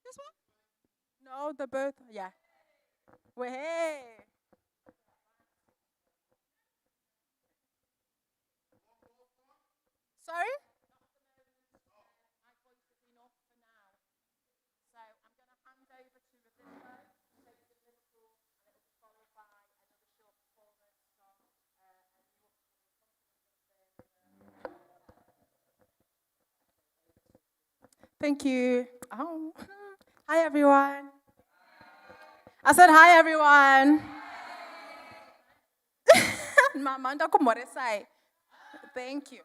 This one? No, the both. Yeah. Well, hey. Sorry? Thank you. Oh. Hi, everyone. I said hi, everyone. Mamanda kumoresai. Thank you.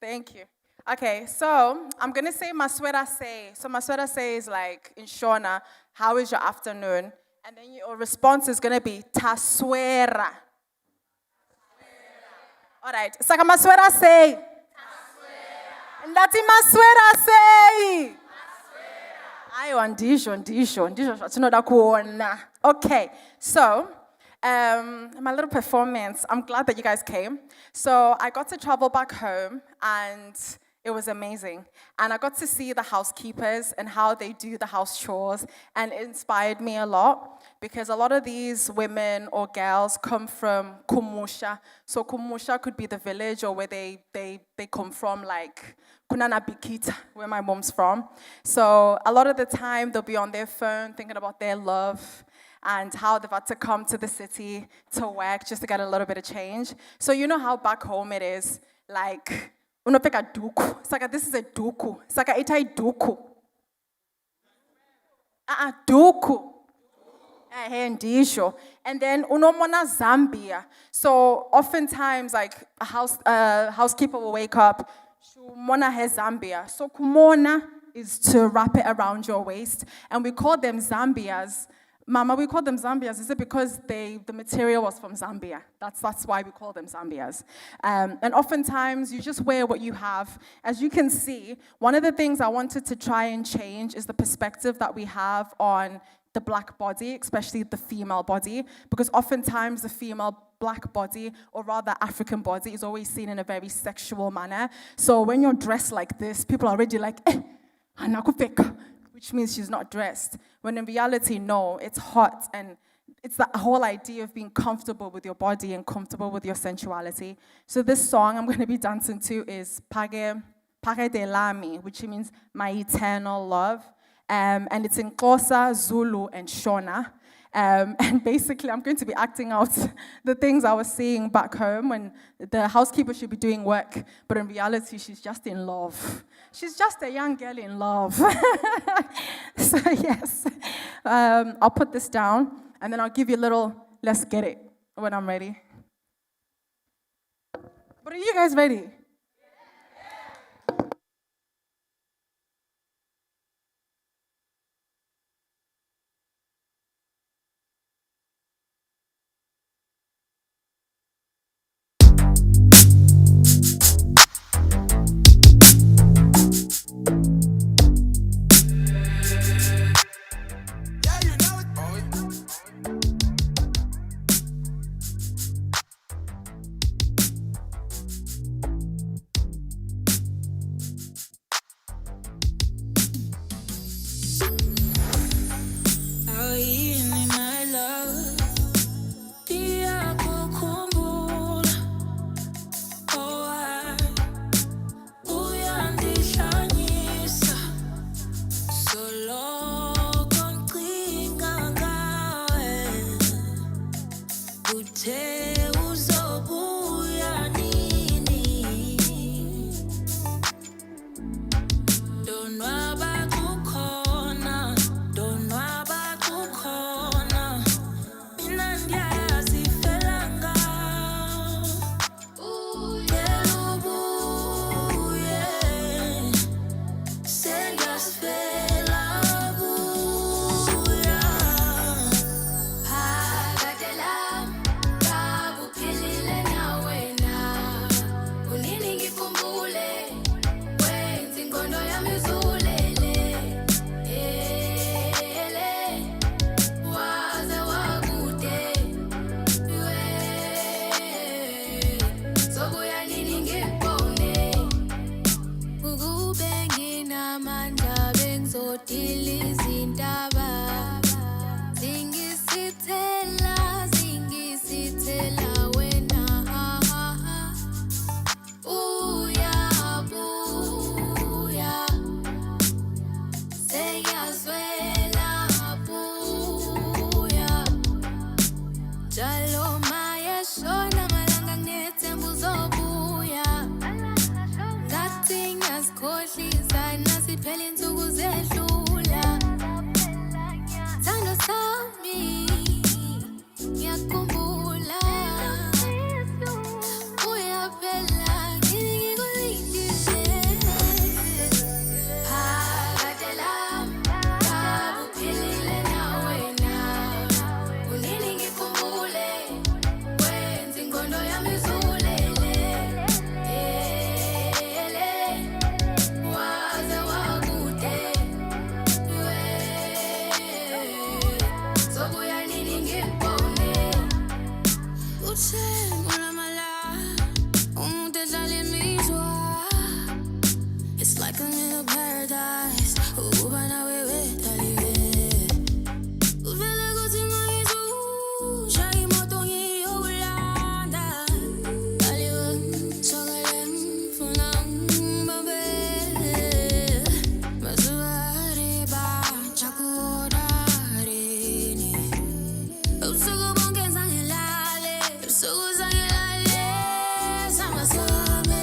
Thank you. Okay, so I'm gonna say Maswera say. So Maswera say is like in Shona, how is your afternoon? And then your response is gonna be Taswera. All right. Saka Maswera say. Ndati Maswera say. Ayo, ndisho, tinoda kuona. Okay, so my little performance, I'm glad that you guys came. So I got to travel back home and it was amazing. And I got to see the housekeepers and how they do the house chores, and it inspired me a lot because a lot of these women or girls come from Kumusha. So Kumusha could be the village or where they come from, like Kunana Bikita, where my mom's from. So a lot of the time they'll be on their phone thinking about their love and how they've had to come to the city to work just to get a little bit of change. So you know how back home it is, like, unopeka duku. It's like, this is a duku. It's like, itai duku. Duku. And then unomona Zambia. So oftentimes, like a housekeeper will wake up, shumona he Zambia. So kumona is to wrap it around your waist, and we call them Zambias. Mama, we call them Zambias. Is it because the material was from Zambia? That's why we call them Zambias. And oftentimes, you just wear what you have. As you can see, one of the things I wanted to try and change is the perspective that we have on the black body, especially the female body, because oftentimes the female black body, or rather African body, is always seen in a very sexual manner. So when you're dressed like this, people are already like, anakupeka, which means she's not dressed. When in reality, no, it's hot, and it's that whole idea of being comfortable with your body and comfortable with your sensuality. So this song I'm going to be dancing to is Page de Lami, which means my eternal love. And it's in Xhosa, Zulu, and Shona. And basically, I'm going to be acting out the things I was seeing back home when the housekeeper should be doing work, but in reality, she's just in love. She's just a young girl in love. So yes, I'll put this down, and then I'll give you a little, let's get it, when I'm ready. But are you guys ready? Njalo maye shona malanga nethemba uzobuya. Ngathi ngiyazikhohlisa nasiphela insuku zedlula. Thando sami ngiyakhumbula. Uyaphela ngini ngikulindile. Phakade lami ngabe uphilile nawe na. Unini ngikhumbule wenza ingqondo yami izulele. Waze wakude sobuya nini ngikubone. Uthengo lamala umuntu edlala imizwa. It's like a little paradise ukuba nawe wedaliwe. Uvele kuthi ngizusha imoto ngiyokulanda. Daliwe sokele ngifuna ngibambe. Masuari bachakuodarini. Ubusuku bonke ngizangilale, ubusuku ngizangilale. Samasame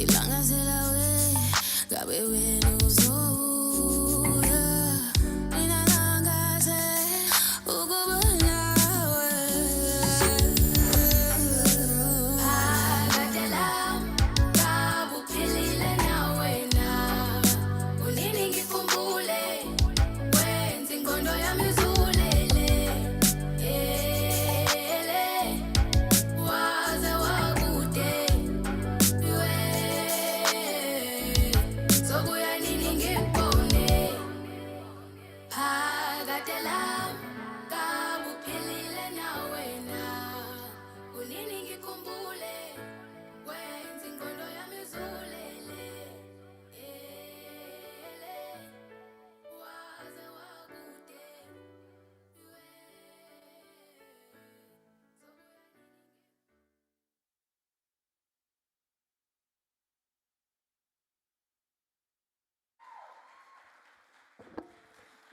ilangazela we ngabe wena uzobuya. Mina nangaze ukuba nawe. Phakade lami ngabe uphilile nawe na. Unini ngikhumbule wenza ingqondo yami izulele. Waze wakude sobuya nini ngikubone. Phakade lami ngabe uphilile nawe na. Unini ngikhumbule wenza ingqondo yami izulele. Waze wakude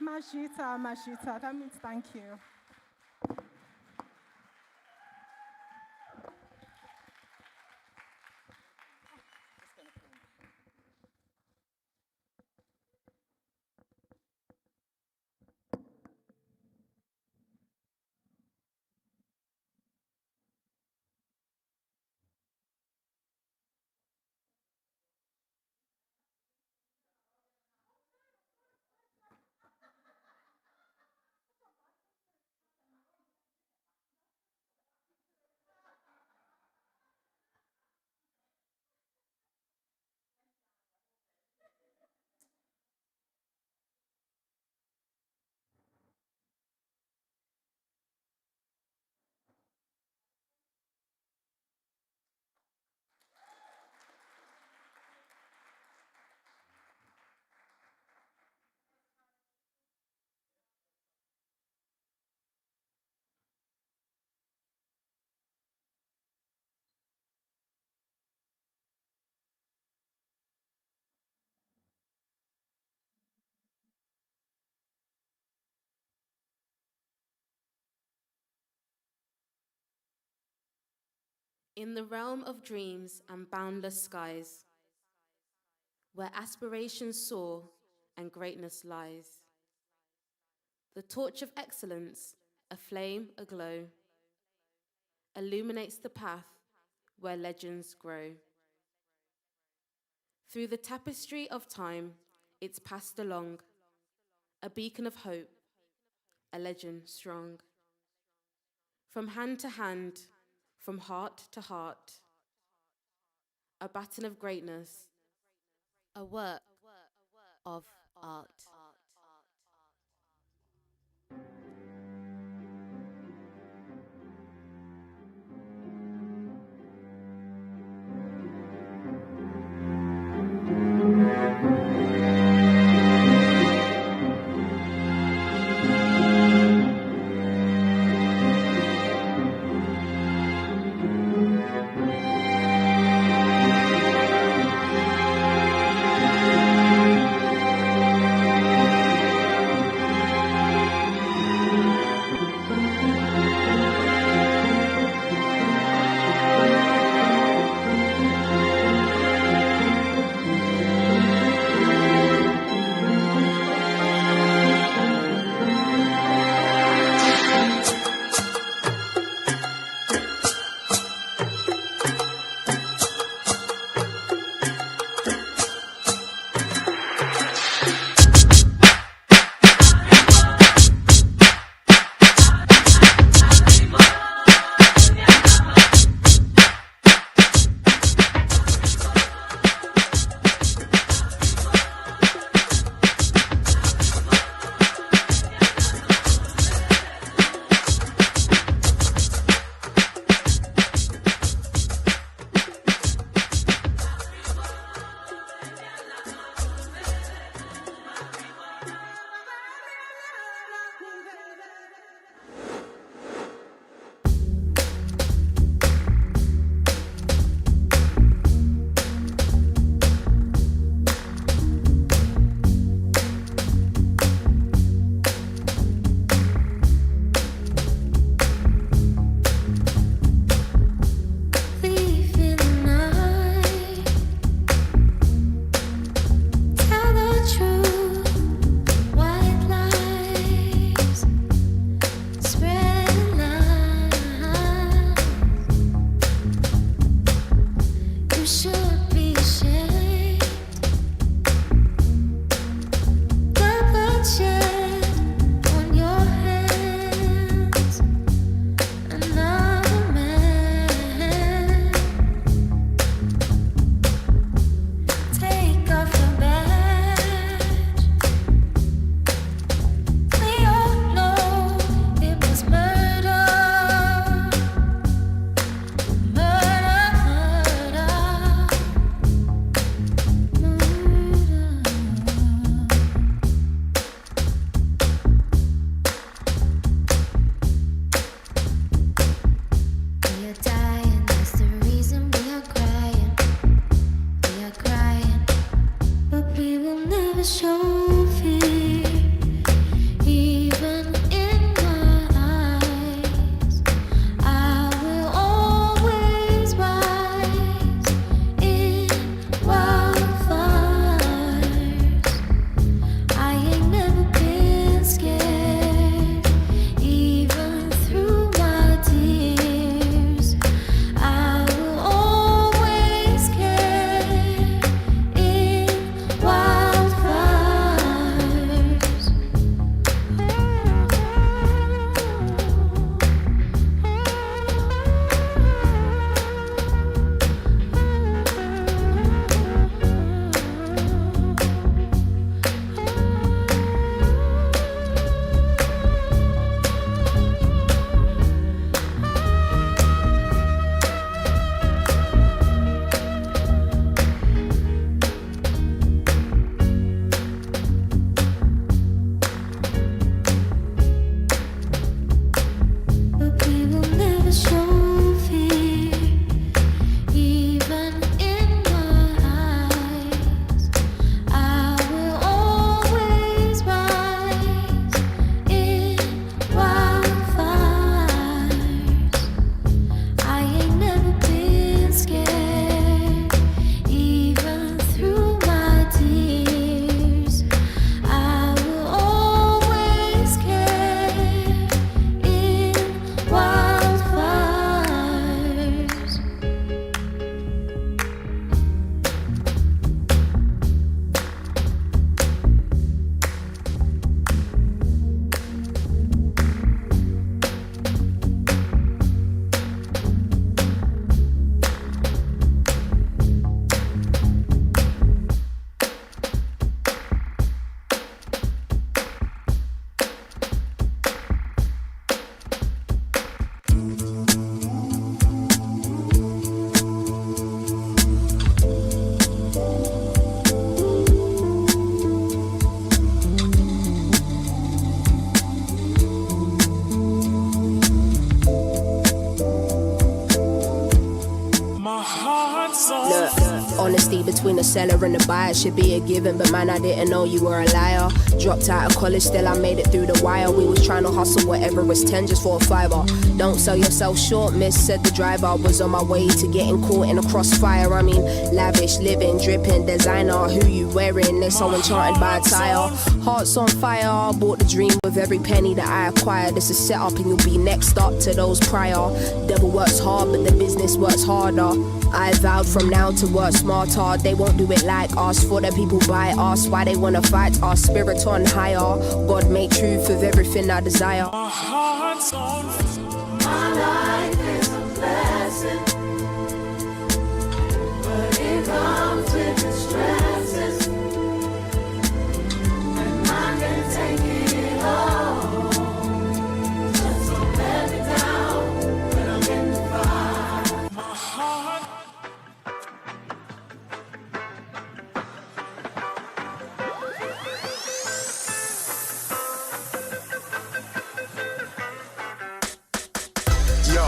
Mashita, that means thank you. In the realm of dreams and boundless skies, where aspirations soar and greatness lies, the torch of excellence, a flame aglow, illuminates the path where legends grow. Through the tapestry of time, it's passed along, a beacon of hope, a legend strong. From hand to hand, from heart to heart, a baton of greatness, a work of art. between the seller and the buyer should be a given, but man, I didn't know you were a liar. Dropped out of college, still I made it through the wire. We was trying to hustle whatever was 10 just for a fiver. Don't sell yourself short, miss, said the driver. Was on my way to getting caught in a crossfire. I mean, lavish, living, dripping, designer. Who you wearing? They're so enchanted by attire. Hearts on fire, bought the dream with every penny that I acquired. This is set up and you'll be next up to those prior. Devil works hard, but the business works harder. I vowed from now to work smarter. They won't do it like us, for the people by us. Why they wanna fight us, spirit on higher. God made truth of everything I desire. My heart's on fire. My life is a blessing, but it comes with its stresses, and I can't take it all. Just don't let me down when I'm in the fire. My heart. Yo,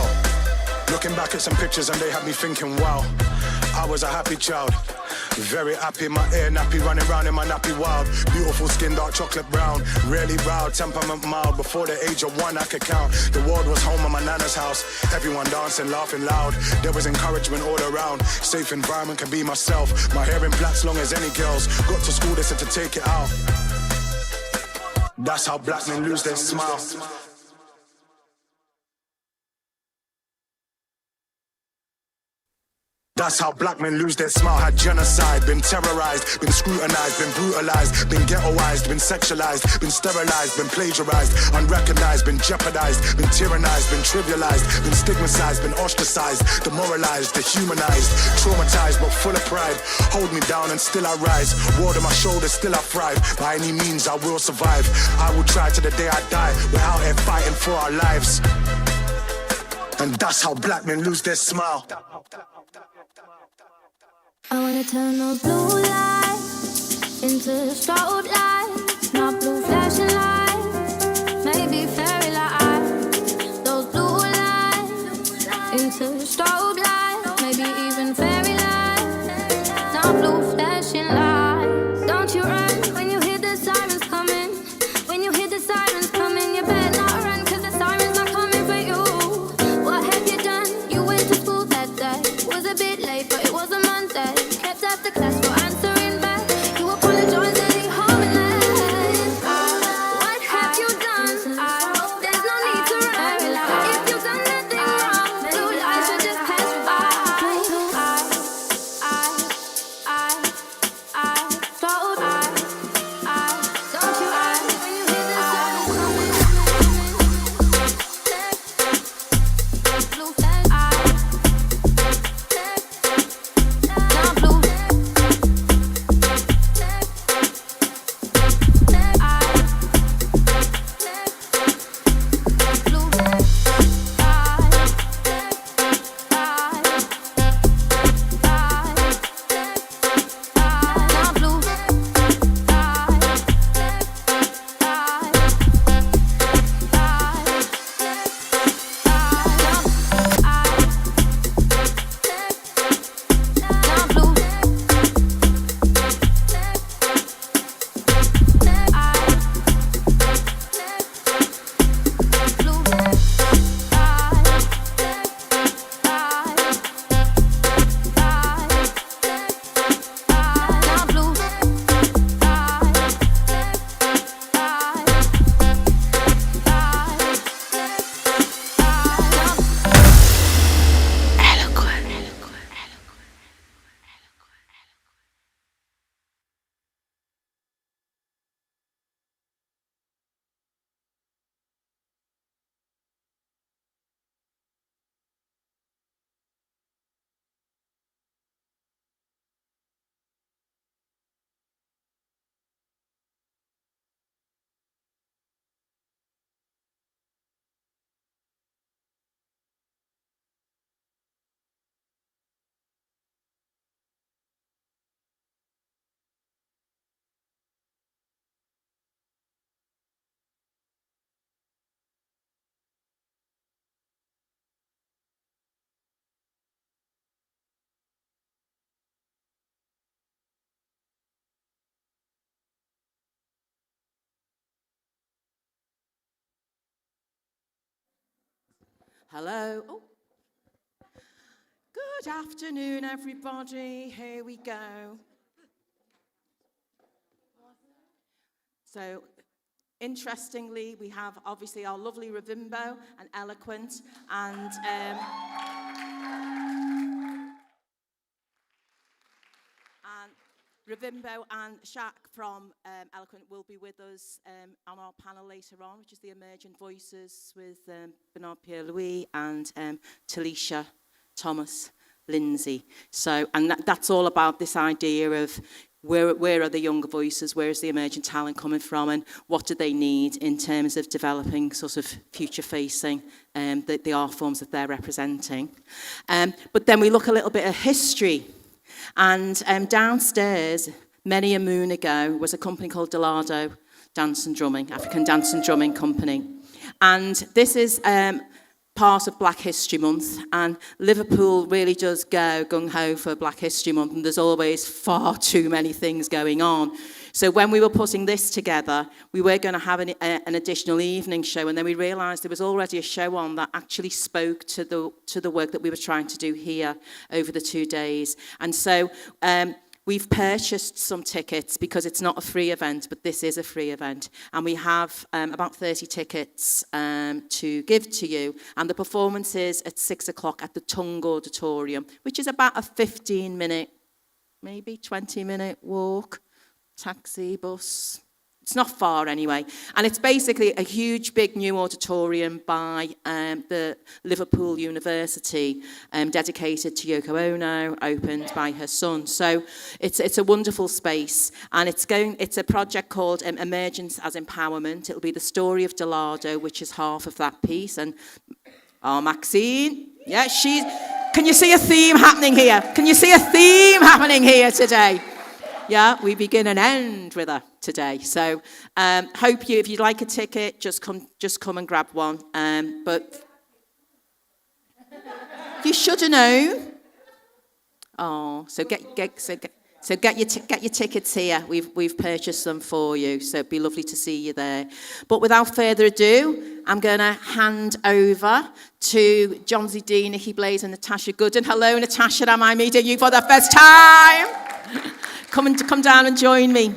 looking back at some pictures and they had me thinking, wow, I was a happy child. Very happy, my hair nappy, running round in my nappy wild. Beautiful skin, dark chocolate brown. Rarely proud, temperament mild. Before the age of 1 I could count. The world was home at my nana's house. Everyone dancing, laughing loud. There was encouragement all around. Safe environment, can be myself. My hair in black's long as any girls. Got to school, they said to take it out. That's how black men lose their smile. That's how black men lose their smile. Had genocide, been terrorized, been scrutinized, been brutalized, been ghettoized, been sexualized, been sterilized, been plagiarized, unrecognized, been jeopardized, been tyrannized, been trivialized, been stigmatized, been ostracized, demoralized, dehumanized, traumatized but full of pride. Hold me down and still I rise. Ward on my shoulders, still I thrive. By any means I will survive. I will try to the day I die. We're out here fighting for our lives. And that's how black men lose their smile. I wanna turn those blue lights into strobe lights, not blue flashing lights, maybe fairy lights. Those blue lights into strobe lights, maybe even fairy lights, not blue flashing lights. Don't you run when you hear the sirens coming. When you hear the sirens coming, you better not run, 'cause the sirens are coming for you. What have you done? You went to school that day. Was a bit late, but it was a Monday. Kept after class for answering back. You apologized and you harmless. What have you done? There's no need to run. If you've done nothing wrong, blue lights should just pass you Hello. Oh. Good afternoon, everybody. Here we go. So, interestingly, we have obviously our lovely Ravimbo and Eloquent, and Ravimbo and Shaq from Eloquent will be with us on our panel later on, which is the Emergent Voices with Bernard Pierre-Louis and Talisha Thomas Lindsay. So, and that's all about this idea of where are the younger voices, where is the emerging talent coming from, and what do they need in terms of developing sort of future-facing the art forms that they're representing. But then we look a little bit at history. And downstairs, many a moon ago, was a company called Delado Dance and Drumming, African Dance and Drumming Company. And this is part of Black History Month, and Liverpool really does go gung-ho for Black History Month, and there's always far too many things going on. So when we were putting this together, we were going to have an additional evening show, and then we realised there was already a show on that actually spoke to the work that we were trying to do here over the 2 days. And so we've purchased some tickets because it's not a free event, but this is a free event. And we have about 30 tickets to give to you. And the performance is at 6 o'clock at the Tongue Auditorium, which is about a 15-minute, maybe 20-minute walk. Taxi, bus. It's not far anyway. And it's basically a huge, big new auditorium by the Liverpool University, dedicated to Yoko Ono, opened by her son. So it's a wonderful space. And it's a project called Emergence as Empowerment. It'll be the story of Delado, which is half of that piece. And Maxine, yeah, can you see a theme happening here? Can you see a theme happening here today? Yeah, we begin and end with her today. So hope if you'd like a ticket, just come and grab one. But you should have known. Oh, so get your tickets here. We've purchased them for you, so it'd be lovely to see you there. But without further ado, I'm going to hand over to John Z.D., Nikki Blaze, and Natasha Gooden. Hello, Natasha. Am I meeting you for the first time? Come down and join me.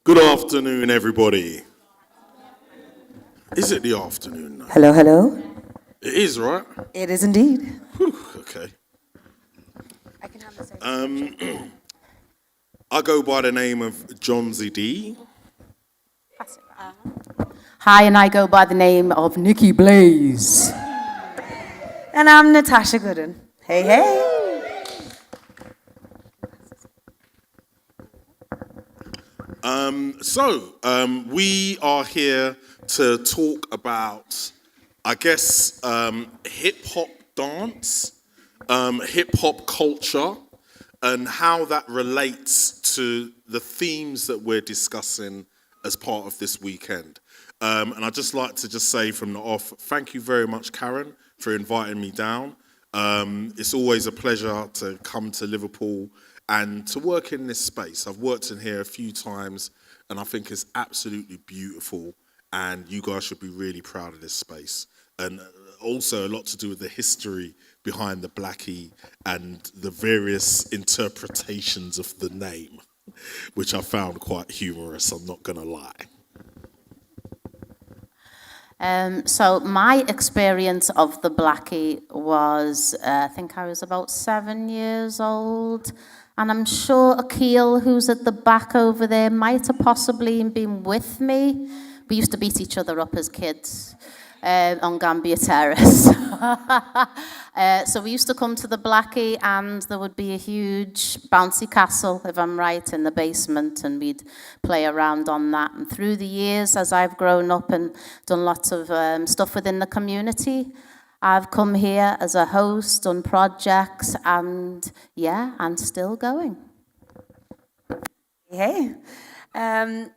Good afternoon, everybody. Is it the afternoon now? Hello, hello. It is, right? It is indeed. Whew, okay. I can have this. I go by the name of John Z.D. Hi, and I go by the name of Nikki Blaze. And I'm Natasha Gooden. Hey, hey. We are here to talk about, I guess, hip-hop dance, hip-hop culture, and how that relates to the themes that we're discussing as part of this weekend. And I'd just like to say from the off, thank you very much, Karen, for inviting me down. It's always a pleasure to come to Liverpool and to work in this space. I've worked in here a few times, and I think it's absolutely beautiful, and you guys should be really proud of this space. And also a lot to do with the history behind the Blackie and the various interpretations of the name, which I found quite humorous, I'm not going to lie. So my experience of the Blackie was, I think I was about 7 years old. And I'm sure Akil, who's at the back over there, might have possibly been with me. We used to beat each other up as kids on Gambia Terrace. So we used to come to the Blackie, and there would be a huge bouncy castle, if I'm right, in the basement, and we'd play around on that. And through the years, as I've grown up and done lots of stuff within the community, I've come here as a host, done projects, and yeah, and still going. Hey, I'm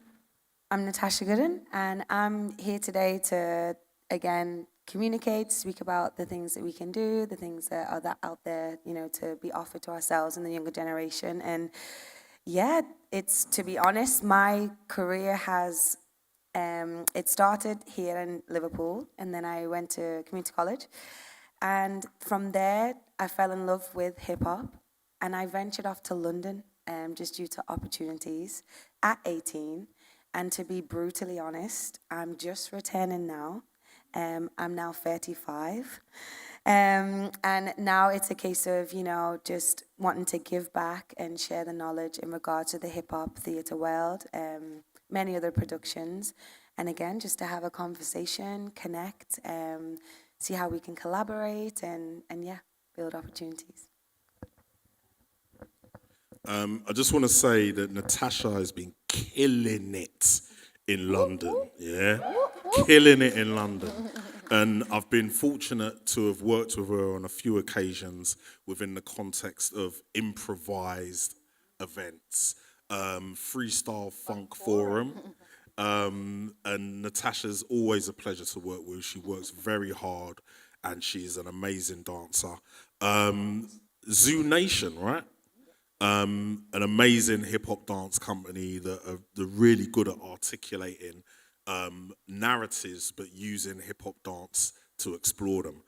Natasha Gooden, and I'm here today to, again, communicate, speak about the things that we can do, the things that are out there, you know, to be offered to ourselves and the younger generation. And yeah, it's, to be honest, my career has, it started here in Liverpool, and then I went to community college. And from there, I fell in love with hip hop, and I ventured off to London just due to opportunities at 18. And to be brutally honest, I'm just returning now. I'm now 35. And now it's a case of, you know, just wanting to give back and share the knowledge in regards to the hip-hop theatre world, many other productions. And again, just to have a conversation, connect, see how we can collaborate and yeah, build opportunities. I just want to say that Natasha has been killing it in London, yeah? Killing it in London. And I've been fortunate to have worked with her on a few occasions within the context of improvised events, Freestyle Funk Forum. And Natasha's always a pleasure to work with. She works very hard and she's an amazing dancer. Zoo Nation, right? An amazing hip-hop dance company that are they're really good at articulating narratives but using hip-hop dance to explore them.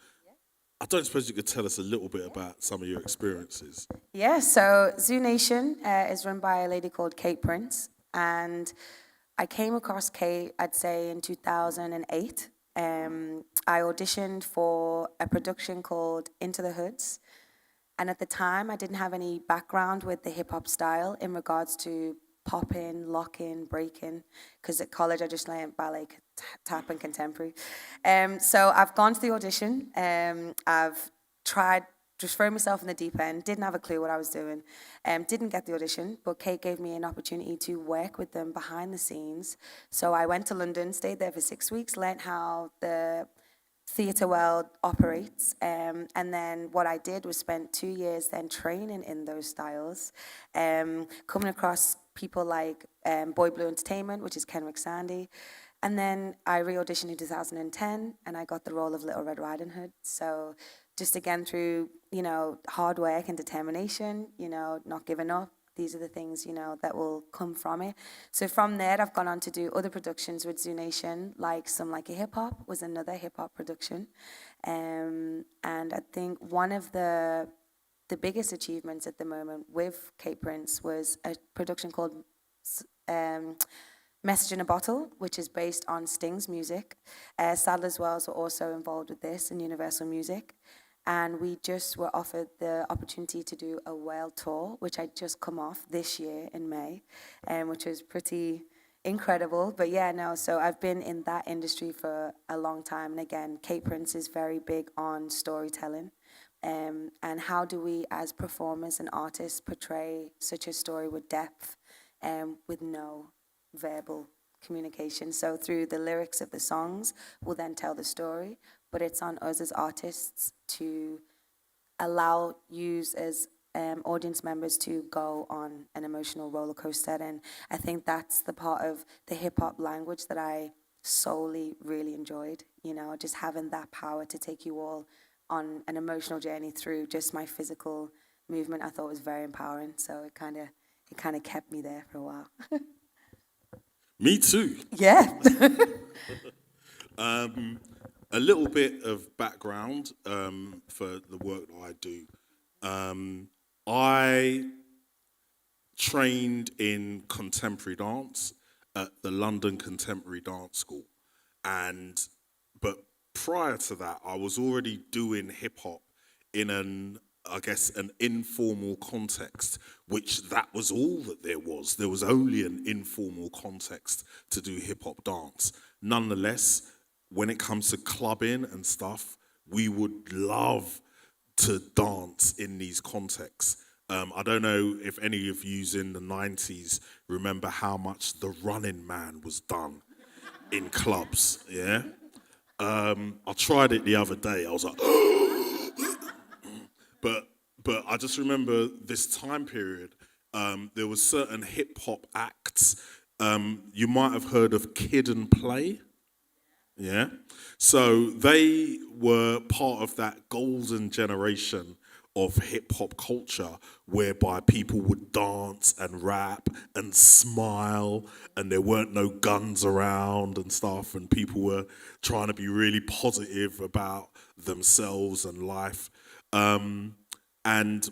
I don't suppose you could tell us a little bit about some of your experiences. Yeah, so Zoo Nation is run by a lady called Kate Prince, and I came across Kate, I'd say, in 2008. I auditioned for a production called Into the Hoods. And at the time, I didn't have any background with the hip-hop style in regards to popping, locking, breaking, because at college I just learned ballet, tap, and contemporary. So I've gone to the audition. I've tried, just thrown myself in the deep end, didn't have a clue what I was doing, didn't get the audition, but Kate gave me an opportunity to work with them behind the scenes. So I went to London, stayed there for 6 weeks, learned how the theatre world operates, and then what I did was spent 2 years then training in those styles, coming across people like Boy Blue Entertainment, which is Kenrick Sandy, and then I re-auditioned in 2010, and I got the role of Little Red Riding Hood. So just again through, you know, hard work and determination, you know, not giving up, these are the things, you know, that will come from it. So from there, I've gone on to do other productions with Zoo Nation, like Some Like a Hip Hop was another hip hop production. And I think one of the biggest achievements at the moment with Kate Prince was a production called Message in a Bottle, which is based on Sting's music. Sadler's Wells were also involved with this and Universal Music. And we just were offered the opportunity to do a world tour, which I'd just come off this year in May, which was pretty incredible. But yeah, no, so I've been in that industry for a long time. And again, Kate Prince is very big on storytelling. And how do we, as performers and artists, portray such a story with depth and with no verbal communication. So through the lyrics of the songs, we'll then tell the story. But it's on us as artists to allow you as audience members to go on an emotional roller coaster. And I think that's the part of the hip-hop language that I solely really enjoyed, you know, just having that power to take you all on an emotional journey through just my physical movement. I thought was very empowering, so it kind of kept me there for a while. Me too. Yeah. A little bit of background for the work that I do. I trained in contemporary dance at the London Contemporary Dance School. But prior to that, I was already doing hip hop in an informal context, which that was all that there was. There was only an informal context to do hip hop dance. Nonetheless, when it comes to clubbing and stuff, we would love to dance in these contexts. I don't know if any of you in the 90s remember how much the Running Man was done in clubs, yeah? I tried it the other day. I was like, but I just remember this time period. There was certain hip hop acts. You might have heard of Kid and Play. Yeah. So they were part of that golden generation of hip hop culture whereby people would dance and rap and smile and there weren't no guns around and stuff, and people were trying to be really positive about themselves and life. And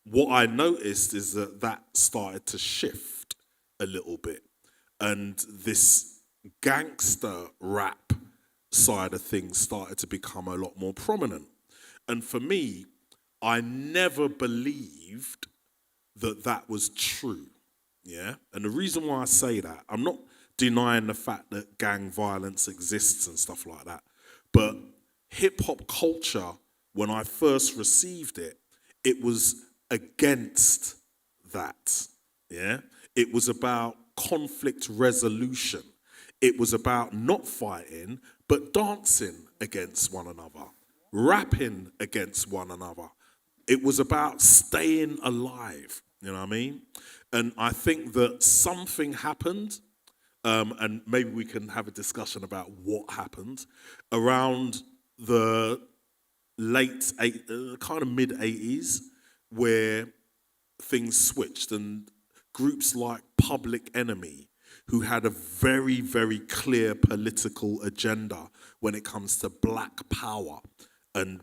what I noticed is that started to shift a little bit, and this gangster rap side of things started to become a lot more prominent. And for me, I never believed that was true, yeah? And the reason why I say that, I'm not denying the fact that gang violence exists and stuff like that, but hip-hop culture, when I first received it, it was against that, yeah? It was about conflict resolution. It was about not fighting, but dancing against one another, rapping against one another. It was about staying alive, you know what I mean? And I think that something happened, and maybe we can have a discussion about what happened, around the kind of mid-80s, where things switched, and groups like Public Enemy, who had a very, very clear political agenda when it comes to black power and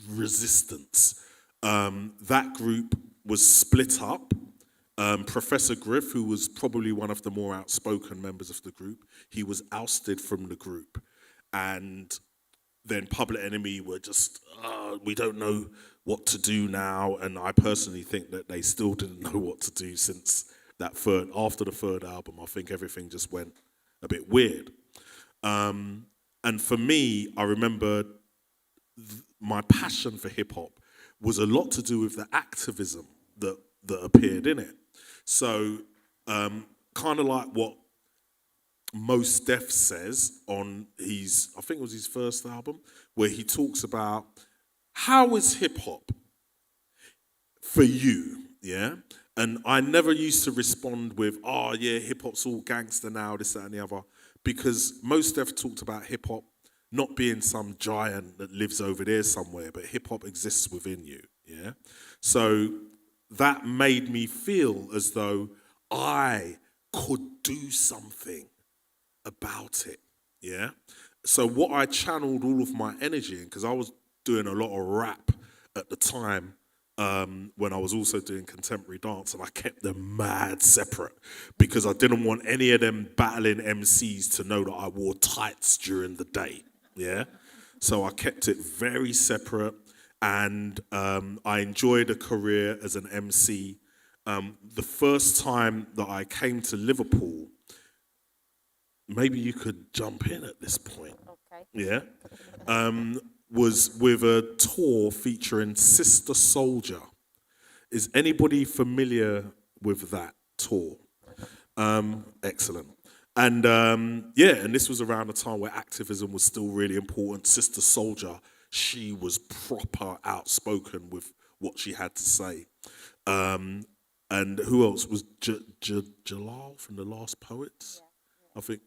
resistance. That group was split up. Professor Griff, who was probably one of the more outspoken members of the group, he was ousted from the group. And then Public Enemy were just, we don't know what to do now. And I personally think that they still didn't know what to do since after the third album. I think everything just went a bit weird. And for me, I remember my passion for hip hop was a lot to do with the activism that appeared in it. So kind of like what Mos Def says on I think it was his first album, where he talks about how is hip hop for you, yeah? And I never used to respond with, oh yeah, hip hop's all gangster now, this, that, and the other, because Mos Def talked about hip hop not being some giant that lives over there somewhere, but hip hop exists within you, yeah? So that made me feel as though I could do something about it, yeah? So what I channeled all of my energy in, because I was doing a lot of rap at the time, when I was also doing contemporary dance, and I kept them mad separate because I didn't want any of them battling MCs to know that I wore tights during the day, yeah? So I kept it very separate, and I enjoyed a career as an MC. The first time that I came to Liverpool, maybe you could jump in at this point, Okay. yeah? Was with a tour featuring Sister Soldier. Is anybody familiar with that tour? Excellent. And and this was around the time where activism was still really important. Sister Soldier, she was proper outspoken with what she had to say. And who else was Jalal from The Last Poets? I think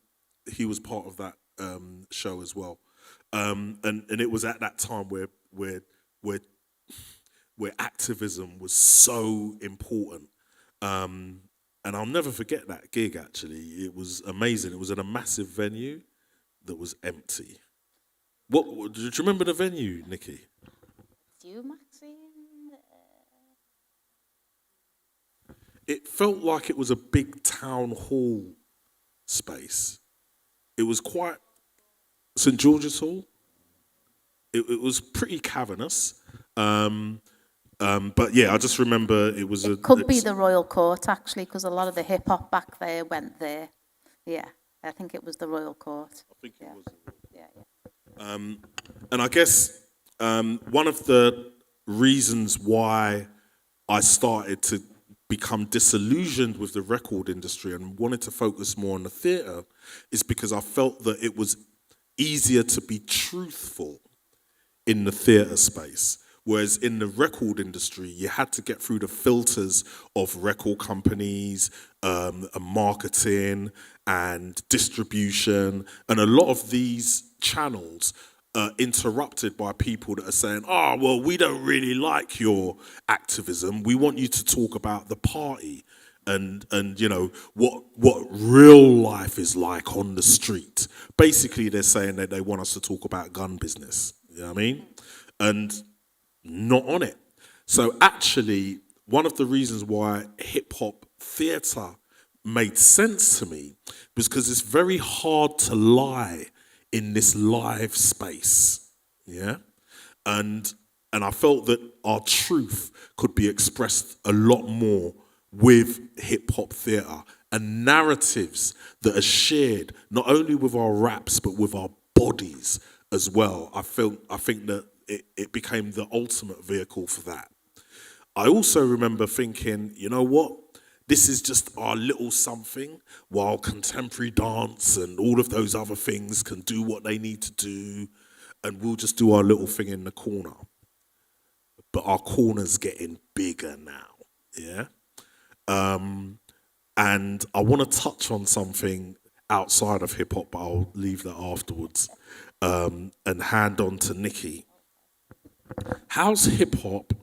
he was part of that show as well. And it was at that time where activism was so important. And I'll never forget that gig, actually. It was amazing. It was in a massive venue that was empty. What do you remember the venue, Nikki? You, Maxine? It felt like it was a big town hall space. It was quite St. George's Hall. It was pretty cavernous. But yeah, I just remember it was It could be the Royal Court, actually, because a lot of the hip hop back there went there. Yeah, I think it was the Royal Court. I think it was. Yeah. And I guess one of the reasons why I started to become disillusioned with the record industry and wanted to focus more on the theatre is because I felt that it was easier to be truthful in the theatre space. Whereas in the record industry, you had to get through the filters of record companies, and marketing and distribution. And a lot of these channels are interrupted by people that are saying, oh, well, we don't really like your activism. We want you to talk about the party and you know, what real life is like on the street. Basically, they're saying that they want us to talk about gun business. You know what I mean? And not on it. So actually, one of the reasons why hip-hop theatre made sense to me was because it's very hard to lie in this live space, yeah? And I felt that our truth could be expressed a lot more with hip-hop theatre and narratives that are shared not only with our raps but with our bodies as well. I think that it became the ultimate vehicle for that. I also remember thinking, you know what? This is just our little something, while contemporary dance and all of those other things can do what they need to do, and we'll just do our little thing in the corner. But our corner's getting bigger now, yeah? And I want to touch on something outside of hip-hop, but I'll leave that afterwards, and hand on to Nikki. How's hip-hop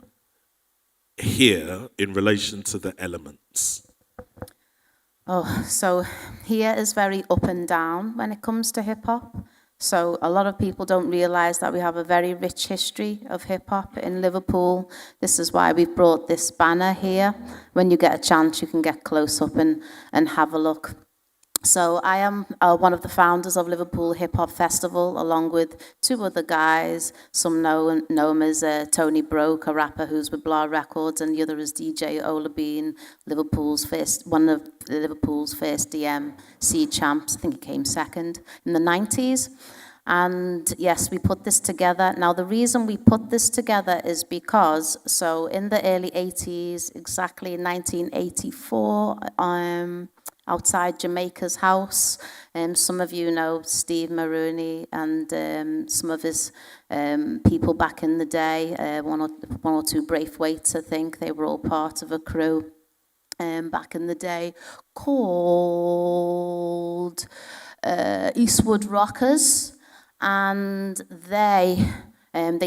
here in relation to the elements? Oh, so here is very up and down when it comes to hip-hop. So a lot of people don't realise that we have a very rich history of hip-hop in Liverpool. This is why we've brought this banner here. When you get a chance, you can get close up and have a look. So I am one of the founders of Liverpool Hip Hop Festival, along with two other guys. Some know him as Tony Broke, a rapper who's with Blah Records, and the other is DJ Ola Bean, one of Liverpool's first DMC champs. I think he came second in the 90s. And yes, we put this together. Now, the reason we put this together is because, so in the early 80s, exactly in 1984, outside Jamaica's house. Some of you know Steve Maroney and some of his people back in the day, one or two Braithwaites, I think. They were all part of a crew back in the day called Eastwood Rockers. And they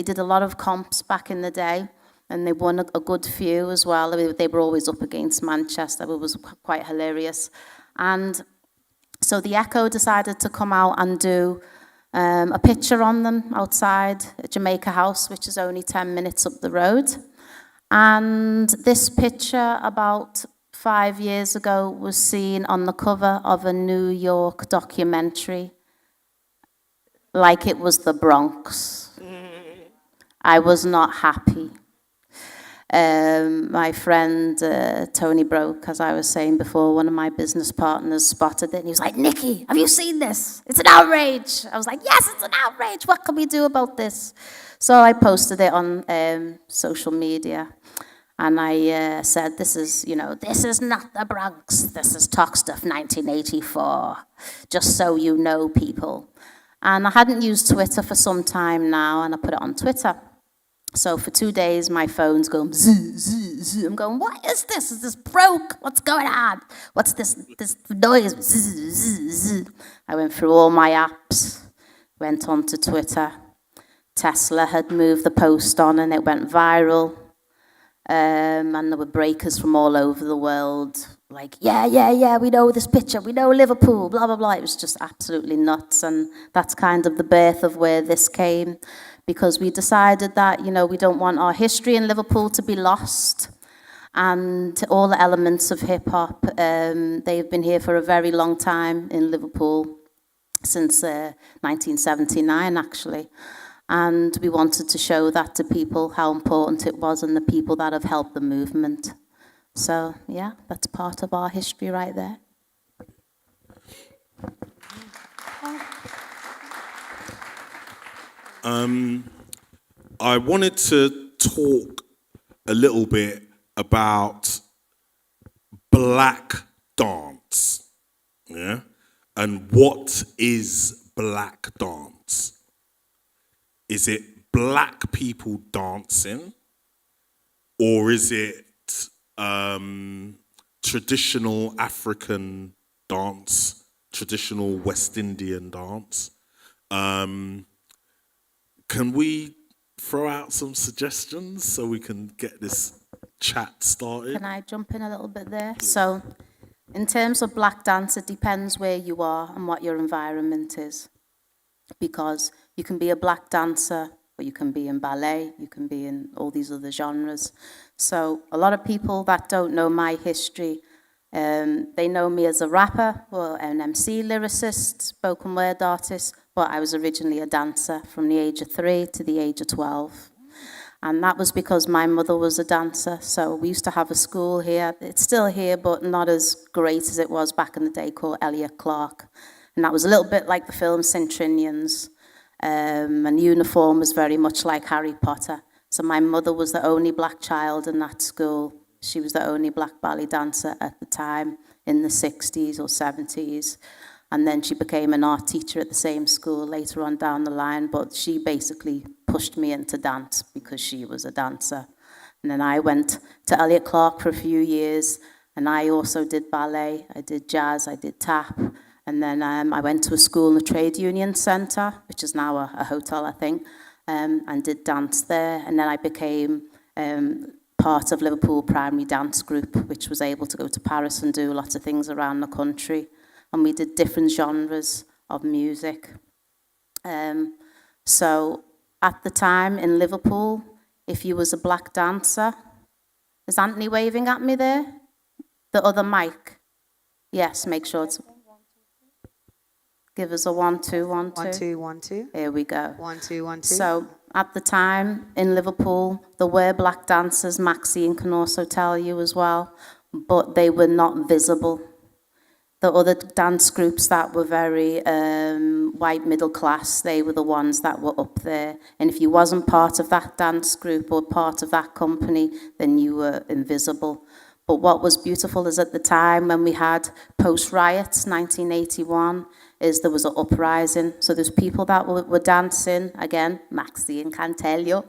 did a lot of comps back in the day. And they won a good few as well. They were always up against Manchester. It was quite hilarious. And so the Echo decided to come out and do a picture on them outside Jamaica House, which is only 10 minutes up the road. And this picture, about 5 years ago, was seen on the cover of a New York documentary, like it was the Bronx. I was not happy. My friend Tony Broke, as I was saying before, one of my business partners spotted it and he was like, Nikki, have you seen this? It's an outrage. I was like, yes, it's an outrage. What can we do about this? So I posted it on social media and I said, this is not the Bronx. This is Talk Stuff 1984. Just so you know, people. And I hadn't used Twitter for some time now and I put it on Twitter. So for 2 days, my phone's going zzz, zzz, zzz. I'm going, what is this? Is this broke? What's going on? What's this noise? Zzz, zzz, zzz. I went through all my apps, went onto Twitter. Tesla had moved the post on and it went viral. And there were breakers from all over the world. Like, yeah, we know this picture. We know Liverpool, blah, blah, blah. It was just absolutely nuts. And that's kind of the birth of where this came. Because we decided that, we don't want our history in Liverpool to be lost. And all the elements of hip-hop, they've been here for a very long time in Liverpool, since 1979, actually. And we wanted to show that to people, how important it was, and the people that have helped the movement. So, yeah, that's part of our history right there. I wanted to talk a little bit about black dance, yeah, and what is black dance? Is it black people dancing, or is it traditional African dance, traditional West Indian dance? Can we throw out some suggestions so we can get this chat started? Can I jump in a little bit there? So, in terms of black dance, it depends where you are and what your environment is. Because you can be a black dancer, or you can be in ballet, you can be in all these other genres. So a lot of people that don't know my history, they know me as a rapper or an MC, lyricist, spoken word artist, but I was originally a dancer from the age of 3 to the age of 12. And that was because my mother was a dancer. So we used to have a school here. It's still here, but not as great as it was back in the day, called Elliot Clark. And that was a little bit like the film Centrinians. And the uniform was very much like Harry Potter. So my mother was the only black child in that school. She was the only black ballet dancer at the time in the 60s or 70s. And then she became an art teacher at the same school later on down the line. But she basically pushed me into dance because she was a dancer. And then I went to Elliot Clark for a few years. And I also did ballet. I did jazz. I did tap. And then I went to a school in the Trade Union Centre, which is now a hotel, I think, and did dance there. And then I became part of Liverpool Primary Dance Group, which was able to go to Paris and do lots of things around the country. And we did different genres of music. So at the time in Liverpool, if you was a black dancer, is Anthony waving at me there? The other mic? Yes, make sure it's... Give us a 1, 2, 1, 2. 1, 2, 1, 2. Here we go. 1, 2, 1, 2. So at the time in Liverpool, there were black dancers. Maxine can also tell you as well, but they were not visible. The other dance groups that were very white middle class, they were the ones that were up there. And if you wasn't part of that dance group or part of that company, then you were invisible. But what was beautiful is at the time when we had post-riots, 1981, is there was an uprising. So there's people that were dancing. Again, Maxine can tell you.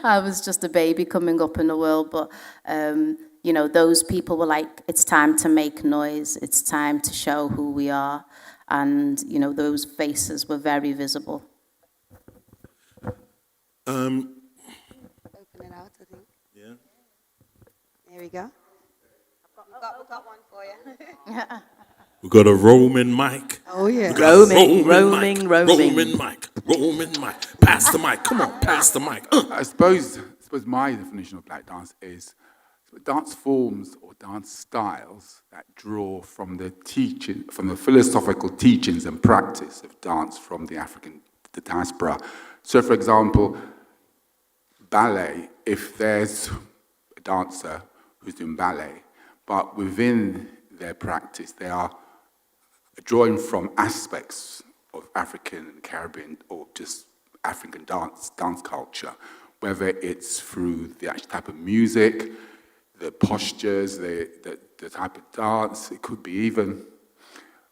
I was just a baby coming up in the world. But, you know, those people were like, it's time to make noise. It's time to show who we are. And, you know, those faces were very visible. Open it out, I think. Yeah. There we go. We've got one for you. We've got a roaming mic. Oh, yeah. Roaming mic. Pass the mic. Come on, pass the mic. I suppose my definition of black dance is dance forms or dance styles that draw from the philosophical teachings and practice of dance from the African diaspora. So, for example, ballet, if there's a dancer who's doing ballet, but within their practice, they are drawing from aspects of African and Caribbean or just African dance culture, whether it's through the actual type of music, the postures, the type of dance. It could be even,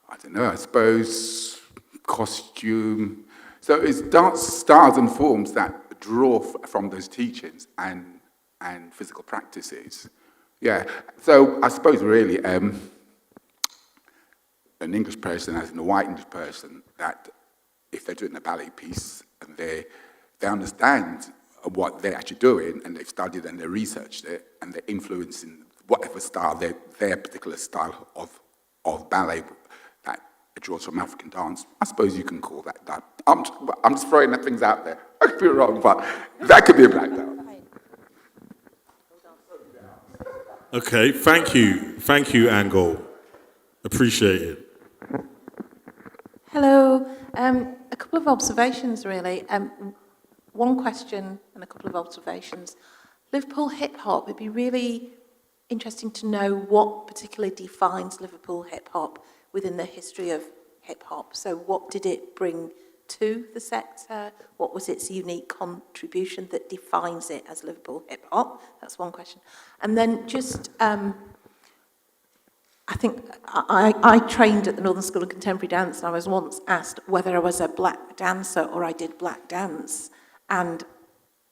I don't know, I suppose, costume. So it's dance styles and forms that draw from those teachings and physical practices. Yeah, so I suppose really an English person as in a white English person, that if they're doing a ballet piece and they understand what they're actually doing and they've studied and they researched it and they're influencing whatever style, their particular style of ballet that draws from African dance, I suppose you can call that. I'm just throwing things out there. I could be wrong, but that could be a black belt. Okay, thank you, Angol. Appreciate it. Hello. A couple of observations, really. One question and a couple of observations. Liverpool hip-hop, it'd be really interesting to know what particularly defines Liverpool hip-hop within the history of hip-hop. So what did it bring to the sector? What was its unique contribution that defines it as Liverpool hip-hop? That's one question. And then just, I I think I trained at the Northern School of Contemporary Dance, and I was once asked whether I was a black dancer or I did black dance. And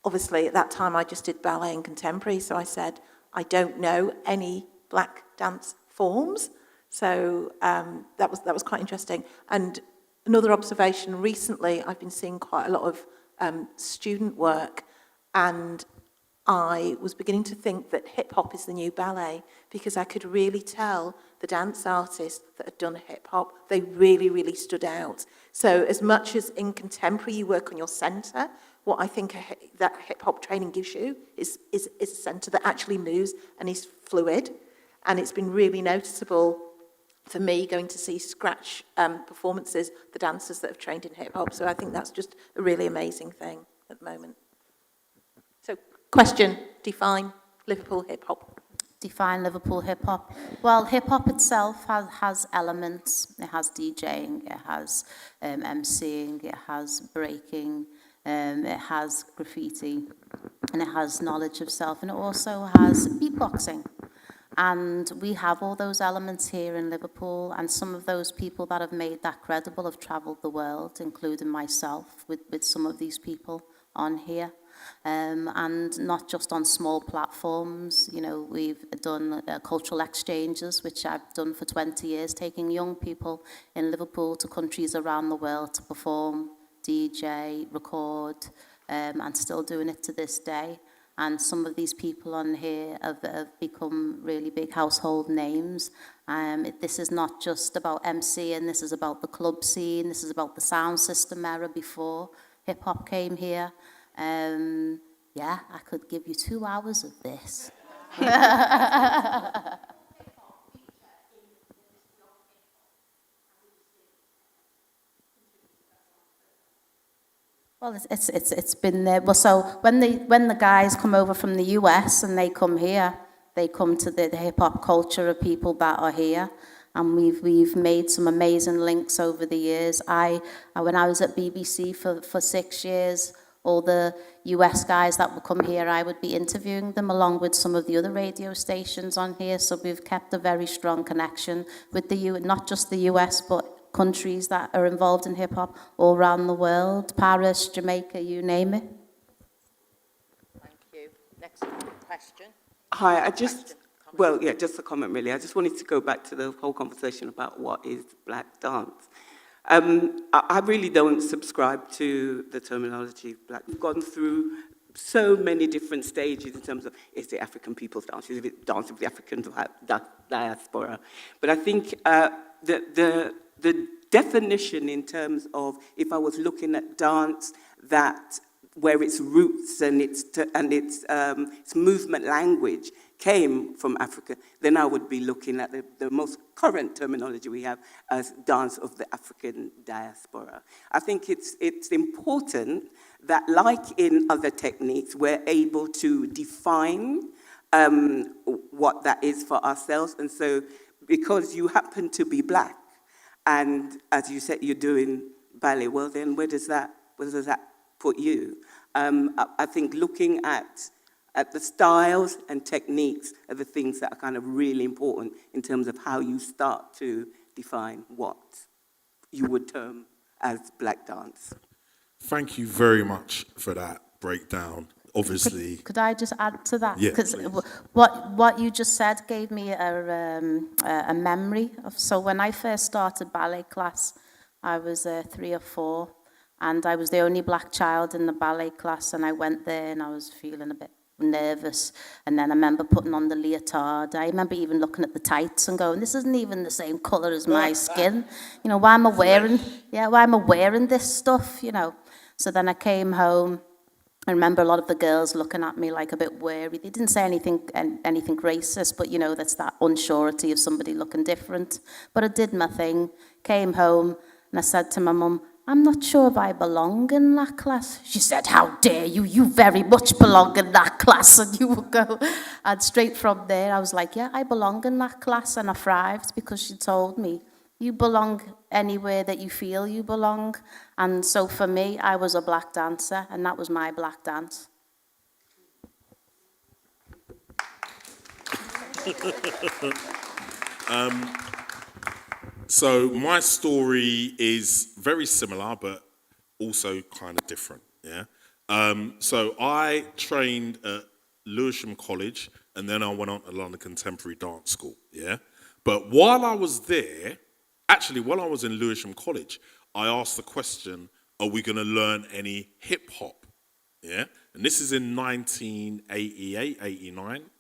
obviously at that time I just did ballet and contemporary, so I said, I don't know any black dance forms. So that was quite interesting. And another observation, recently I've been seeing quite a lot of student work, and I was beginning to think that hip-hop is the new ballet, because I could really tell the dance artists that had done hip-hop, they really, really stood out. So as much as in contemporary you work on your centre, what I think that hip-hop training gives you is a centre that actually moves and is fluid. And it's been really noticeable for me going to see scratch performances, the dancers that have trained in hip-hop. So I think that's just a really amazing thing at the moment. So, question, define Liverpool hip-hop. Define Liverpool hip-hop. Well, hip-hop itself has elements. It has DJing, it has MCing, it has breaking, it has graffiti, and it has knowledge of self, and it also has beatboxing. And we have all those elements here in Liverpool, and some of those people that have made that credible have travelled the world, including myself, with some of these people on here. And not just on small platforms. You know, we've done cultural exchanges, which I've done for 20 years, taking young people in Liverpool to countries around the world to perform, DJ, record, and still doing it to this day. And some of these people on here have become really big household names. This is not just about MCing, this is about the club scene, this is about the sound system era before hip-hop came here. Yeah, I could give you 2 hours of this. Well, it's been there. Well, so when the guys come over from the US and they come here, they come to the hip hop culture of people that are here, and we've made some amazing links over the years. When I was at BBC for 6 years, all the US guys that would come here, I would be interviewing them along with some of the other radio stations on here. So we've kept a very strong connection with not just the US, but countries that are involved in hip-hop all around the world, Paris, Jamaica, you name it. Thank you. Next question. Hi, just a comment really. I just wanted to go back to the whole conversation about what is black dance. I really don't subscribe to the terminology black. We've gone through so many different stages in terms of, is it African people's dance, is it dance of the African diaspora? But I think the definition in terms of, if I was looking at dance where its roots and its movement language came from Africa, then I would be looking at the most current terminology we have as dance of the African diaspora. I think it's important that, like in other techniques, we're able to define what that is for ourselves. And so, because you happen to be black, and as you said, you're doing ballet, well then where does that put you? I think looking at the styles and techniques are the things that are kind of really important in terms of how you start to define what you would term as black dance. Thank you very much for that breakdown. Obviously. Could I just add to that? Yeah, because please. what you just said gave me a memory of. So when I first started ballet class, I was 3 or 4, and I was the only black child in the ballet class. And I went there, and I was feeling a bit nervous. And then I remember putting on the leotard. I remember even looking at the tights and going, "This isn't even the same color as my skin. You know, why am I wearing this stuff? You know." So then I came home. I remember a lot of the girls looking at me like a bit wary. They didn't say anything racist, but you know, that's that unsurety of somebody looking different. But I did my thing, came home, and I said to my mum, "I'm not sure if I belong in that class." She said, "How dare you? You very much belong in that class." And you would go. And straight from there, I was like, yeah, I belong in that class. And I thrived because she told me, you belong anywhere that you feel you belong. And so for me, I was a black dancer, and that was my black dance. So my story is very similar, but also kind of different. Yeah. So I trained at Lewisham College, and then I went on to London Contemporary Dance School. Yeah. But while I was there, actually, while I was in Lewisham College, I asked the question, "Are we going to learn any hip hop?" Yeah. And this is in 1988, 89,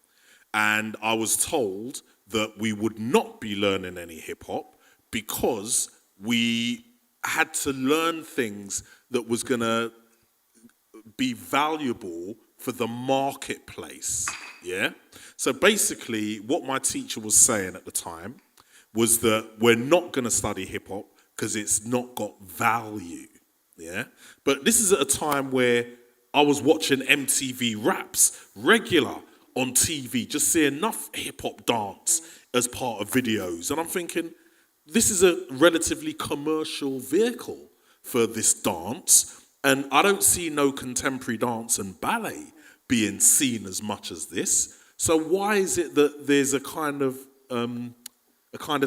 and I was told that we would not be learning any hip hop because we had to learn things that was going to be valuable for the marketplace, yeah? So basically, what my teacher was saying at the time was that we're not going to study hip-hop because it's not got value, yeah? But this is at a time where I was watching MTV Raps regular on TV, just see enough hip-hop dance as part of videos, and I'm thinking, this is a relatively commercial vehicle for this dance, and I don't see no contemporary dance and ballet being seen as much as this. So why is it that there's a kind of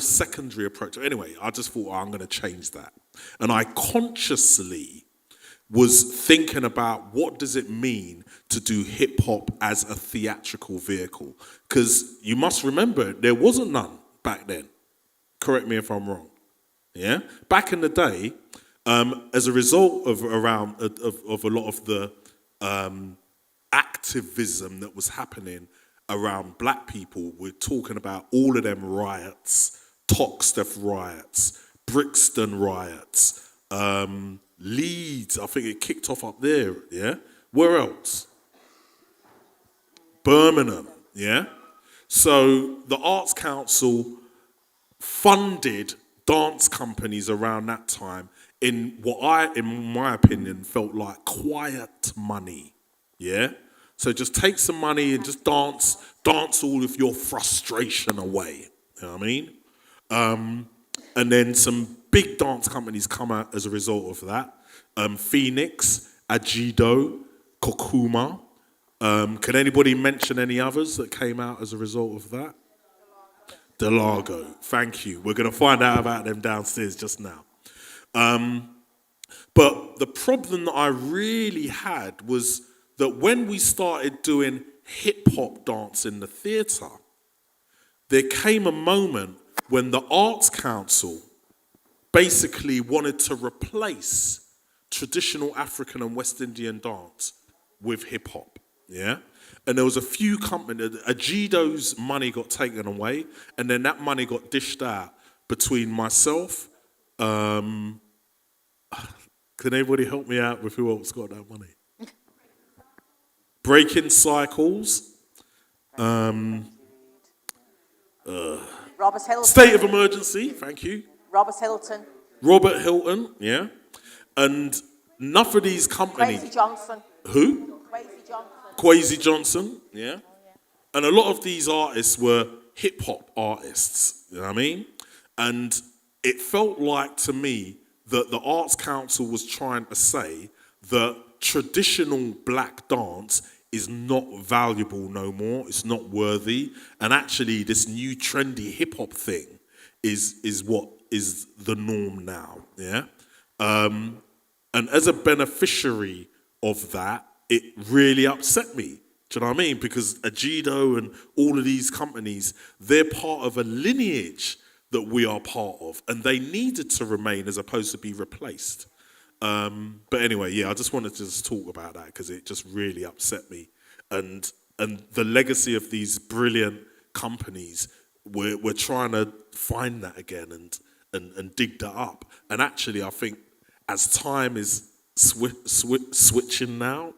secondary approach? Anyway, I just thought, I'm going to change that, and I consciously was thinking about what does it mean to do hip hop as a theatrical vehicle, because you must remember there wasn't none back then. Correct me if I'm wrong. Yeah, back in the day, as a result of a lot of the activism that was happening around black people, we're talking about all of them riots, Toxteth riots, Brixton riots, Leeds. I think it kicked off up there. Yeah, where else? Birmingham. Yeah, so the Arts Council funded dance companies around that time in what in my opinion, felt like quiet money, yeah? So just take some money and just dance all of your frustration away, you know what I mean? And then some big dance companies come out as a result of that. Phoenix, Ajido, Kokuma. Can anybody mention any others that came out as a result of that? Delago, thank you. We're going to find out about them downstairs just now. But the problem that I really had was that when we started doing hip-hop dance in the theatre, there came a moment when the Arts Council basically wanted to replace traditional African and West Indian dance with hip-hop, yeah? And there was a few companies, Ajido's money got taken away, and then that money got dished out between myself. Can anybody help me out with who else got that money? Breaking Cycles. Robert Hilton. State of Emergency, thank you. Robert Hilton. Robert Hilton, yeah. And enough of these companies. Kwesi Johnson. Who? Kwesi Johnson. Kwesi Johnson, yeah. And a lot of these artists were hip-hop artists, you know what I mean? And it felt like to me that the Arts Council was trying to say that traditional black dance is not valuable no more, it's not worthy, and actually this new trendy hip-hop thing is what is the norm now, yeah? And as a beneficiary of that, it really upset me. Do you know what I mean? Because Ajido and all of these companies, they're part of a lineage that we are part of, and they needed to remain as opposed to be replaced. But anyway, yeah, I just wanted to just talk about that because it just really upset me. And the legacy of these brilliant companies, we're trying to find that again and dig that up. And actually, I think as time is switching now,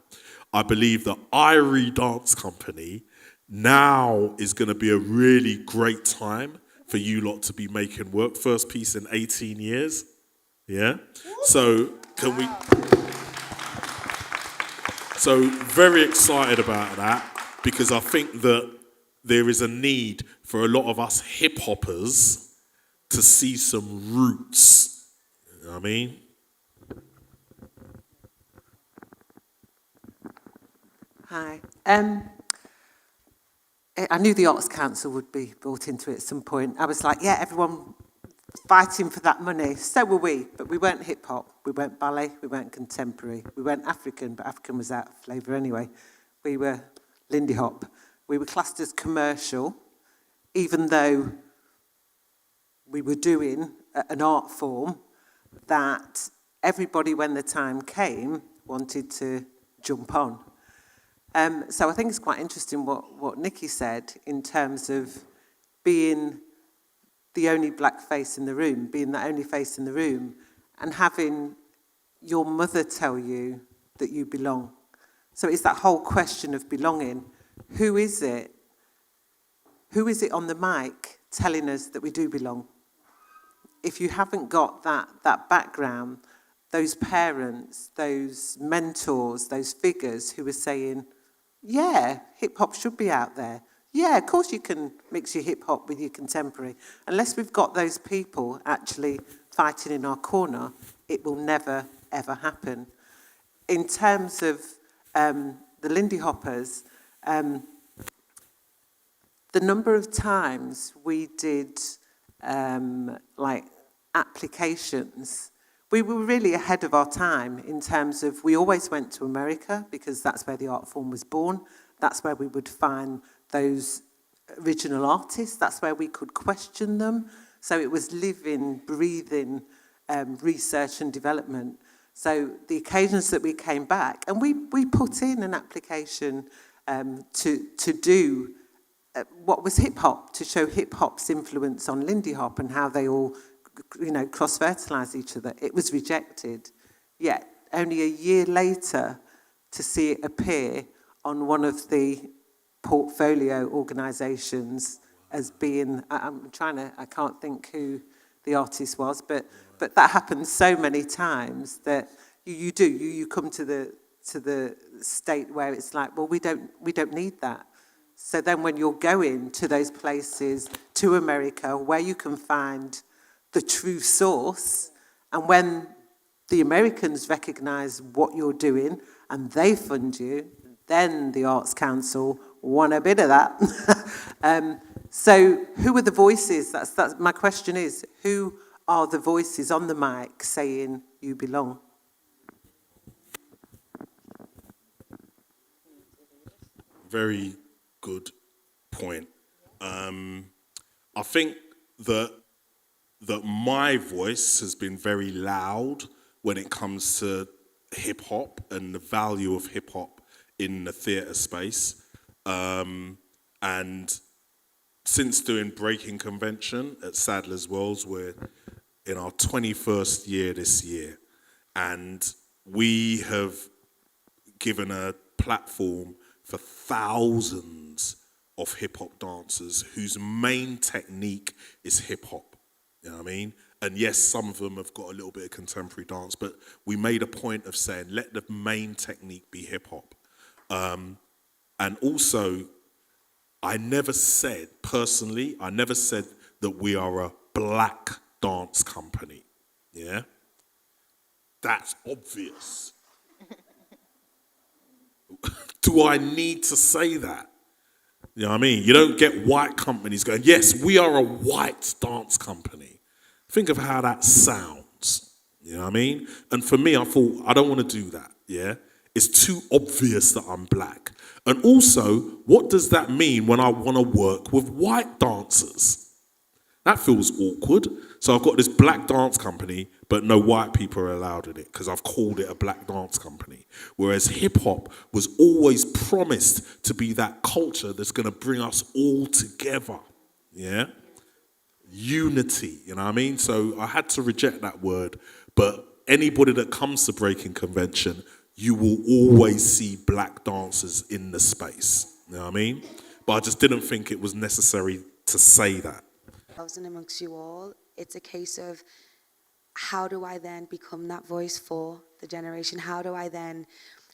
I believe the Irie Dance Company now is going to be a really great time for you lot to be making work. First piece in 18 years. Yeah? So can we... So very excited about that because I think that there is a need for a lot of us hip-hoppers to see some roots. You know what I mean? Hi. I knew the Arts Council would be brought into it at some point. I was like, yeah, everyone fighting for that money. So were we, but we weren't hip hop, we weren't ballet, we weren't contemporary, we weren't African, but African was out of flavour anyway. We were Lindy Hop. We were classed as commercial, even though we were doing an art form that everybody, when the time came, wanted to jump on. So I think it's quite interesting what Nikki said in terms of being the only black face in the room, being the only face in the room, and having your mother tell you that you belong. So it's that whole question of belonging. Who is it? Who is it on the mic telling us that we do belong? If you haven't got that background, those parents, those mentors, those figures who are saying, yeah, hip-hop should be out there. Yeah, of course you can mix your hip-hop with your contemporary. Unless we've got those people actually fighting in our corner, it will never, ever happen. In terms of the Lindy Hoppers, the number of times we did like applications, we were really ahead of our time in terms of we always went to America because that's where the art form was born. That's where we would find those original artists. That's where we could question them. So it was living, breathing research and development. So the occasions that we came back, and we put in an application to do what was hip-hop, to show hip-hop's influence on Lindy Hop and how they all, cross-fertilise each other. It was rejected. Yet, only a year later, to see it appear on one of the portfolio organisations as being, I can't think who the artist was, but that happens so many times that you come to the state where it's like, well, we don't need that. So then when you're going to those places, to America, where you can find the true source, and when the Americans recognise what you're doing and they fund you, then the Arts Council want a bit of that. So who are the voices? That's my question is, who are the voices on the mic saying you belong? Very good point. I think that my voice has been very loud when it comes to hip hop and the value of hip hop in the theatre space. And since doing Breaking Convention at Sadler's Wells, we're in our 21st year this year, and we have given a platform for thousands of hip-hop dancers whose main technique is hip-hop, you know what I mean? And yes, some of them have got a little bit of contemporary dance, but we made a point of saying, let the main technique be hip-hop. And also, I never said that we are a black dance company, yeah? That's obvious. Do I need to say that? You know what I mean? You don't get white companies going, yes, we are a white dance company. Think of how that sounds. You know what I mean? And for me, I thought, I don't want to do that, yeah? It's too obvious that I'm black. And also, what does that mean when I want to work with white dancers? That feels awkward. So I've got this black dance company, but no white people are allowed in it because I've called it a black dance company. Whereas hip-hop was always promised to be that culture that's going to bring us all together, yeah? Unity, you know what I mean? So I had to reject that word, but anybody that comes to Breaking Convention, you will always see black dancers in the space, you know what I mean? But I just didn't think it was necessary to say that. And amongst you all, it's a case of how do I then become that voice for the generation? How do I then,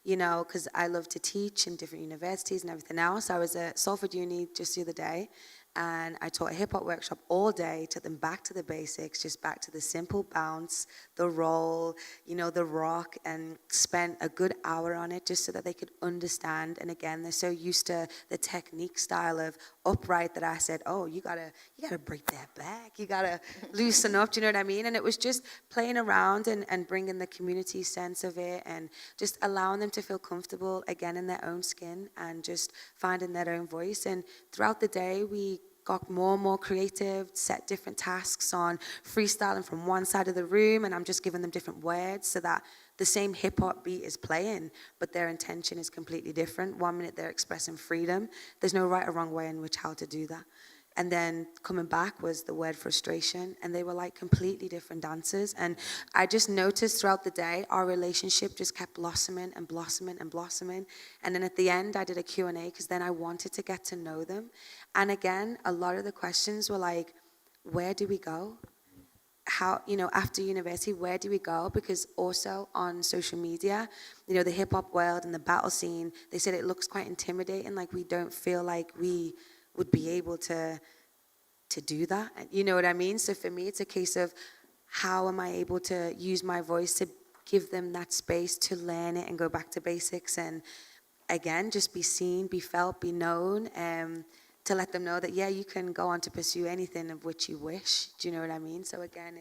because I love to teach in different universities and everything else. I was at Salford Uni just the other day, And I taught a hip hop workshop all day, took them back to the basics, just back to the simple bounce, the roll, the rock, and spent a good hour on it just so that they could understand. And again, they're so used to the technique style of upright that I said, oh, you gotta break that back, you gotta loosen up, do you know what I mean? And it was just playing around and bringing the community sense of it and just allowing them to feel comfortable again in their own skin and just finding their own voice. And throughout the day, we got more and more creative, set different tasks on freestyling from one side of the room, and I'm just giving them different words so that the same hip-hop beat is playing, but their intention is completely different. 1 minute they're expressing freedom. There's no right or wrong way in which how to do that. And then coming back was the word frustration, and they were like completely different dancers. And I just noticed throughout the day, our relationship just kept blossoming and blossoming and blossoming. And then at the end, I did a Q&A because then I wanted to get to know them. And again, a lot of the questions were like, where do we go? How, after university, where do we go? Because also on social media, the hip hop world and the battle scene, they said it looks quite intimidating, like we don't feel like we would be able to do that. You know what I mean? So for me, it's a case of how am I able to use my voice to give them that space to learn it and go back to basics and, again, just be seen, be felt, be known, to let them know that, yeah, you can go on to pursue anything of which you wish. Do you know what I mean? So again,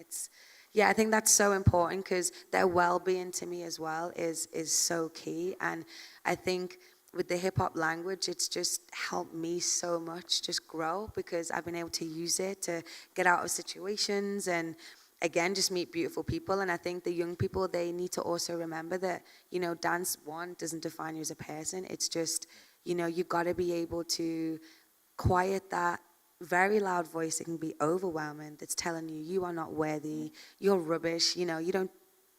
I think that's so important because their well-being to me as well is so key. And I think with the hip-hop language, it's just helped me so much just grow because I've been able to use it to get out of situations and, again, just meet beautiful people. And I think the young people, they need to also remember that, dance, one, doesn't define you as a person. It's just, you've got to be able to quiet that very loud voice that can be overwhelming that's telling you you are not worthy, you're rubbish, you don't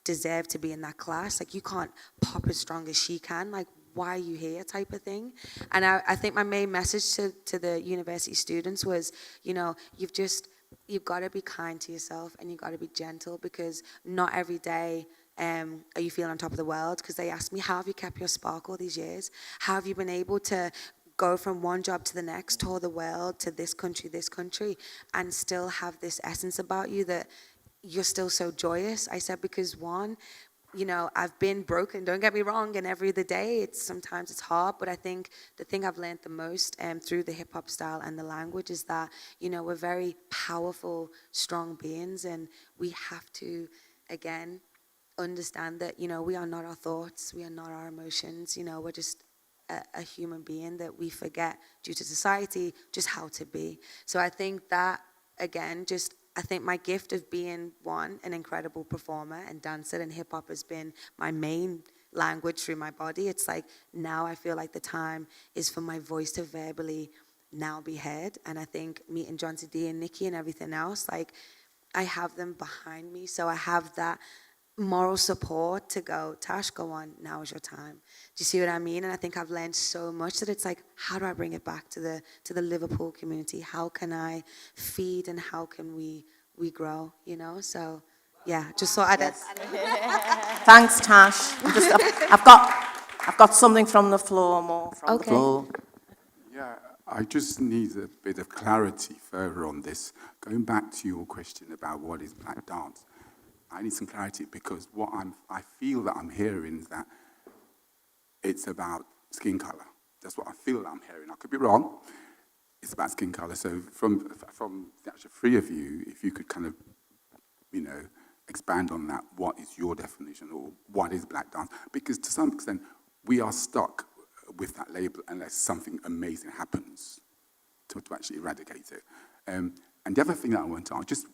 deserve to be in that class. Like, you can't pop as strong as she can. Like, why are you here type of thing. And I think my main message to the university students was, you've got to be kind to yourself and you've got to be gentle because not every day are you feeling on top of the world. Because they asked me, how have you kept your spark all these years? How have you been able to go from one job to the next, tour the world, to this country, and still have this essence about you that you're still so joyous? I said, because one, I've been broken, don't get me wrong, and every other day, sometimes it's hard, but I think the thing I've learned the most through the hip-hop style and the language is that, we're very powerful, strong beings, and we have to, again, understand that, we are not our thoughts, we are not our emotions, we're just a human being that we forget, due to society, just how to be. So I think that, again, I think my gift of being, one, an incredible performer and dancer, and hip-hop has been my main language through my body. It's like now I feel like the time is for my voice to verbally now be heard. And I think meeting John D and Nikki and everything else, like I have them behind me. So I have that moral support to go, Tash, go on, now is your time. Do you see what I mean? And I think I've learned so much that it's like, how do I bring it back to the Liverpool community? How can I feed and how can we grow, So, yeah, just so Thanks, Tash. I've got something from the floor, more from the floor. Yeah, I just need a bit of clarity further on this. Going back to your question about what is black dance, I need some clarity because what I feel that I'm hearing is that it's about skin color. That's what I feel that I'm hearing. I could be wrong. It's about skin color. So from the actual three of you, if you could kind of, expand on that, what is your definition or what is black dance? Because to some extent, we are stuck with that label unless something amazing happens to actually eradicate it. And the other thing that I want to ask, just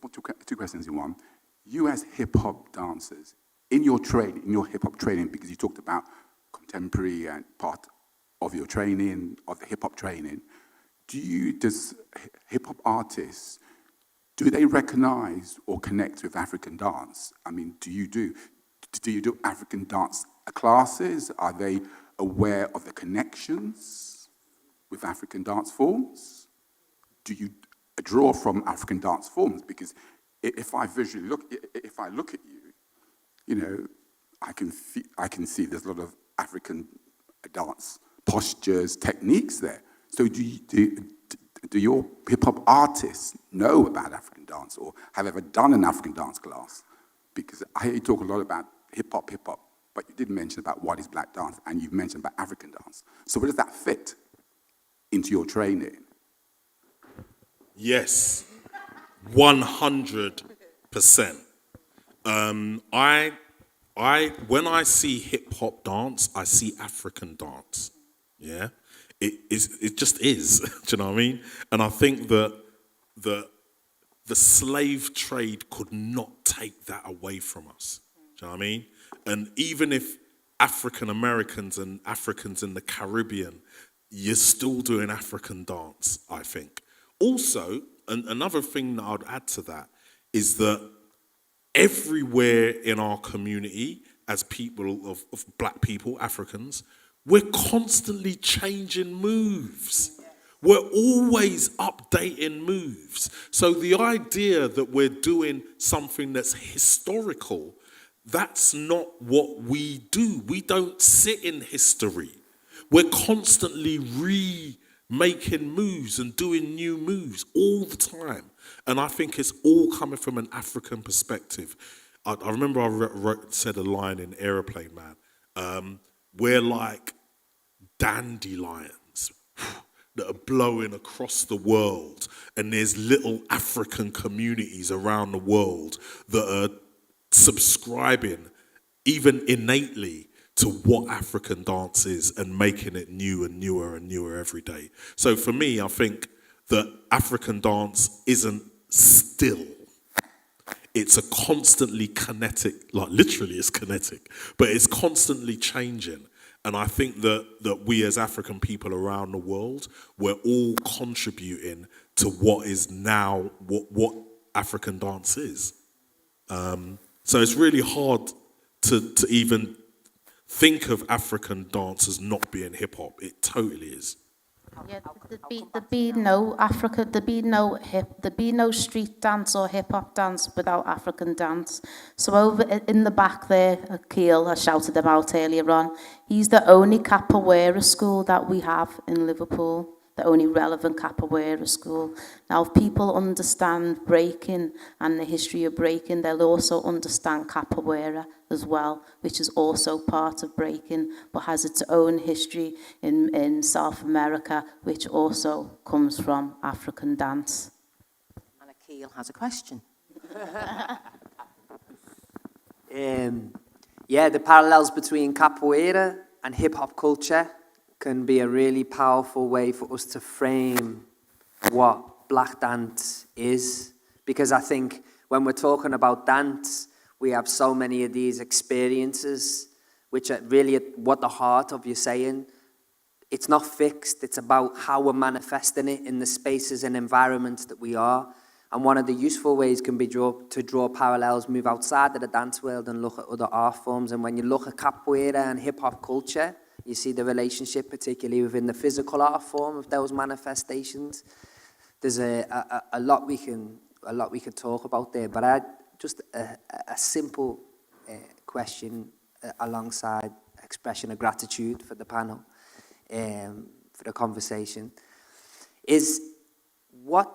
two questions in one. You as hip-hop dancers, in your hip-hop training, because you talked about contemporary and part of your training, of the hip-hop training, does hip-hop artists, do they recognize or connect with African dance? I mean, do you do African dance classes? Are they aware of the connections with African dance forms? Do you draw from African dance forms? Because if I look at you, I can see there's a lot of African dance postures, techniques there. So Do your hip-hop artists know about African dance or have ever done an African dance class? Because I hear you talk a lot about hip-hop, but you did mention about what is black dance, and you've mentioned about African dance. So where does that fit into your training? Yes, 100%. When I see hip hop dance, I see African dance. Yeah, it just is. Do you know what I mean? And I think that the slave trade could not take that away from us. Do you know what I mean? And even if African Americans and Africans in the Caribbean, you're still doing African dance, I think. Also, another thing that I'd add to that is that everywhere in our community, as people of black people, Africans, we're constantly changing moves. We're always updating moves. So the idea that we're doing something that's historical, that's not what we do. We don't sit in history. We're constantly remaking moves and doing new moves all the time. And I think it's all coming from an African perspective. I remember I said a line in Aeroplane Man. We're like dandelions that are blowing across the world. And there's little African communities around the world that are subscribing, even innately, to what African dance is and making it new and newer and newer every day. So for me, I think that African dance isn't still. It's a constantly kinetic, like literally it's kinetic, but it's constantly changing. And I think that we as African people around the world, we're all contributing to what is now what African dance is. So it's really hard to even think of African dance as not being hip hop. It totally is. Yeah, there'd be no street dance or hip hop dance without African dance. So over in the back there, Akil, I shouted about earlier on, he's the only capoeira school that we have in Liverpool, the only relevant capoeira school. Now, if people understand breaking and the history of breaking, they'll also understand capoeira as well, which is also part of breaking, but has its own history in South America, which also comes from African dance. And Akil has a question. Yeah, the parallels between capoeira and hip-hop culture can be a really powerful way for us to frame what black dance is. Because I think when we're talking about dance, we have so many of these experiences, which are really at what the heart of you're saying. It's not fixed, it's about how we're manifesting it in the spaces and environments that we are. And one of the useful ways can be to draw parallels, move outside of the dance world and look at other art forms. And when you look at capoeira and hip-hop culture, you see the relationship, particularly within the physical art form of those manifestations. There's a lot we can talk about there, but just a simple question alongside expression of gratitude for the panel, for the conversation, is what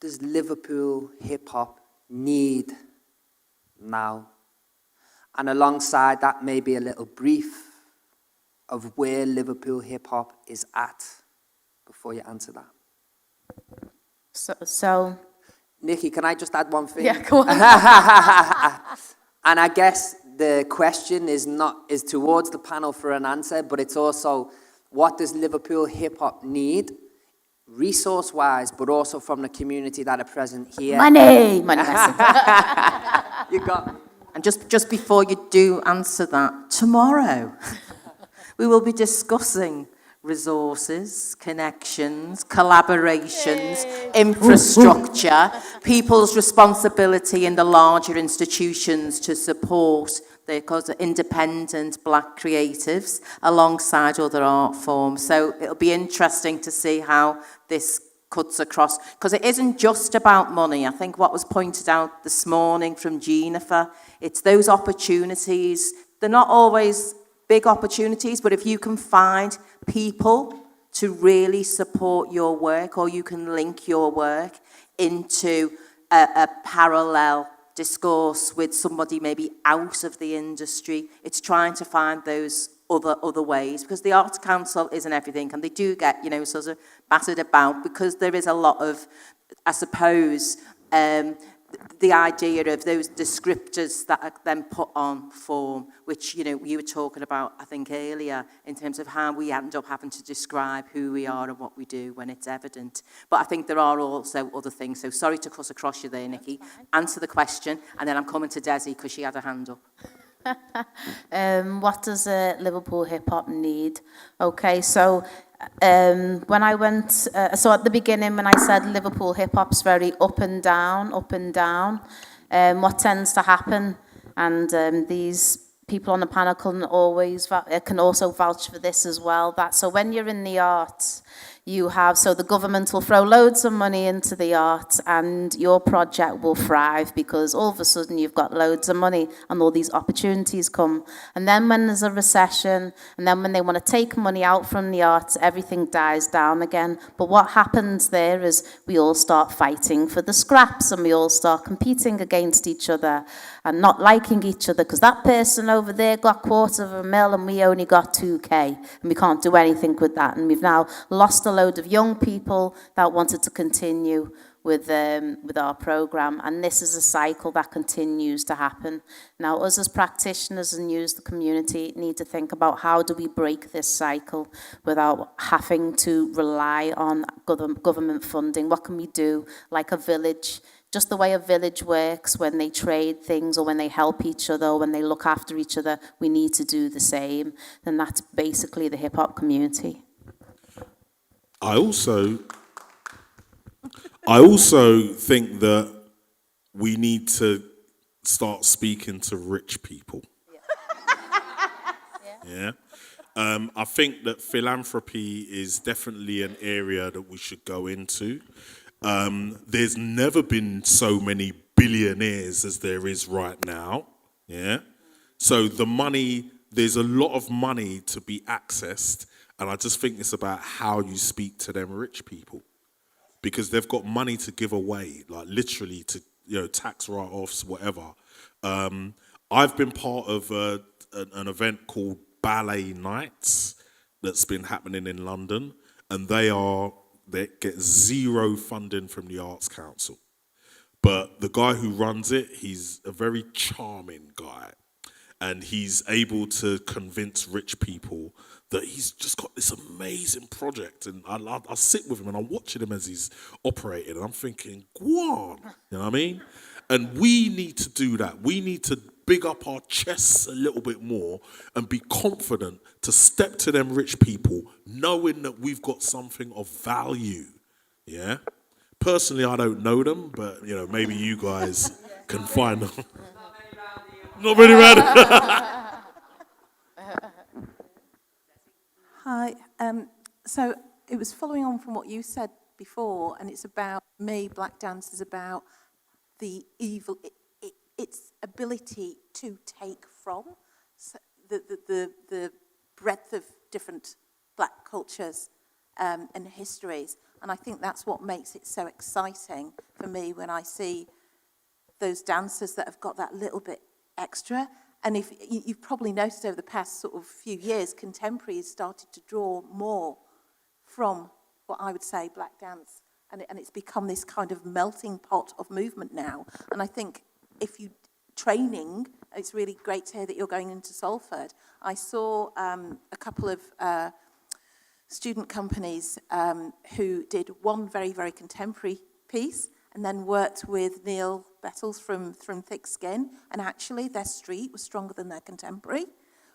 does Liverpool hip-hop need now? And alongside that, maybe a little brief of where Liverpool hip-hop is at before you answer that. So Nikki, can I just add one thing? Yeah, go on. And I guess the question is towards the panel for an answer, but it's also, what does Liverpool hip-hop need, resource-wise, but also from the community that are present here? Money! You got. And just before you do answer that, tomorrow we will be discussing resources, connections, collaborations, infrastructure, people's responsibility in the larger institutions to support the independent black creatives alongside other art forms. So it'll be interesting to see how this cuts across, because it isn't just about money. I think what was pointed out this morning from Jennifer, it's those opportunities. They're not always big opportunities, but if you can find people to really support your work, or you can link your work into a parallel discourse with somebody maybe out of the industry. It's trying to find those other ways, because the Arts Council isn't everything, and they do get, you know, sort of battered about, because there is a lot of, I suppose, the idea of those descriptors that are then put on form, which, you know, you were talking about, I think, earlier, in terms of how we end up having to describe who we are and what we do when it's evident. But I think there are also other things. So sorry to cut across you there, Nikki. Answer the question, and then I'm coming to Desi because she had her hand up. What does Liverpool hip hop need? Okay, so when I went, so at the beginning when I said Liverpool hip hop's very up and down, what tends to happen, and these people on the panel can also vouch for this as well, that so when you're in the arts, you have, so the government will throw loads of money into the arts and your project will thrive because all of a sudden you've got loads of money and all these opportunities come. And then when there's a recession, and then when they want to take money out from the arts, everything dies down again. But what happens there is we all start fighting for the scraps and we all start competing against each other and not liking each other because that person over there got $250,000 and we only got 2K and we can't do anything with that. And we've now lost a load of young people that wanted to continue with our program, and this is a cycle that continues to happen. Now, us as practitioners and you as the community need to think about how do we break this cycle without having to rely on government funding. What can we do, like a village? Just the way a village works when they trade things or when they help each other or when they look after each other, we need to do the same. And that's basically the hip-hop community. I also think that we need to start speaking to rich people. Yeah. I think that philanthropy is definitely an area that we should go into. There's never been so many billionaires as there is right now. Yeah. So there's a lot of money to be accessed. And I just think it's about how you speak to them rich people, because they've got money to give away, like literally to, you know, tax write-offs, whatever. I've been part of an event called Ballet Nights that's been happening in London, and they get zero funding from the Arts Council. But the guy who runs it, he's a very charming guy, and he's able to convince rich people that he's just got this amazing project. And I sit with him and I'm watching him as he's operating and I'm thinking, go on, you know what I mean? And we need to do that. We need to big up our chests a little bit more and be confident to step to them rich people knowing that we've got something of value, yeah? Personally, I don't know them, but, you know, maybe you guys can find them. Not really rad. Hi. So it was following on from what you said before, and it's about me. Black dance is about the evil, its ability to take from the breadth of different black cultures and histories, and I think that's what makes it so exciting for me when I see those dancers that have got that little bit extra. And if you've probably noticed over the past sort of few years, contemporaries started to draw more from what I would say black dance, and it's become this kind of melting pot of movement now. And I think if you training, it's really great to hear that you're going into Salford. I saw a couple of student companies who did one very, very contemporary piece and then worked with Neil Bettles from Thick Skin, and actually their street was stronger than their contemporary,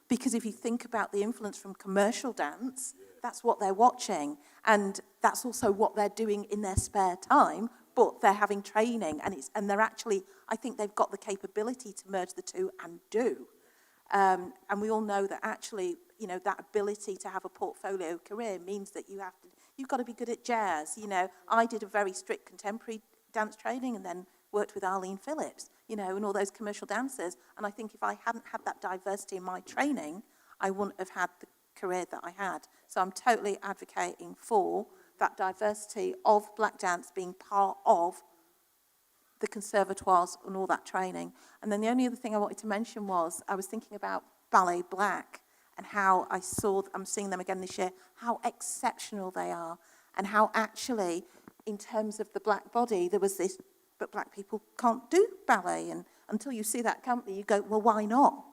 because if you think about the influence from commercial dance, that's what they're watching, and that's also what they're doing in their spare time, but they're having training, and they're actually, I think they've got the capability to merge the two and do. And we all know that actually, you know, that ability to have a portfolio career means that you've got to be good at jazz. You know, I did a very strict contemporary dance training and then worked with Arlene Phillips, you know, and all those commercial dancers. And I think if I hadn't had that diversity in my training, I wouldn't have had the career that I had. So I'm totally advocating for that diversity of black dance being part of the conservatoires and all that training. And then the only other thing I wanted to mention was I was thinking about Ballet Black and how I'm seeing them again this year, how exceptional they are, and how actually, in terms of the black body, there was this, but black people can't do ballet. And until you see that company, you go, well, why not?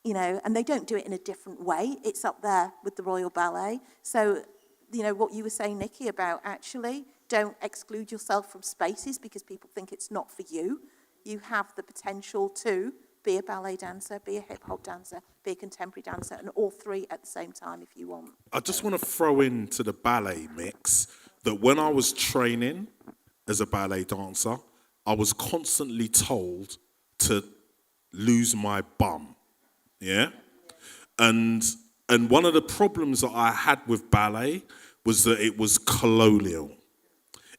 You know, and they don't do it in a different way. It's up there with the Royal Ballet. So, you know, what you were saying, Nikki, about actually don't exclude yourself from spaces because people think it's not for you. You have the potential to be a ballet dancer, be a hip-hop dancer, be a contemporary dancer, and all three at the same time if you want. I just want to throw into the ballet mix that when I was training as a ballet dancer, I was constantly told to lose my bum, yeah? And one of the problems that I had with ballet was that it was colonial.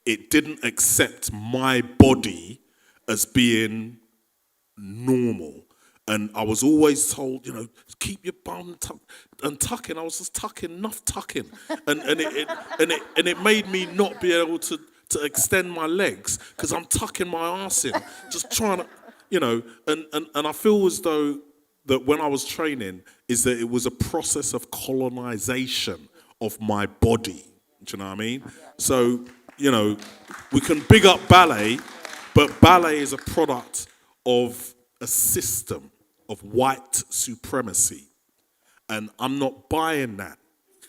It didn't accept my body as being normal. And I was always told, you know, keep your bum and tucking. I was just tucking, enough tucking. And it made me not be able to extend my legs because I'm tucking my ass in, just trying to, you know, and I feel as though that when I was training is that it was a process of colonization of my body. Do you know what I mean? So, you know, we can big up ballet, but ballet is a product of a system of white supremacy. And I'm not buying that.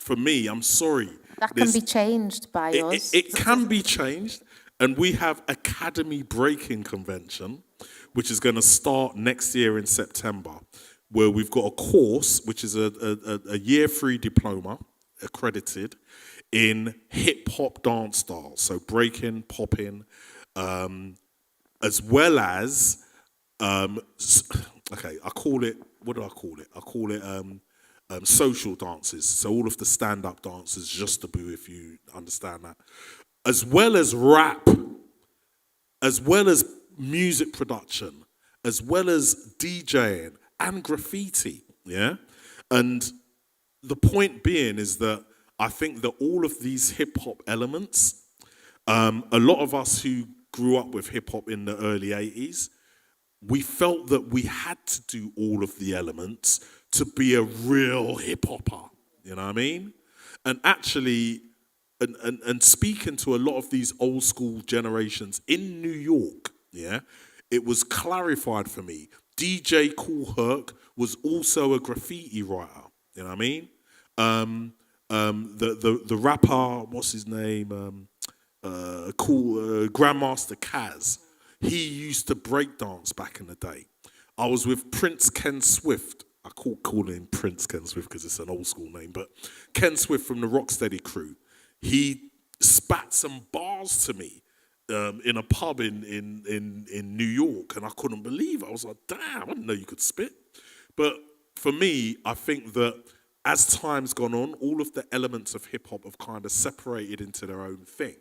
For me, I'm sorry. That can be changed by us. It can be changed. And we have Academy Breaking Convention, which is going to start next year in September, where we've got a course, which is a year 3 diploma, accredited, in hip-hop dance styles. So breaking, popping, as well as, okay, I call it, what do I call it? I call it social dances. So all of the stand-up dances, just to boo, if you understand that. As well as rap, as well as music production, as well as DJing and graffiti, yeah? And the point being is that I think that all of these hip-hop elements, a lot of us who grew up with hip-hop in the early 80s, we felt that we had to do all of the elements to be a real hip-hopper, you know what I mean? And actually, and speaking to a lot of these old school generations in New York, yeah, it was clarified for me. DJ Kool Herc was also a graffiti writer, you know what I mean? The rapper, what's his name? Grandmaster Caz. He used to breakdance back in the day. I was with Prince Ken Swift. I call him Prince Ken Swift because it's an old school name, but Ken Swift from the Rocksteady crew. He spat some bars to me in a pub in New York, and I couldn't believe it. I was like, damn, I didn't know you could spit. But for me, I think that as time's gone on, all of the elements of hip-hop have kind of separated into their own thing.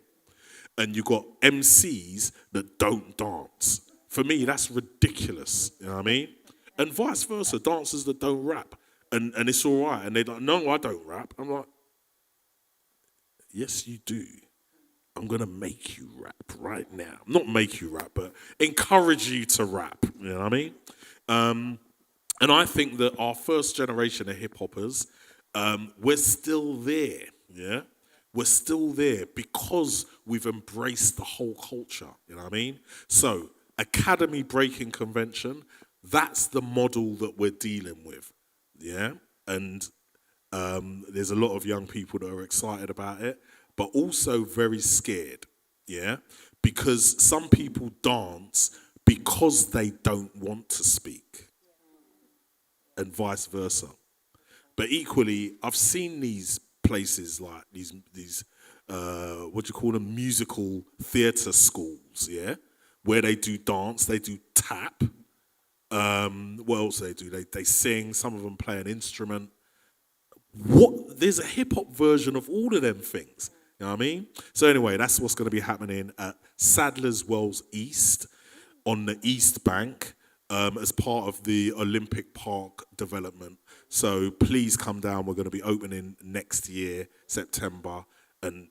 And you've got MCs that don't dance. For me, that's ridiculous, you know what I mean? And vice versa, dancers that don't rap. And it's all right. And they're like, no, I don't rap. I'm like, yes, you do. I'm going to make you rap right now. Not make you rap, but encourage you to rap, you know what I mean? And I think that our first generation of hip-hoppers, we're still there, yeah? We're still there because we've embraced the whole culture, you know what I mean? So, Academy Breaking Convention, that's the model that we're dealing with, yeah? And there's a lot of young people that are excited about it, but also very scared, yeah? Because some people dance because they don't want to speak, and vice versa. But equally, I've seen these places like these what do you call them, musical theatre schools, yeah, where they do dance, they do tap. What else do they do? They sing. Some of them play an instrument. There's a hip hop version of all of them things. You know what I mean? So anyway, that's what's going to be happening at Sadler's Wells East on the East Bank. as part of the Olympic Park development. So please come down. We're going to be opening next year, September. And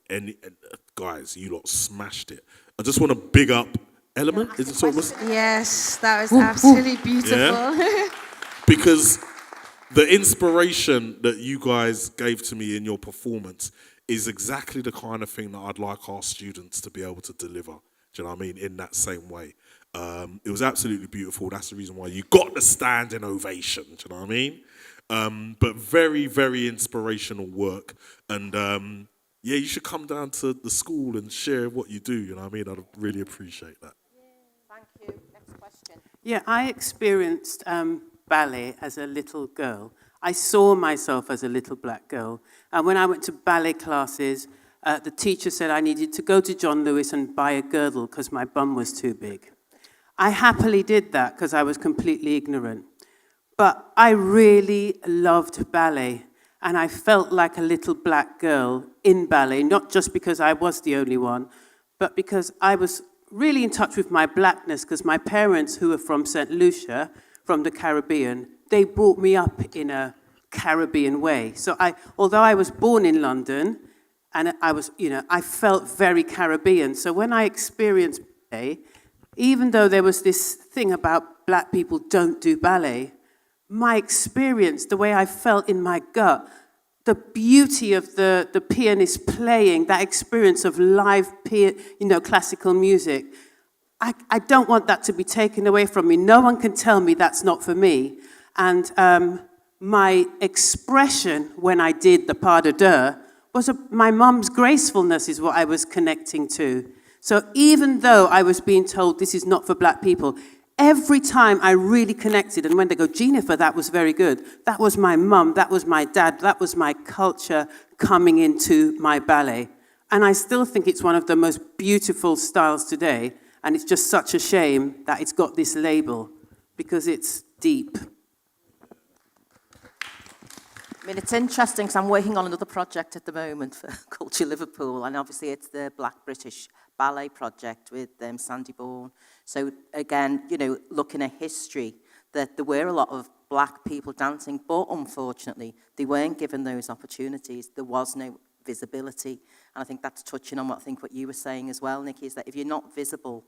guys, you lot smashed it. I just want to big up Element. Is it sort of? Yes, that was absolutely beautiful. Yeah. Because the inspiration that you guys gave to me in your performance is exactly the kind of thing that I'd like our students to be able to deliver. Do you know what I mean? In that same way. It was absolutely beautiful. That's the reason why you got the standing ovation. Do you know what I mean? But very, very inspirational work. And yeah, you should come down to the school and share what you do. You know what I mean? I'd really appreciate that. Thank you. Next question. Yeah, I experienced ballet as a little girl. I saw myself as a little black girl. And when I went to ballet classes, the teacher said I needed to go to John Lewis and buy a girdle because my bum was too big. I happily did that because I was completely ignorant. But I really loved ballet. And I felt like a little black girl in ballet, not just because I was the only one, but because I was really in touch with my blackness, because my parents, who are from St. Lucia, from the Caribbean, they brought me up in a Caribbean way. So although I was born in London, and I felt very Caribbean. So when I experienced ballet, even though there was this thing about black people don't do ballet, my experience, the way I felt in my gut, the beauty of the pianist playing, that experience of live classical music, I don't want that to be taken away from me. No one can tell me that's not for me. And my expression when I did the pas de deux was my mum's gracefulness is what I was connecting to. So even though I was being told this is not for black people, every time I really connected, and when they go, Jennifer, that was very good. That was my mum, that was my dad, that was my culture coming into my ballet. And I still think it's one of the most beautiful styles today. And it's just such a shame that it's got this label, because it's deep. I mean, it's interesting because I'm working on another project at the moment for Culture Liverpool, and obviously it's the Black British Ballet Project with Sandy Bourne. So again, looking at history, that there were a lot of black people dancing, but unfortunately, they weren't given those opportunities. There was no visibility. And I think that's touching on what you were saying as well, Nikki, is that if you're not visible,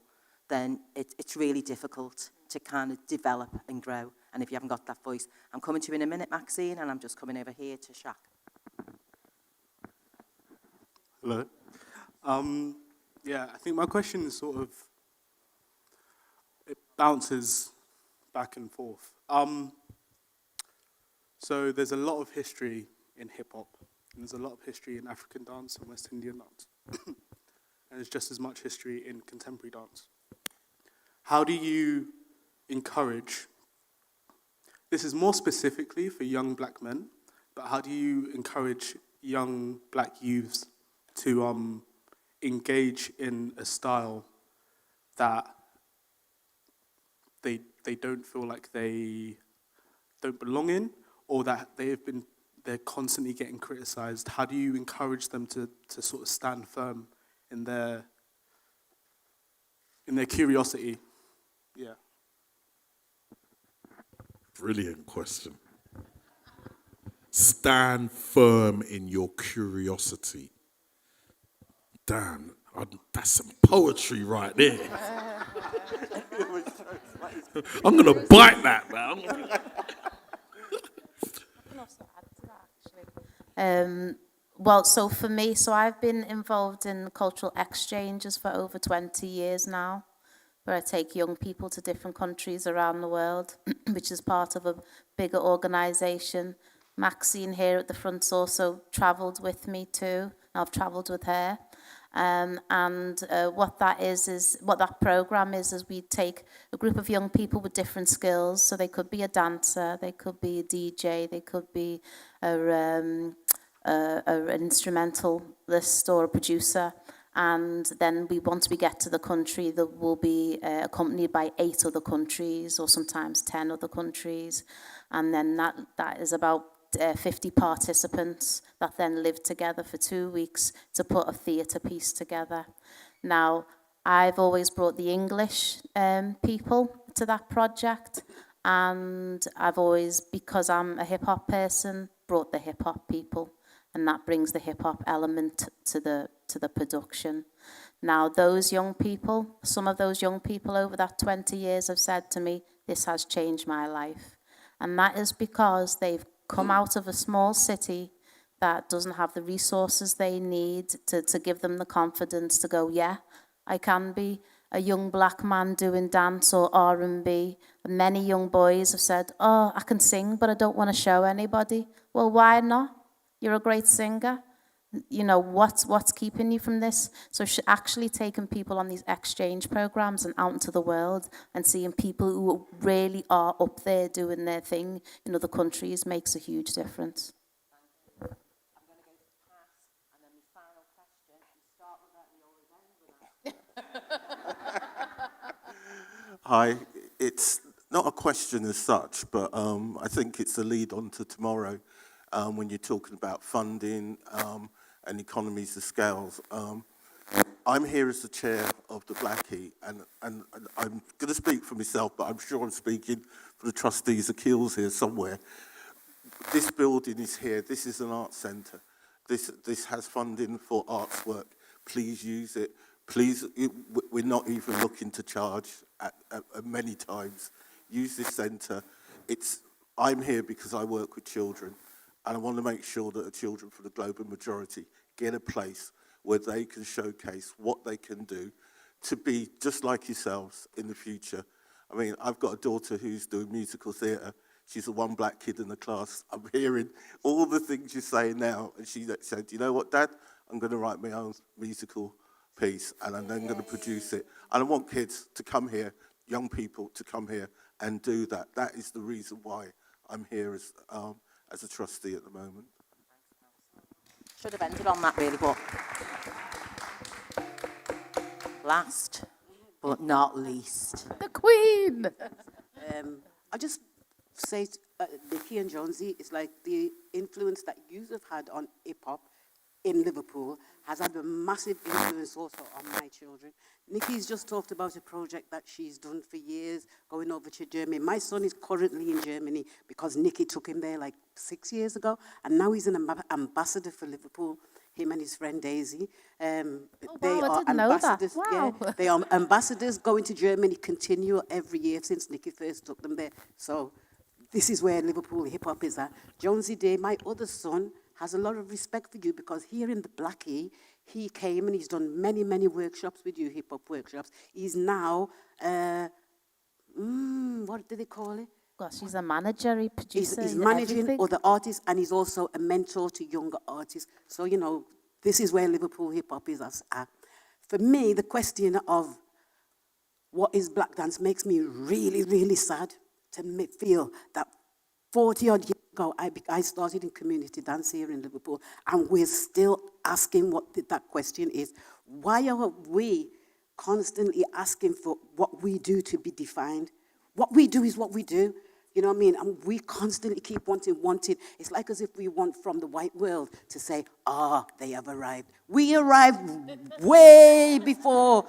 then it's really difficult to kind of develop and grow. And if you haven't got that voice, I'm coming to you in a minute, Maxine, and I'm just coming over here to Shaq. Hello. Yeah, I think my question is it bounces back and forth. So there's a lot of history in hip-hop, and there's a lot of history in African dance and West Indian dance. And there's just as much history in contemporary dance. How do you encourage, this is more specifically for young black men, but how do you encourage young black youths to engage in a style that they don't feel like they don't belong in, or that they're constantly getting criticized? How do you encourage them to sort of stand firm in their curiosity? Yeah. Brilliant question. Stand firm in your curiosity. Damn, that's some poetry right there. I'm going to bite that, man. Well, so for me, I've been involved in cultural exchanges for over 20 years now, where I take young people to different countries around the world, which is part of a bigger organisation. Maxine here at the front's also travelled with me too. I've travelled with her. And what that programme is we take a group of young people with different skills. So they could be a dancer, they could be a DJ, they could be an instrumentalist or a producer. And then once we get to the country, that will be accompanied by 8 other countries, or sometimes 10 other countries. And then that is about 50 participants that then live together for 2 weeks to put a theatre piece together. Now, I've always brought the English people to that project, and I've always, because I'm a hip-hop person, brought the hip-hop people, and that brings the hip-hop element to the production. Now, those young people, some of those young people over that 20 years have said to me, this has changed my life. And that is because they've come out of a small city that doesn't have the resources they need to give them the confidence to go, yeah, I can be a young black man doing dance or R&B. Many young boys have said, oh, I can sing, but I don't want to show anybody. Well, why not? You're a great singer. You know, what's keeping you from this? So actually taking people on these exchange programs and out into the world and seeing people who really are up there doing their thing in other countries makes a huge difference. Hi, it's not a question as such, but I think it's a lead on to tomorrow when you're talking about funding and economies of scales. I'm here as the chair of the Blackie, and I'm going to speak for myself, but I'm sure I'm speaking for the trustees. Akil's here somewhere. This building is here. This is an arts centre. This has funding for arts work. Please use it. Please, we're not even looking to charge at many times. Use this centre. I'm here because I work with children, and I want to make sure that the children for the global majority get a place where they can showcase what they can do to be just like yourselves in the future. I mean, I've got a daughter who's doing musical theatre. She's the one black kid in the class. I'm hearing all the things you're saying now, and she said, you know what, Dad? I'm going to write my own musical piece, and I'm then going to produce it. And I want kids to come here, young people to come here and do that. That is the reason why I'm here as a trustee at the moment. Should have ended on that really, but last but not least, the Queen. I just say, Nikki and Jonesy, it's like the influence that you have had on hip hop in Liverpool has had a massive influence also on my children. Nikki's just talked about a project that she's done for years, going over to Germany. My son is currently in Germany because Nikki took him there like 6 years ago, and now he's an ambassador for Liverpool, him and his friend Daisy. I didn't know that. Wow. Yeah, they are ambassadors going to Germany, continue every year since Nikki first took them there. So this is where Liverpool hip-hop is at. Jonesy Day, my other son, has a lot of respect for you because here in the Blackie, he came and he's done many, many workshops with you, hip-hop workshops. He's now, what do they call it? Gosh, he's a manager, he producer. He's managing everything. other artists, and he's also a mentor to younger artists. So, you know, this is where Liverpool hip-hop is at. For me, the question of what is black dance makes me really, really sad to feel that 40-odd years ago, I started in community dance here in Liverpool, and we're still asking what that question is. Why are we constantly asking for what we do to be defined? What we do is what we do. You know what I mean? And we constantly keep wanting. It's like as if we want from the white world to say, they have arrived. We arrived way before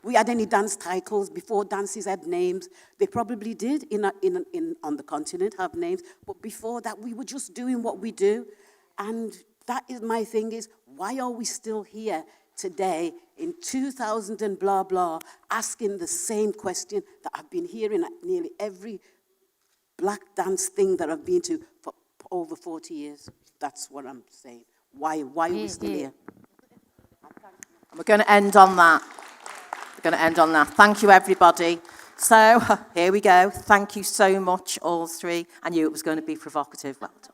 we had any dance titles, before dances had names. They probably did on the continent have names, but before that, we were just doing what we do. And that is my thing is, why are we still here today in 2000 and blah, blah, asking the same question that I've been hearing at nearly every black dance thing that I've been to for over 40 years. That's what I'm saying. Why are we still here? we're going to end on that. Thank you, everybody. So, here we go. Thank you so much, all three. I knew it was going to be provocative. Well done.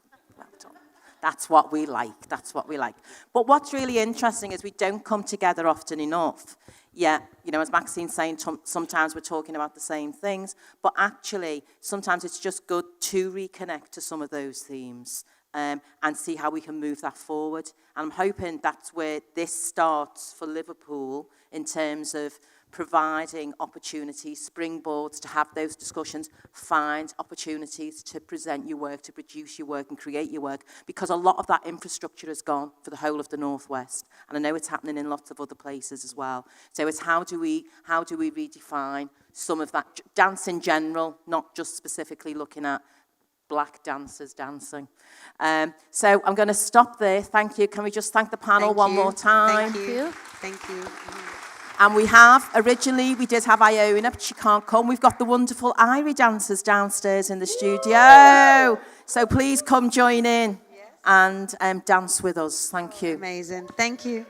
That's what we like. But what's really interesting is we don't come together often enough. Yeah, you know, as Maxine's saying, sometimes we're talking about the same things, but actually, sometimes it's just good to reconnect to some of those themes and see how we can move that forward. And I'm hoping that's where this starts for Liverpool in terms of providing opportunities, springboards to have those discussions, find opportunities to present your work, to produce your work and create your work, because a lot of that infrastructure has gone for the whole of the Northwest. And I know it's happening in lots of other places as well. So it's how do we redefine some of that dance in general, not just specifically looking at black dancers dancing. So I'm going to stop there. Thank you. Can we just thank the panel one more time? Thank you. Thank you. And we have, originally, we did have Iona, but she can't come. We've got the wonderful Irie dancers downstairs in the studio. So please come join in and dance with us. Thank you. Amazing. Thank you.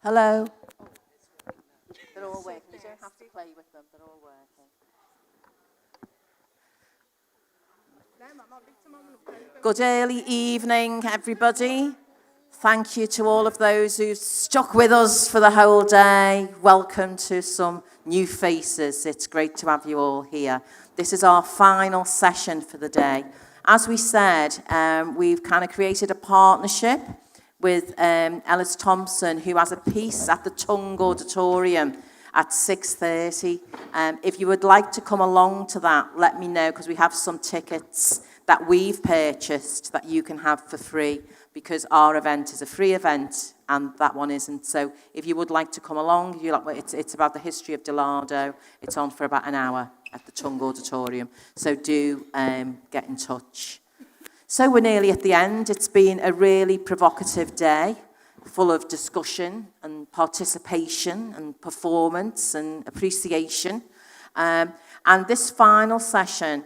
Hello. They're all working. You don't have to play with them. They're all working. Good early evening, everybody. Thank you to all of those who stuck with us for the whole day. Welcome to some new faces. It's great to have you all here. This is our final session for the day. As we said, we've kind of created a partnership with Ellis Thompson, who has a piece at the Tongue Auditorium at 6:30. If you would like to come along to that, let me know, because we have some tickets that we've purchased that you can have for free, because our event is a free event and that one isn't. So if you would like to come along, it's about the history of Delardo. It's on for about an hour at the Tongue Auditorium. So do get in touch. So we're nearly at the end. It's been a really provocative day, full of discussion and participation and performance and appreciation. And this final session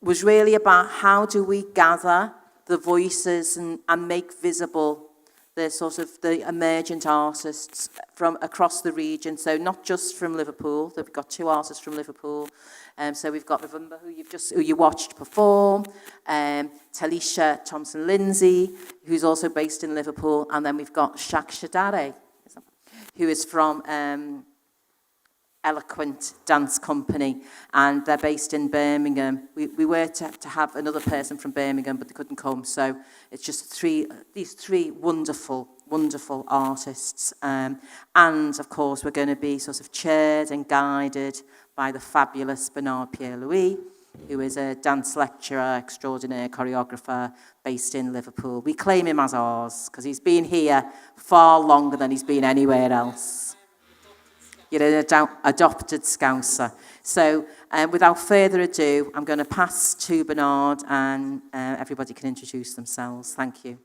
was really about how do we gather the voices and make visible the sort of the emergent artists from across the region. So not just from Liverpool. We've got 2 artists from Liverpool. So we've got Ravumba, who you watched perform, Talisha Thompson-Lindsay, who's also based in Liverpool, and then we've got Shak Shadare, who is from Eloquent Dance Company, and they're based in Birmingham. We were to have another person from Birmingham, but they couldn't come, so it's just these three wonderful, wonderful artists. And, of course, we're going to be sort of chaired and guided by the fabulous Bernard Pierre-Louis, who is a dance lecturer, extraordinaire choreographer based in Liverpool. We claim him as ours because he's been here far longer than he's been anywhere else. You're an adopted Scouser. So without further ado, I'm going to pass to Bernard and everybody can introduce themselves. Thank you.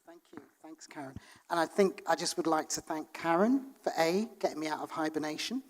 Thank you. Thanks, Karen. And I think I just would like to thank Karen for getting me out of hibernation,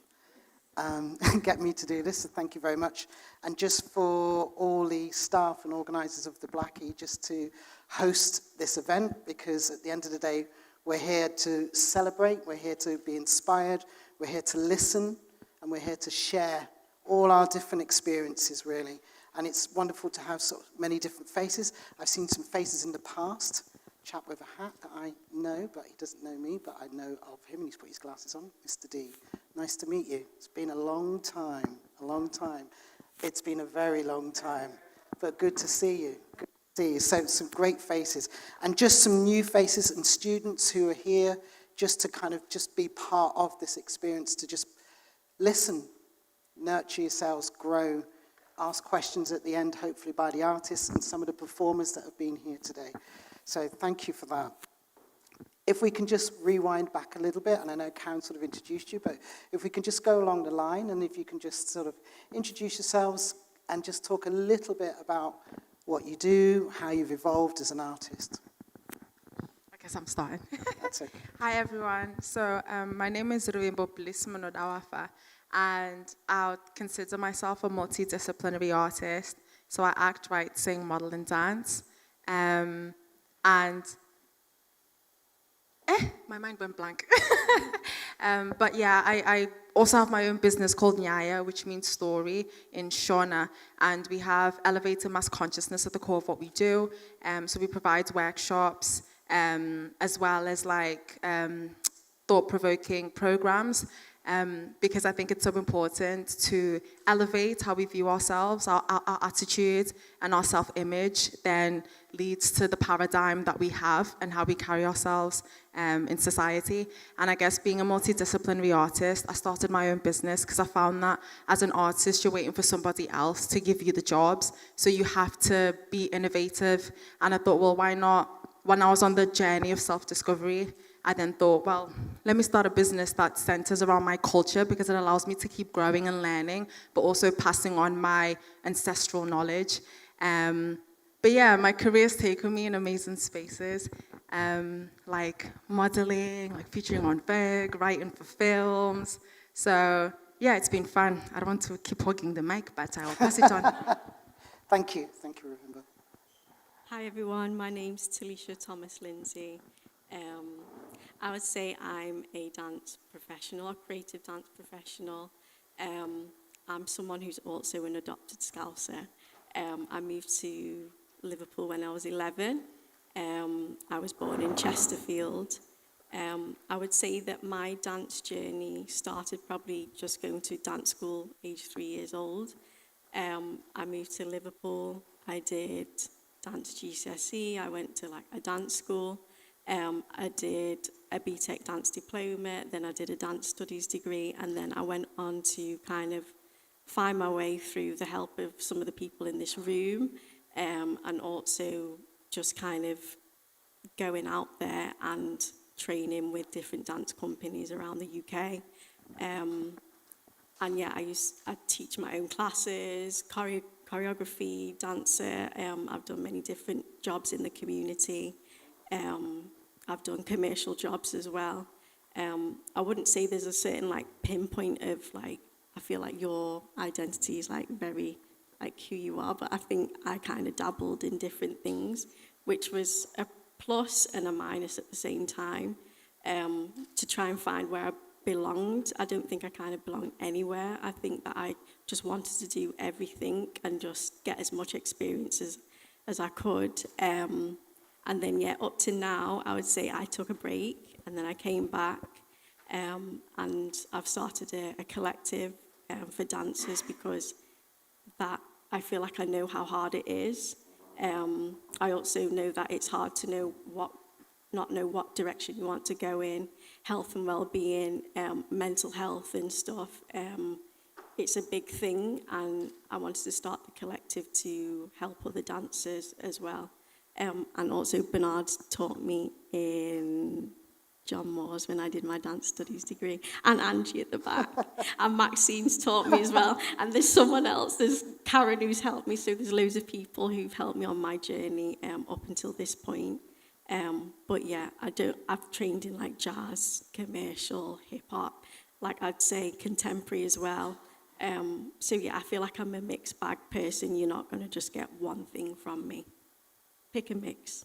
and get me to do this. So thank you very much. And just for all the staff and organisers of the Blackie, just to host this event, because at the end of the day, we're here to celebrate, we're here to be inspired, we're here to listen, and we're here to share all our different experiences, really. And it's wonderful to have so many different faces. I've seen some faces in the past. Chap with a hat that I know, but he doesn't know me, but I know of him, and he's put his glasses on, Mr. D. Nice to meet you. It's been a long time, a long time. It's been a very long time, but good to see you. Good to see you. So some great faces, and just some new faces and students who are here just to kind of just be part of this experience, to just listen, nurture yourselves, grow, ask questions at the end, hopefully by the artists and some of the performers that have been here today. So thank you for that. If we can just rewind back a little bit, and I know Karen sort of introduced you, but if we can just go along the line, and if you can just sort of introduce yourselves and just talk a little bit about what you do, how you've evolved as an artist. I guess I'm starting. That's okay. Hi, everyone. So my name is Ruimbo Bliss Monodawafa, and I would consider myself a multidisciplinary artist. So I act, write, sing, model, and dance. My mind went blank. But yeah, I also have my own business called Nyaya, which means story in Shona. And we have elevated mass consciousness at the core of what we do. So we provide workshops, as well as like thought-provoking programs. Because I think it's so important to elevate how we view ourselves, our attitude and our self-image then leads to the paradigm that we have and how we carry ourselves in society. And I guess being a multidisciplinary artist, I started my own business because I found that as an artist, you're waiting for somebody else to give you the jobs. So you have to be innovative. And I thought, well, why not? When I was on the journey of self-discovery, I then thought, well, let me start a business that centers around my culture because it allows me to keep growing and learning, but also passing on my ancestral knowledge. But yeah, my career's taken me in amazing spaces, like modeling, like featuring on Vogue, writing for films. So yeah, it's been fun. I don't want to keep hogging the mic, but I'll pass it on. Thank you. Thank you, Ravimba. Hi, everyone. My name's Talisha Thomas Lindsay. I would say I'm a dance professional, a creative dance professional. I'm someone who's also an adopted Scouser. I moved to Liverpool when I was 11. I was born in Chesterfield. I would say that my dance journey started probably just going to dance school, age 3 years old. I moved to Liverpool. I did dance GCSE. I went to like a dance school. I did a BTEC dance diploma, then I did a dance studies degree, and then I went on to kind of find my way through the help of some of the people in this room, and also just kind of going out there and training with different dance companies around the UK. And yeah, I teach my own classes, choreography, dancer. I've done many different jobs in the community. I've done commercial jobs as well. I wouldn't say there's a certain like pinpoint of like, I feel like your identity is like very like who you are, but I think I kind of dabbled in different things, which was a plus and a minus at the same time, to try and find where I belonged. I don't think I kind of belonged anywhere. I think that I just wanted to do everything and just get as much experience as I could. And then, yeah, up to now, I would say I took a break and then I came back, and I've started a collective for dancers because that I feel like I know how hard it is. I also know that it's hard to not know what direction you want to go in, health and well-being, mental health and stuff. it's a big thing, and I wanted to start the collective to help other dancers as well. And also Bernard taught me in John Moores when I did my dance studies degree, and Angie at the back, and Maxine's taught me as well, and there's someone else, there's Karen who's helped me, so there's loads of people who've helped me on my journey up until this point. But yeah, I've trained in like jazz, commercial, hip hop, like I'd say contemporary as well. So yeah, I feel like I'm a mixed bag person. You're not going to just get one thing from me. Pick a mix.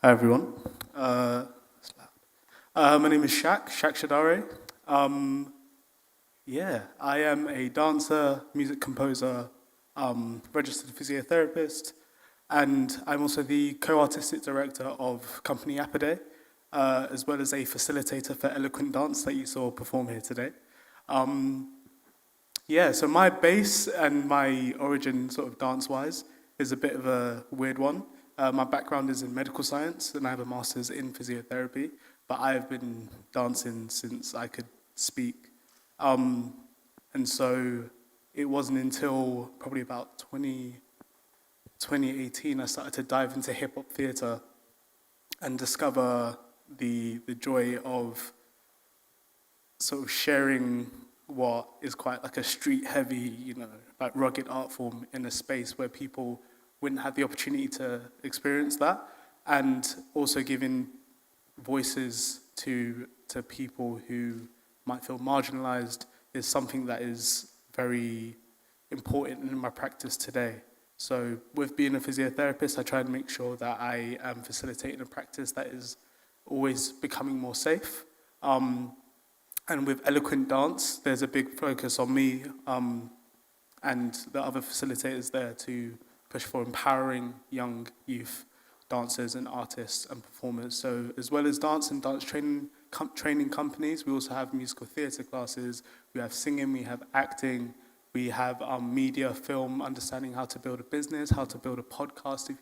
Hi everyone. My name is Shaq Shadare. I am a dancer, music composer, registered physiotherapist, and I'm also the co-artistic director of company Apide, as well as a facilitator for Eloquent Dance that you saw perform here today. So my base and my origin sort of dance-wise is a bit of a weird one. My background is in medical science, and I have a master's in physiotherapy, but I have been dancing since I could speak. And so it wasn't until probably about 2018 I started to dive into hip-hop theatre and discover the joy of sort of sharing what is quite like a street-heavy, like rugged art form in a space where people wouldn't have the opportunity to experience that, and also giving voices to people who might feel marginalized is something that is very important in my practice today. So with being a physiotherapist, I try and make sure that I am facilitating a practice that is always becoming more safe. And with Eloquent Dance, there's a big focus on me and the other facilitators there to push for empowering young youth dancers and artists and performers. So as well as dance and dance training companies, we also have musical theatre classes, we have singing, we have acting, we have media, film, understanding how to build a business, how to build a podcast if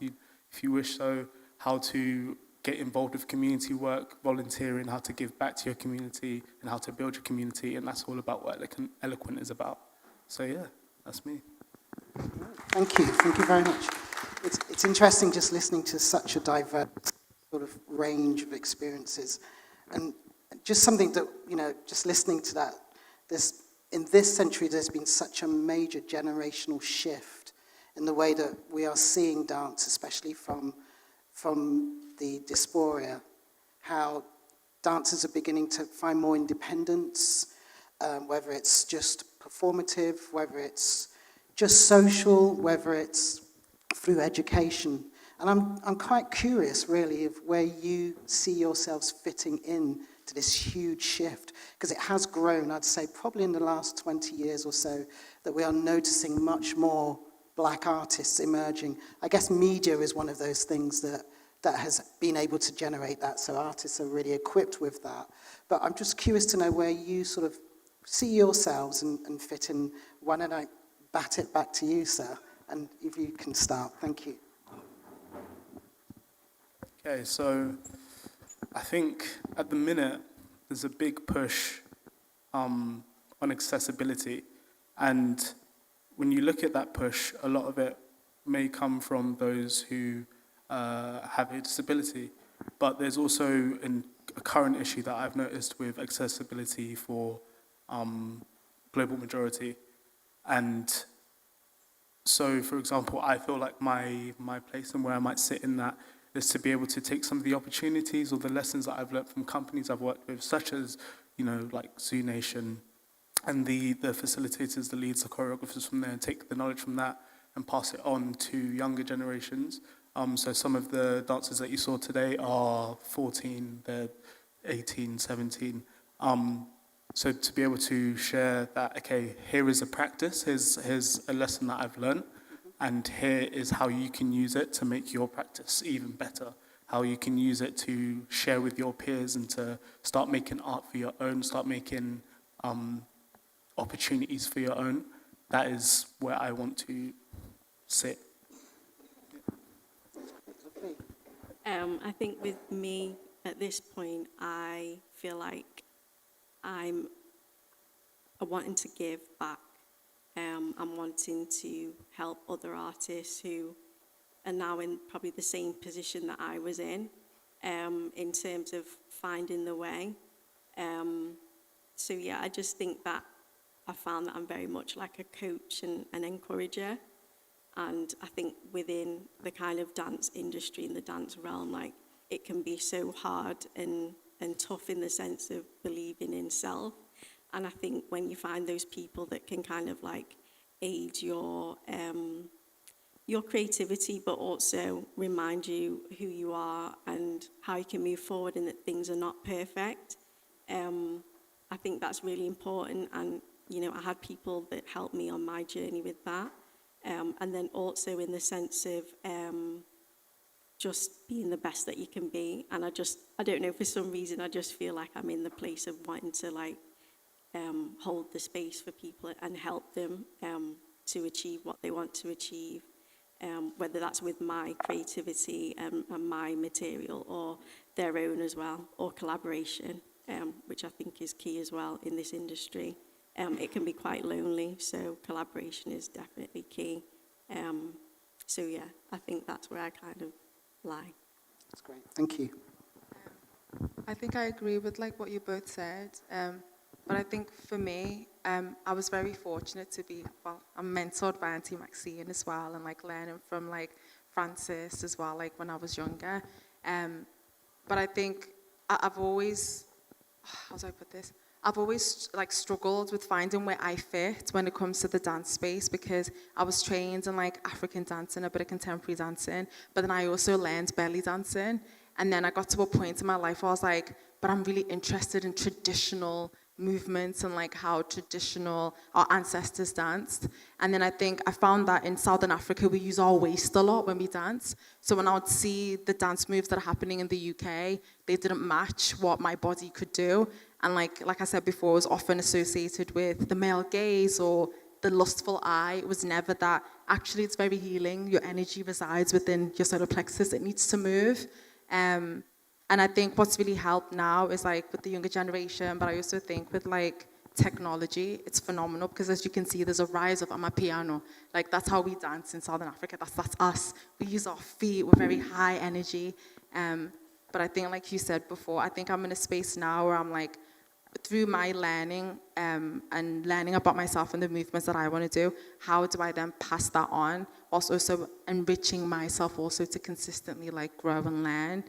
you wish so, how to get involved with community work, volunteering, how to give back to your community, and how to build your community, and that's all about what Eloquent is about. So yeah, that's me. Thank you very much. It's interesting just listening to such a diverse sort of range of experiences, and just something that, just listening to that, in this century there's been such a major generational shift in the way that we are seeing dance, especially from the diaspora, how dancers are beginning to find more independence, whether it's just performative, whether it's just social, whether it's through education. And I'm quite curious, really, of where you see yourselves fitting in to this huge shift, because it has grown, I'd say, probably in the last 20 years or so, that we are noticing much more Black artists emerging. I guess media is one of those things that has been able to generate that, so artists are really equipped with that. But I'm just curious to know where you sort of see yourselves and fit in. Why don't I bat it back to you, sir, and if you can start. Thank you. Okay, so I think at the minute there's a big push on accessibility, and when you look at that push, a lot of it may come from those who have a disability, but there's also a current issue that I've noticed with accessibility for global majority. And so, for example, I feel like my place and where I might sit in that is to be able to take some of the opportunities or the lessons that I've learned from companies I've worked with, such as, like Zoo Nation, and the facilitators, the leads, the choreographers from there, and take the knowledge from that and pass it on to younger generations. So some of the dancers that you saw today are 14, they're 18, 17. So to be able to share that, okay, here is a practice, here's a lesson that I've learned, and here is how you can use it to make your practice even better, how you can use it to share with your peers and to start making art for your own, start making opportunities for your own. That is where I want to sit. I think with me, at this point, I feel like I'm wanting to give back. I'm wanting to help other artists who are now in probably the same position that I was in terms of finding the way. So yeah, I just think that I found that I'm very much like a coach and an encourager. And I think within the kind of dance industry and the dance realm, like, it can be so hard and tough in the sense of believing in self. And I think when you find those people that can kind of like aid your creativity, but also remind you who you are and how you can move forward and that things are not perfect, I think that's really important. And, you know, I had people that helped me on my journey with that. And then also in the sense of just being the best that you can be. And I don't know, for some reason, I just feel like I'm in the place of wanting to like hold the space for people and help them to achieve what they want to achieve, whether that's with my creativity and my material or their own as well, or collaboration, which I think is key as well in this industry. It can be quite lonely, so collaboration is definitely key. So yeah, I think that's where I kind of lie. That's great. Thank you. I think I agree with like what you both said. But I think for me, I was very fortunate to be, well, I'm mentored by Auntie Maxine as well, and like learning from like Francis as well, like when I was younger. But I think I've always, how do I put this? I've always like struggled with finding where I fit when it comes to the dance space, because I was trained in like African dancing, a bit of contemporary dancing, but then I also learned belly dancing. And then I got to a point in my life where I was like, but I'm really interested in traditional movements and like how traditional our ancestors danced. And then I think I found that in Southern Africa, we use our waist a lot when we dance. So when I would see the dance moves that are happening in the UK, they didn't match what my body could do. And like I said before, it was often associated with the male gaze or the lustful eye. It was never that. Actually, it's very healing. Your energy resides within your solar plexus. It needs to move. And I think what's really helped now is like with the younger generation, but I also think with like technology, it's phenomenal, because as you can see, there's a rise of Amapiano. Like that's how we dance in Southern Africa. That's us. We use our feet. We're very high energy. But I think, like you said before, I think I'm in a space now where I'm like, through my learning and learning about myself and the movements that I want to do, how do I then pass that on, whilst also enriching myself also to consistently like grow and learn.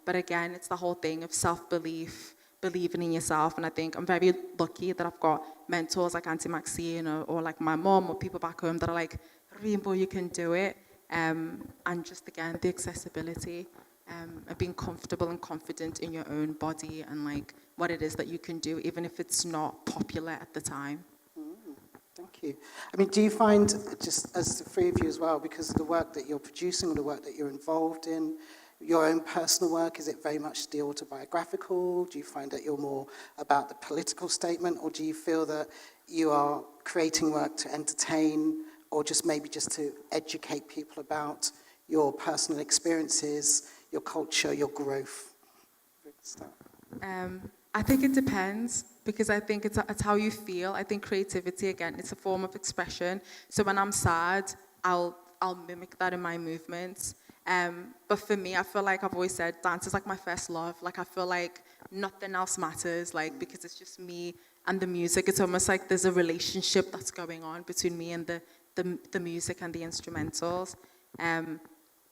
But again, it's the whole thing of self-belief, believing in yourself. And I think I'm very lucky that I've got mentors like Auntie Maxine or like my mom or people back home that are like, Rainbow, you can do it. And just again, the accessibility and being comfortable and confident in your own body and like what it is that you can do, even if it's not popular at the time. Thank you. I mean, do you find, just as the three of you as well, because of the work that you're producing or the work that you're involved in, your own personal work, is it very much the autobiographical? Do you find that you're more about the political statement, or do you feel that you are creating work to entertain, or just maybe just to educate people about your personal experiences, your culture, your growth? I think it depends, because I think it's how you feel. I think creativity, again, it's a form of expression. So when I'm sad, I'll mimic that in my movements. But for me, I feel like I've always said dance is like my first love. Like I feel like nothing else matters, like because it's just me and the music. It's almost like there's a relationship that's going on between me and the music and the instrumentals.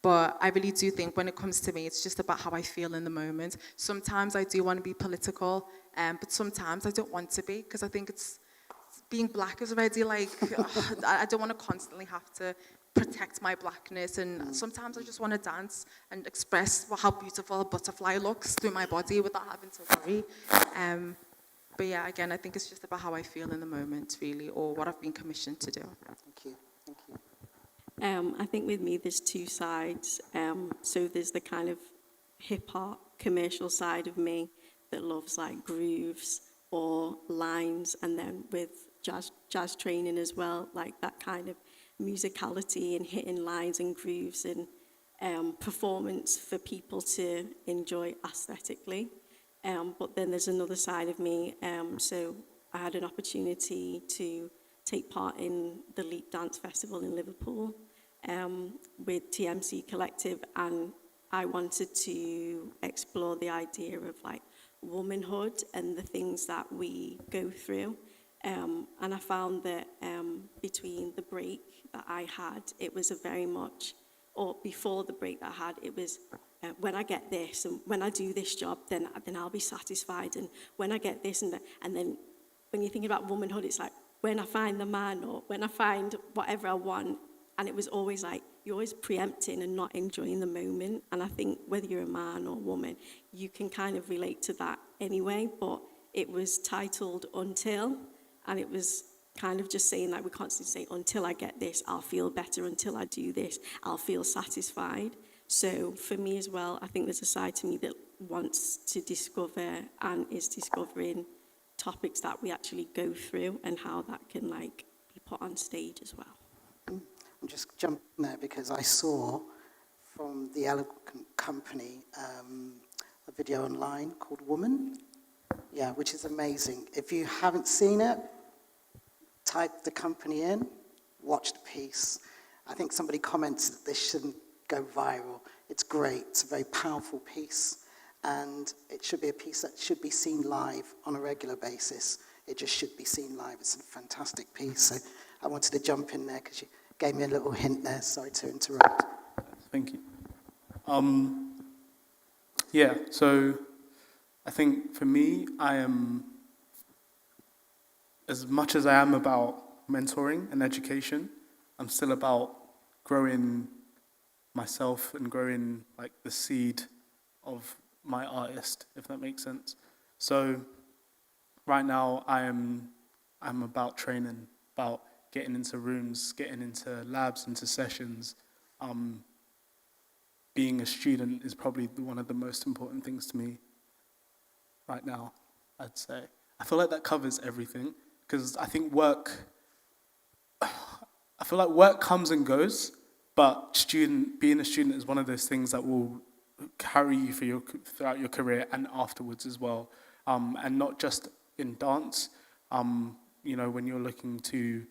But I really do think when it comes to me, it's just about how I feel in the moment. Sometimes I do want to be political, but sometimes I don't want to be, because I think being black is already like, I don't want to constantly have to protect my blackness, and sometimes I just want to dance and express how beautiful a butterfly looks through my body without having to worry. But yeah, again, I think it's just about how I feel in the moment, really, or what I've been commissioned to do. Thank you. Thank you. I think with me, there's two sides. So there's the kind of hip-hop commercial side of me that loves like grooves or lines, and then with jazz training as well, like that kind of musicality and hitting lines and grooves. And performance for people to enjoy aesthetically. But then there's another side of me. So I had an opportunity to take part in the Leap Dance Festival in Liverpool with TMC Collective, and I wanted to explore the idea of like womanhood and the things that we go through. And I found that between the break that I had, it was a very much, or before the break that I had, it was when I get this and when I do this job, then I'll be satisfied. And when I get this and then when you're thinking about womanhood, it's like when I find the man or when I find whatever I want. And it was always like, you're always preempting and not enjoying the moment. And I think whether you're a man or a woman, you can kind of relate to that anyway. But it was titled Until, and it was kind of just saying, like we constantly say, until I get this, I'll feel better. Until I do this, I'll feel satisfied. So for me as well, I think there's a side to me that wants to discover and is discovering topics that we actually go through and how that can like be put on stage as well. I'm just jumping there because I saw from the Eloquent Company a video online called Woman, which is amazing. If you haven't seen it, type the company in, watch the piece. I think somebody commented that this shouldn't go viral. It's great. It's a very powerful piece, and it should be a piece that should be seen live on a regular basis. It just should be seen live. It's a fantastic piece. So I wanted to jump in there because you gave me a little hint there. Sorry to interrupt. Thank you. So I think for me, I am, as much as I am about mentoring and education, I'm still about growing myself and growing like the seed of my artist, if that makes sense. So right now I'm about training, about getting into rooms, getting into labs, into sessions. Being a student is probably one of the most important things to me right now, I'd say. I feel like that covers everything, because I think work comes and goes, but being a student is one of those things that will carry you throughout your career and afterwards as well. And not just in dance, when you're looking to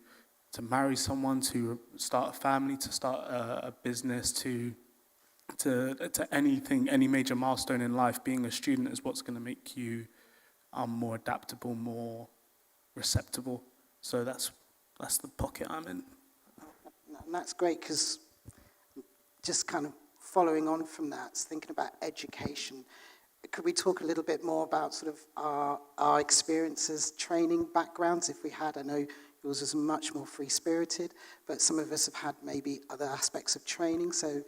marry someone, to start a family, to start a business, to anything, any major milestone in life, being a student is what's going to make you more adaptable, more receptible. So that's the pocket I'm in. And that's great, because just kind of following on from that, thinking about education, could we talk a little bit more about sort of our experiences, training backgrounds, if we had? I know yours was much more free-spirited, but some of us have had maybe other aspects of training. So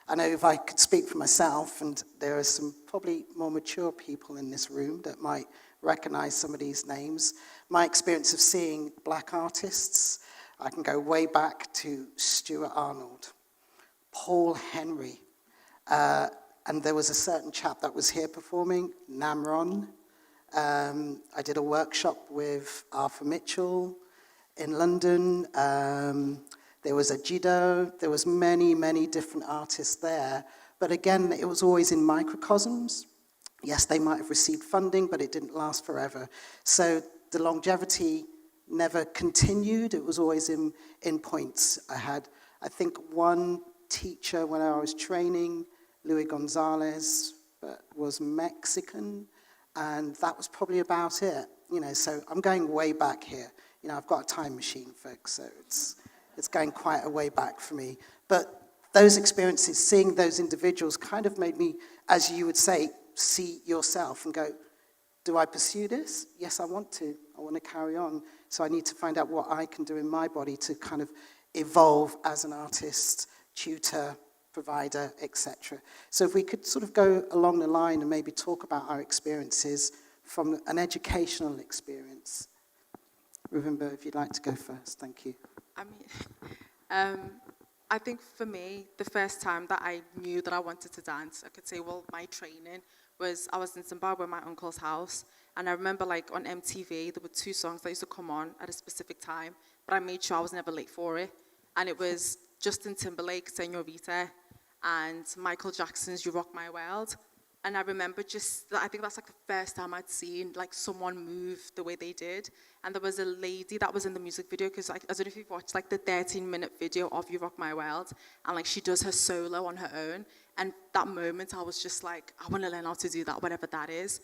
I know if I could speak for myself, and there are some probably more mature people in this room that might recognize some of these names. My experience of seeing black artists, I can go way back to Stuart Arnold, Paul Henry, and there was a certain chap that was here performing, Namron. I did a workshop with Arthur Mitchell in London. There was a Jido. There was many, many different artists there. But again, it was always in microcosms. Yes, they might have received funding, but it didn't last forever. So the longevity never continued. It was always in points. I think, one teacher when I was training, Luis Gonzalez, but was Mexican, and that was probably about it. So I'm going way back here. I've got a time machine, folks, so it's going quite a way back for me. But those experiences, seeing those individuals, kind of made me, as you would say, see yourself and go, do I pursue this? Yes, I want to. I want to carry on. So I need to find out what I can do in my body to kind of evolve as an artist, tutor, provider, etc. So if we could sort of go along the line and maybe talk about our experiences from an educational experience. Ravimba, if you'd like to go first, thank you. I think for me, the first time that I knew that I wanted to dance, I could say, well, my training was, I was in Zimbabwe at my uncle's house, and I remember like on MTV, there were 2 songs that used to come on at a specific time, but I made sure I was never late for it, and it was Justin Timberlake, Señorita, and Michael Jackson's You Rock My World. And I remember I think that's like the first time I'd seen like someone move the way they did. And there was a lady that was in the music video, because I don't know if you've watched like the 13-minute video of You Rock My World, and like she does her solo on her own. And that moment I was just like, I want to learn how to do that, whatever that is.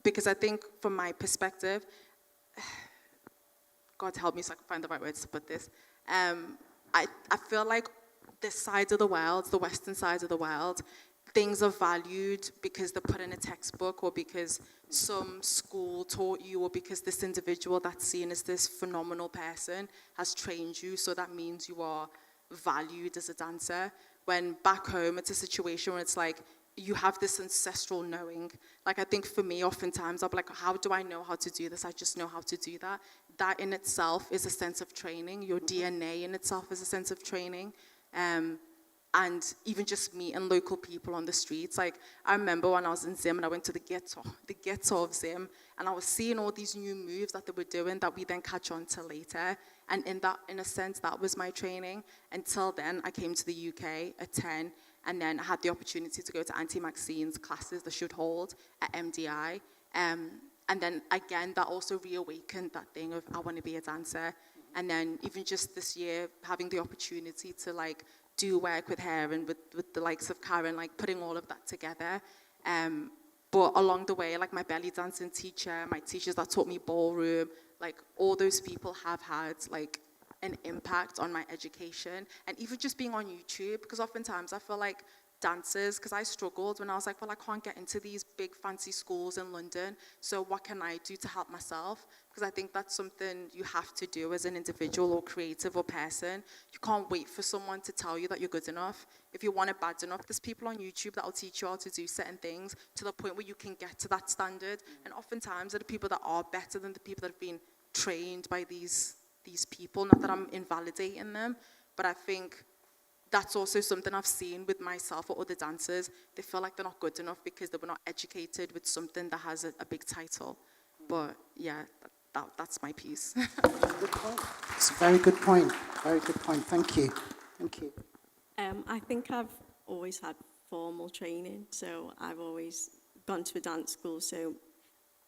Because I think from my perspective, God help me so I can find the right words to put this. I feel like this side of the world, the Western side of the world, things are valued because they're put in a textbook, or because some school taught you, or because this individual that's seen as this phenomenal person has trained you, so that means you are valued as a dancer. When back home, it's a situation where it's like, you have this ancestral knowing. Like, I think for me, oftentimes, I'll be like, how do I know how to do this? I just know how to do that. That in itself is a sense of training. Your DNA in itself is a sense of training. And even just meeting local people on the streets. Like, I remember when I was in Zim and I went to the ghetto of Zim, and I was seeing all these new moves that they were doing that we then catch on to later. And in a sense, that was my training. Until then, I came to the UK at 10, and then I had the opportunity to go to Auntie Maxine's classes, the Should Hold, at MDI. And then again, that also reawakened that thing of, I want to be a dancer. And then even just this year, having the opportunity to like do work with her and with the likes of Karen, like putting all of that together. But along the way, like my belly dancing teacher, my teachers that taught me ballroom, like all those people have had like an impact on my education. And even just being on YouTube, because oftentimes I feel like dancers, because I struggled when I was like, well, I can't get into these big fancy schools in London, so what can I do to help myself? Because I think that's something you have to do as an individual or creative or person. You can't wait for someone to tell you that you're good enough. If you want it bad enough, there's people on YouTube that will teach you how to do certain things to the point where you can get to that standard. And oftentimes, they're the people that are better than the people that have been trained by these people. Not that I'm invalidating them, but I think that's also something I've seen with myself or other dancers. They feel like they're not good enough because they were not educated with something that has a big title. But yeah, that's my piece. Good point. It's a very good point. Very good point. Thank you. Thank you. I think I've always had formal training, so I've always gone to a dance school, so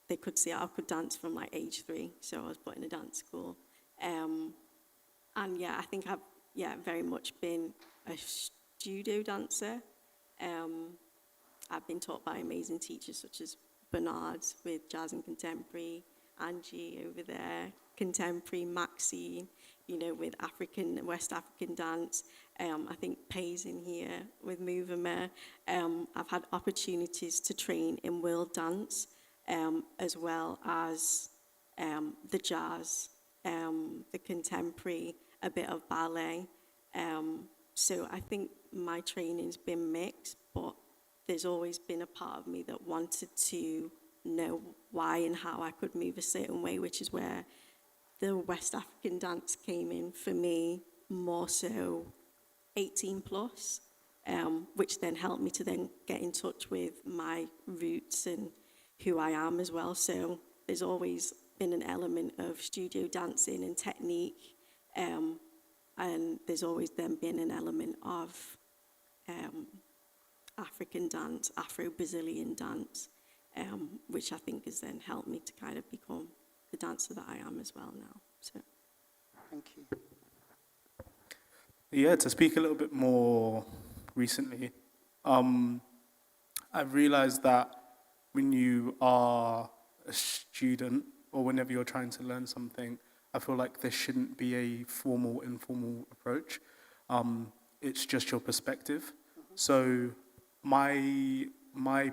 they could see I could dance from like age 3, so I was put in a dance school. And yeah, I think I've very much been a studio dancer. I've been taught by amazing teachers such as Bernard with jazz and contemporary, Angie over there, contemporary, Maxine, with West African dance. I think Pay's in here with Movement. I've had opportunities to train in world dance, as well as the jazz, the contemporary, a bit of ballet. So I think my training's been mixed, but there's always been a part of me that wanted to know why and how I could move a certain way, which is where the West African dance came in for me, more so 18 plus, which then helped me to then get in touch with my roots and who I am as well. So there's always been an element of studio dancing and technique, and there's always then been an element of African dance, Afro-Brazilian dance, which I think has then helped me to kind of become the dancer that I am as well now. So, thank you. Yeah, to speak a little bit more recently, I've realized that when you are a student or whenever you're trying to learn something, I feel like there shouldn't be a formal, informal approach. It's just your perspective. So my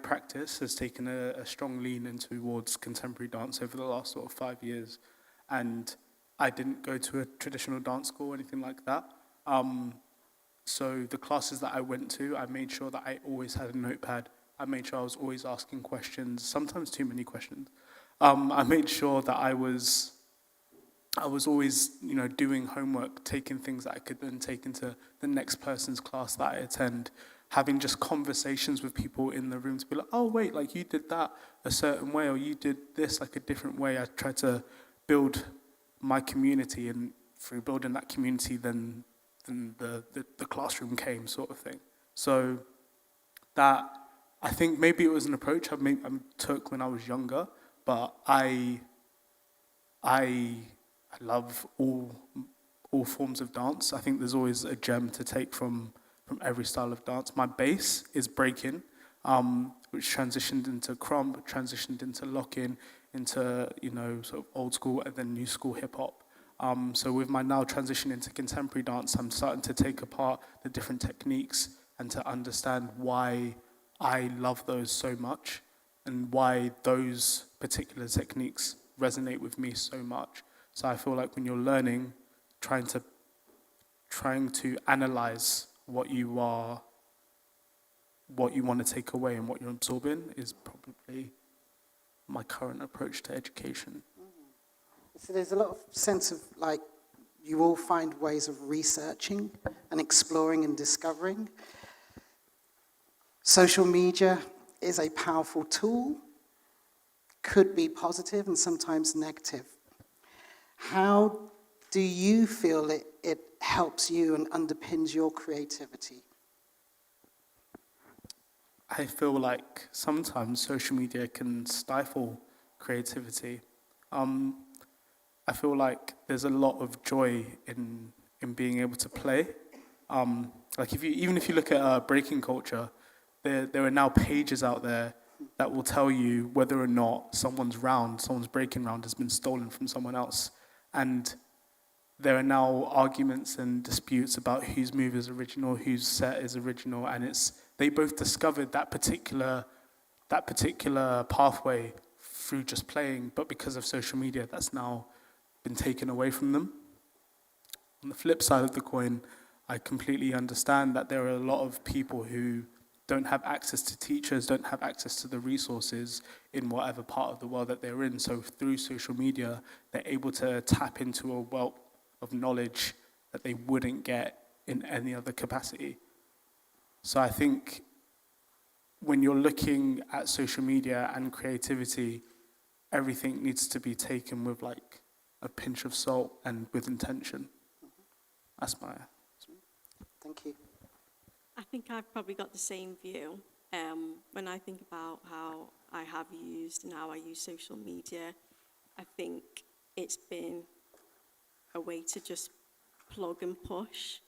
practice has taken a strong lean in towards contemporary dance over the last sort of 5 years. And I didn't go to a traditional dance school or anything like that. So the classes that I went to, I made sure that I always had a notepad. I made sure I was always asking questions, sometimes too many questions. I made sure that I was always, doing homework, taking things that I could then take into the next person's class that I attend, having just conversations with people in the room to be like, oh, wait, like you did that a certain way, or you did this like a different way. I tried to build my community, and through building that community, then the classroom came, sort of thing. So that, I think maybe it was an approach I took when I was younger, but I love all forms of dance. I think there's always a gem to take from every style of dance. My base is breaking, which transitioned into crump, transitioned into lock-in, into, sort of old school and then new school hip hop. So with my now transition into contemporary dance, I'm starting to take apart the different techniques and to understand why I love those so much and why those particular techniques resonate with me so much. So I feel like when you're learning, trying to analyze what you want to take away and what you're absorbing is probably my current approach to education. So there's a lot of sense of like you all find ways of researching and exploring and discovering. Social media is a powerful tool, could be positive and sometimes negative. How do you feel it helps you and underpins your creativity? I feel like sometimes social media can stifle creativity. I feel like there's a lot of joy in being able to play. Like even if you look at breaking culture, there are now pages out there that will tell you whether or not someone's breaking round has been stolen from someone else. And there are now arguments and disputes about whose move is original, whose set is original, and they both discovered that particular pathway through just playing, but because of social media, that's now been taken away from them. On the flip side of the coin, I completely understand that there are a lot of people who don't have access to teachers, don't have access to the resources in whatever part of the world that they're in. So through social media, they're able to tap into a wealth of knowledge that they wouldn't get in any other capacity. So I think when you're looking at social media and creativity, everything needs to be taken with like a pinch of salt and with intention. That's my... Thank you. I think I've probably got the same view. When I think about how I have used and how I use social media, I think it's been a way to just plug and push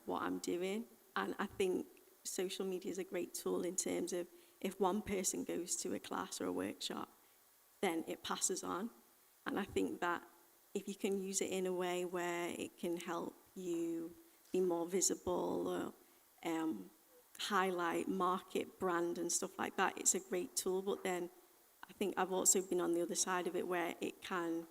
what I'm doing. And I think social media is a great tool in terms of if one person goes to a class or a workshop, then it passes on. And I think that if you can use it in a way where it can help you be more visible or highlight, market, brand and stuff like that, it's a great tool. But then I think I've also been on the other side of it where it can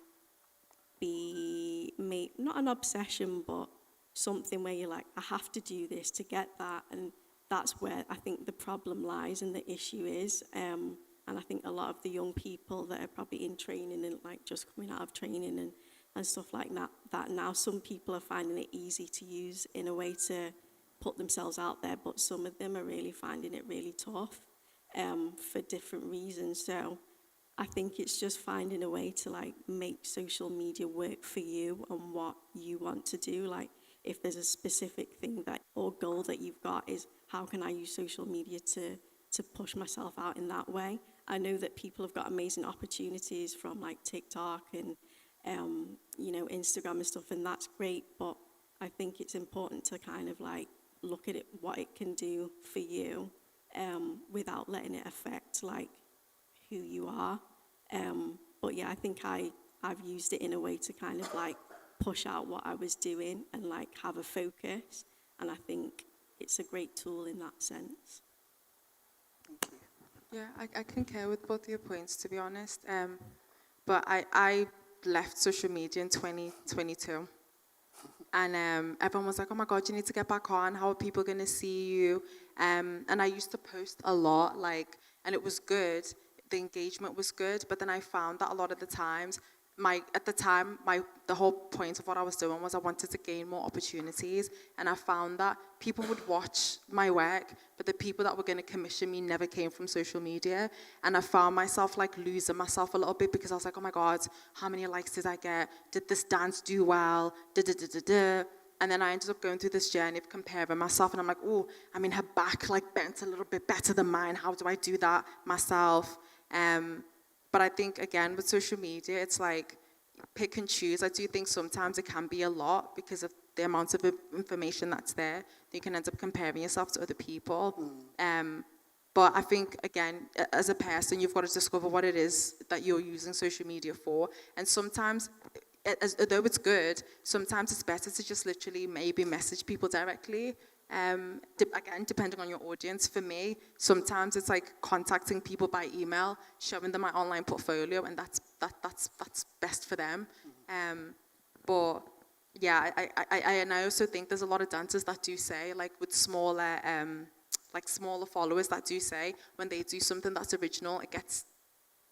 be made, not an obsession, but something where you're like, I have to do this to get that. And that's where I think the problem lies and the issue is. And I think a lot of the young people that are probably in training and like just coming out of training and stuff like that now, some people are finding it easy to use in a way to put themselves out there, but some of them are really finding it really tough for different reasons. So I think it's just finding a way to like make social media work for you and what you want to do. Like if there's a specific thing that or goal that you've got is how can I use social media to push myself out in that way. I know that people have got amazing opportunities from like TikTok and Instagram and stuff, and that's great, but I think it's important to kind of like look at it, what it can do for you without letting it affect like who you are. But yeah, I think I've used it in a way to kind of like push out what I was doing and like have a focus, and I think it's a great tool in that sense. Yeah, I concur with both your points, to be honest. But I left social media in 2022. And everyone was like, oh my God, you need to get back on. How are people going to see you? And I used to post a lot, and it was good. The engagement was good. But then I found that a lot of the times, the whole point of what I was doing was I wanted to gain more opportunities. And I found that people would watch my work, but the people that were going to commission me never came from social media. And I found myself like losing myself a little bit because I was like, oh my God, how many likes did I get? Did this dance do well? And then I ended up going through this journey of comparing myself, and I'm like, oh, I mean, her back like bent a little bit better than mine. How do I do that myself? But I think, again, with social media, it's like pick and choose. I do think sometimes it can be a lot because of the amount of information that's there. You can end up comparing yourself to other people. But I think, again, as a person, you've got to discover what it is that you're using social media for. And sometimes, although it's good, sometimes it's better to just literally maybe message people directly. Again, depending on your audience. For me, sometimes it's like contacting people by email, showing them my online portfolio, and that's best for them. But yeah, and I also think there's a lot of dancers that do say, like with smaller followers, that do say when they do something that's original, it gets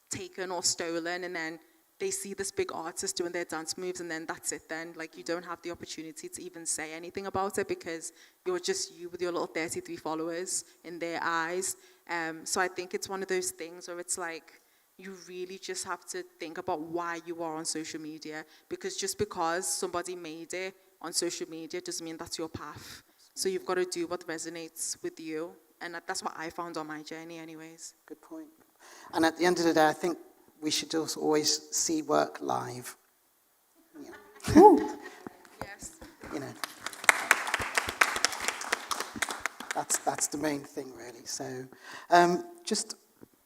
taken or stolen, and then they see this big artist doing their dance moves, and then that's it then. Like, you don't have the opportunity to even say anything about it because you're just you with your little 33 followers in their eyes. So I think it's one of those things where it's like, you really just have to think about why you are on social media, because just because somebody made it on social media doesn't mean that's your path. So you've got to do what resonates with you. And that's what I found on my journey anyways. Good point. And at the end of the day, I think we should also always see work live. Yeah. Yes. You know, that's the main thing, really. So just a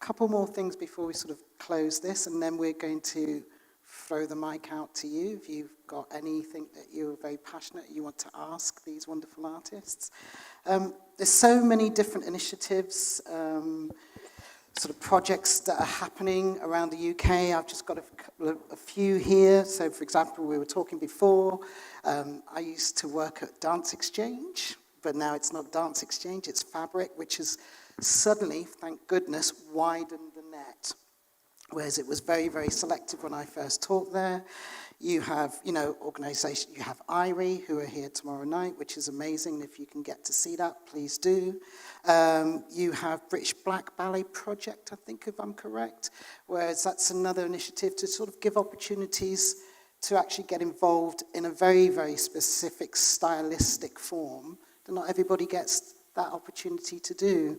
couple more things before we sort of close this, and then we're going to throw the mic out to you if you've got anything that you're very passionate you want to ask these wonderful artists. There's so many different initiatives, sort of projects that are happening around the UK. I've just got a few here. So, for example, we were talking before, I used to work at Dance Exchange, but now it's not Dance Exchange, it's Fabric, which has suddenly, thank goodness, widened the net. Whereas it was very, very selective when I first taught there. You have, organisations, you have IRI, who are here tomorrow night, which is amazing. If you can get to see that, please do. You have British Black Ballet Project, I think, if I'm correct, whereas that's another initiative to sort of give opportunities to actually get involved in a very, very specific stylistic form that not everybody gets that opportunity to do.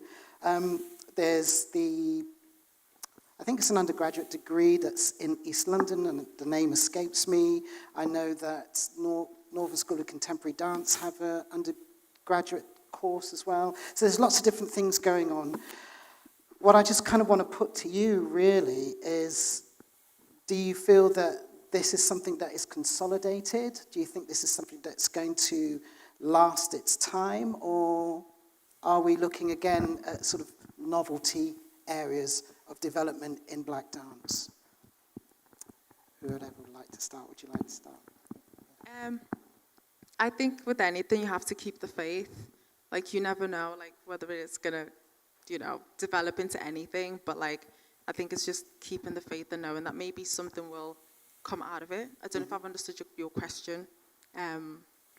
There's I think it's an undergraduate degree that's in East London, and the name escapes me. I know that Northern School of Contemporary Dance have an undergraduate course as well. So there's lots of different things going on. What I just kind of want to put to you, really, is do you feel that this is something that is consolidated? Do you think this is something that's going to last its time? Or are we looking again at sort of novelty areas of development in black dance? Whoever would like to start? Would you like to start? I think with anything, you have to keep the faith. Like, you never know, like, whether it's gonna, develop into anything. But like, I think it's just keeping the faith and knowing that maybe something will come out of it. I don't know if I've understood your question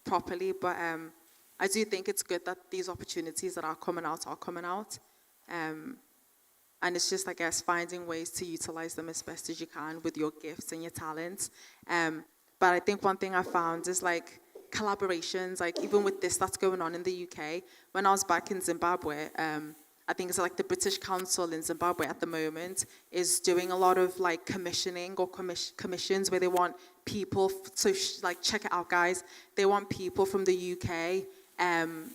properly, but I do think it's good that these opportunities that are coming out. And it's just, I guess, finding ways to utilize them as best as you can with your gifts and your talents. But I think one thing I found is, like, collaborations, like, even with this that's going on in the UK. When I was back in Zimbabwe, I think it's like the British Council in Zimbabwe at the moment is doing a lot of, like, commissioning or commissions where they want people, check it out, guys. They want people from the UK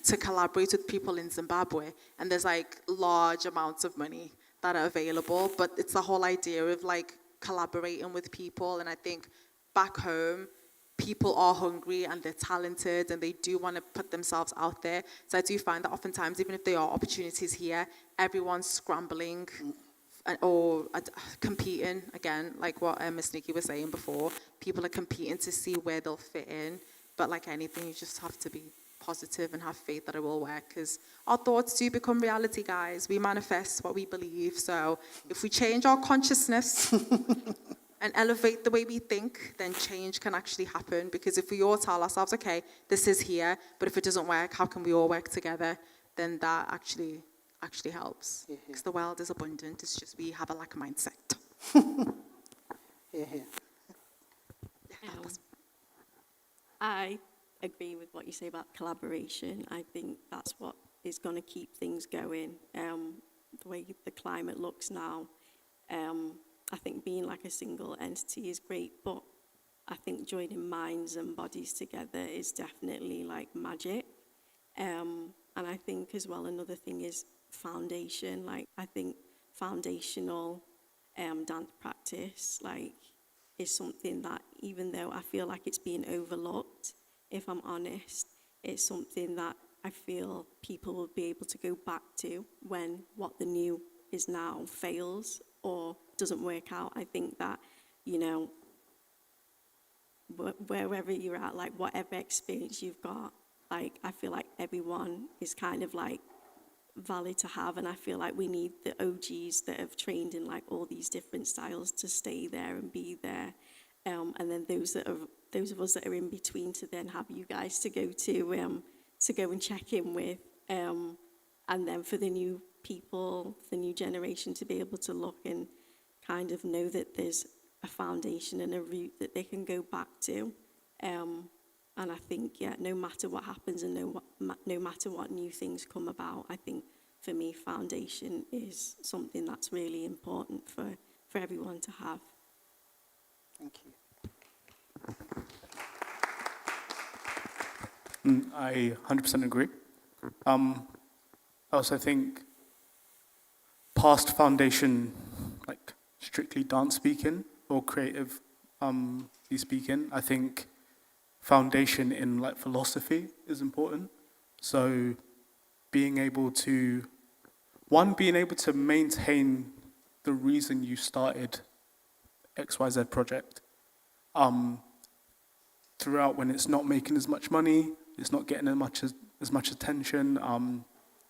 to collaborate with people in Zimbabwe. And there's, like, large amounts of money that are available, but it's the whole idea of, like, collaborating with people. And I think back home, people are hungry and they're talented and they do want to put themselves out there. So I do find that oftentimes, even if there are opportunities here, everyone's scrambling or competing, again, like what Miss Nikki was saying before. People are competing to see where they'll fit in. But like anything, you just have to be positive and have faith that it will work, because our thoughts do become reality, guys. We manifest what we believe. So if we change our consciousness and elevate the way we think, then change can actually happen. Because if we all tell ourselves, okay, this is here, but if it doesn't work, how can we all work together? Then that actually helps. Because the world is abundant. It's just we have a lack mindset. Here. agree with what you say about collaboration. I think that's what is going to keep things going. The way the climate looks now, I think being like a single entity is great, but I think joining minds and bodies together is definitely like magic. And I think as well, another thing is foundation. Like, I think foundational dance practice, like, is something that, even though I feel like it's being overlooked, if I'm honest, it's something that I feel people will be able to go back to when what the new is now fails or doesn't work out. I think that, you know, wherever you're at, like whatever experience you've got, like I feel like everyone is kind of like valid to have, and I feel like we need the OGs that have trained in like all these different styles to stay there and be there, and then those of us that are in between to then have you guys to go and check in with, and then for the new people, the new generation to be able to look and kind of know that there's a foundation and a root that they can go back to. And I think, yeah, no matter what happens and no matter what new things come about, I think for me, foundation is something that's really important for everyone to have. Thank you. I 100% agree. I also think past foundation, like strictly dance speaking or creative speaking, I think foundation in like philosophy is important. So being able to maintain the reason you started XYZ project throughout, when it's not making as much money, it's not getting as much attention,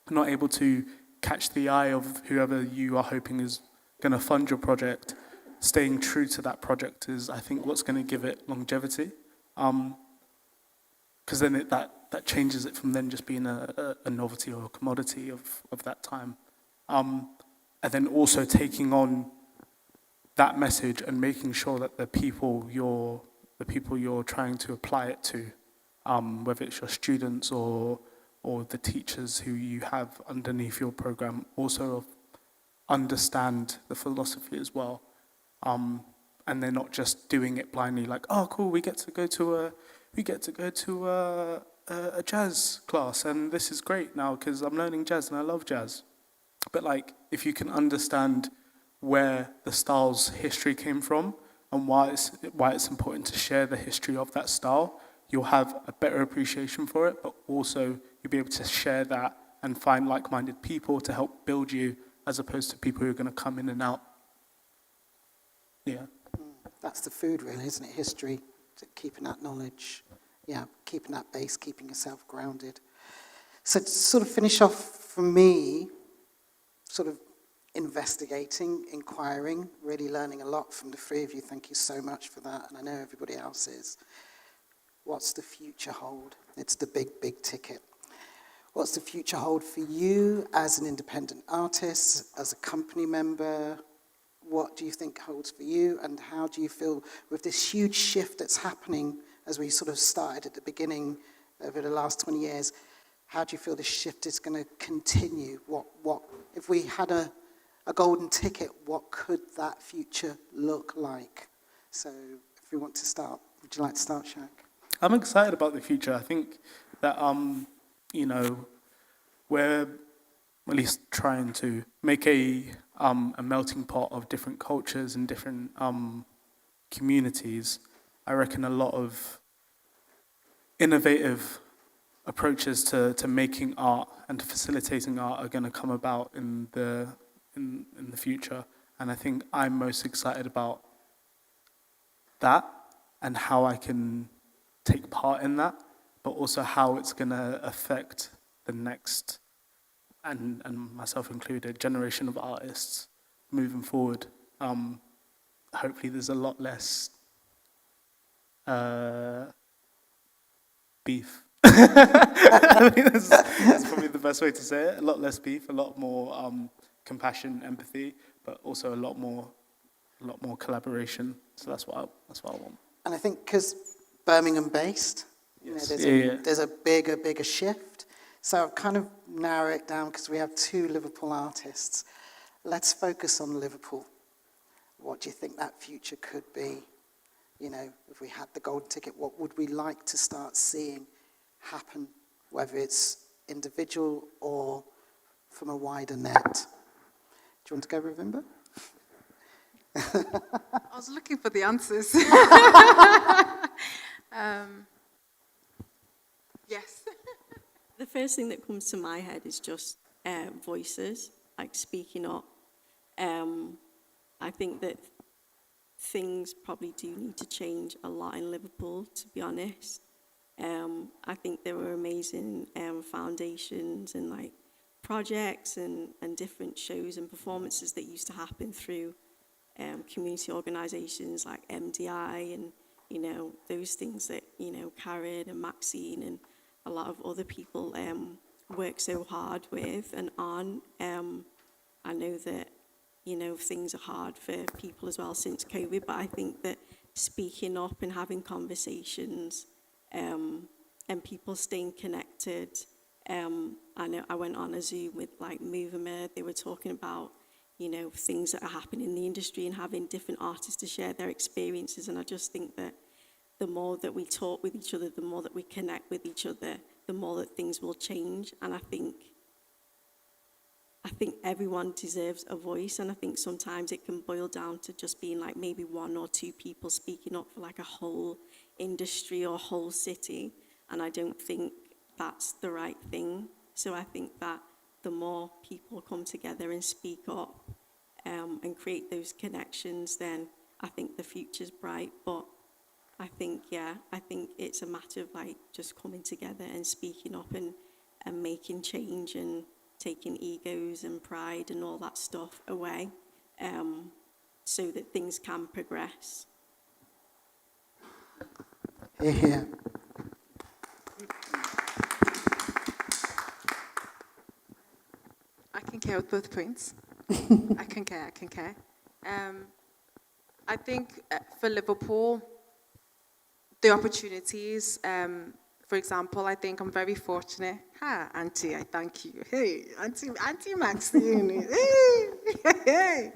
not able to catch the eye of whoever you are hoping is going to fund your project. Staying true to that project is, I think, what's going to give it longevity. Because then that changes it from then just being a novelty or a commodity of that time. And then also taking on that message and making sure that the people you're trying to apply it to, whether it's your students or the teachers who you have underneath your program, also understand the philosophy as well. And they're not just doing it blindly, like, oh, cool, we get to go to a jazz class, and this is great now because I'm learning jazz and I love jazz. But like, if you can understand where the style's history came from and why it's important to share the history of that style, you'll have a better appreciation for it, but also you'll be able to share that and find like-minded people to help build you, as opposed to people who are going to come in and out. Yeah. That's the food, really, isn't it? History, keeping that knowledge, yeah, keeping that base, keeping yourself grounded. So to sort of finish off for me, sort of investigating, inquiring, really learning a lot from the three of you. Thank you so much for that, and I know everybody else is. What's the future hold? It's the big, big ticket. What's the future hold for you as an independent artist, as a company member? What do you think holds for you, and how do you feel with this huge shift that's happening as we sort of started at the beginning over the last 20 years? How do you feel this shift is going to continue? What if we had a golden ticket, what could that future look like? So if we want to start, would you like to start, Shaq? I'm excited about the future. I think that, we're at least trying to make a melting pot of different cultures and different communities. I reckon a lot of innovative approaches to making art and to facilitating art are going to come about in the future. And I think I'm most excited about that and how I can take part in that, but also how it's going to affect the next, and myself included, generation of artists moving forward. Hopefully there's a lot less beef. I think that's probably the best way to say it. A lot less beef, a lot more compassion, empathy, but also a lot more collaboration. So that's what I want. And I think because Birmingham-based, You know, Yes. there's, Yeah. there's a bigger shift. So I've kind of narrowed it down because we have 2 Liverpool artists. Let's focus on Liverpool. What do you think that future could be? You know, if we had the golden ticket, what would we like to start seeing happen, whether it's individual or from a wider net? Do you want to go, Ravimba? I was looking for the answers. Yes. The first thing that comes to my head is just voices, like speaking up. I think that things probably do need to change a lot in Liverpool, to be honest. I think there were amazing foundations and like projects and different shows and performances that used to happen through community organisations like MDI and, you know, those things that, you know, Karen and Maxine and a lot of other people work so hard with and on. I know that, you know, things are hard for people as well since COVID, but I think that speaking up and having conversations and people staying connected. I know I went on a Zoom with like Movement. They were talking about, you know, things that are happening in the industry and having different artists to share their experiences. And I just think that the more that we talk with each other, the more that we connect with each other, the more that things will change. And I think everyone deserves a voice, and I think sometimes it can boil down to just being like maybe 1 or 2 people speaking up for like a whole industry or whole city, and I don't think that's the right thing. So I think that the more people come together and speak up and create those connections, then I think the future's bright. But I think it's a matter of like just coming together and speaking up and making change and taking egos and pride and all that stuff away so that things can progress. Hear, hear. I concur with both points. I concur. I think for Liverpool, the opportunities, for example, I think I'm very fortunate. Hi, Auntie, I thank you. Hey, Auntie Maxine. Hey.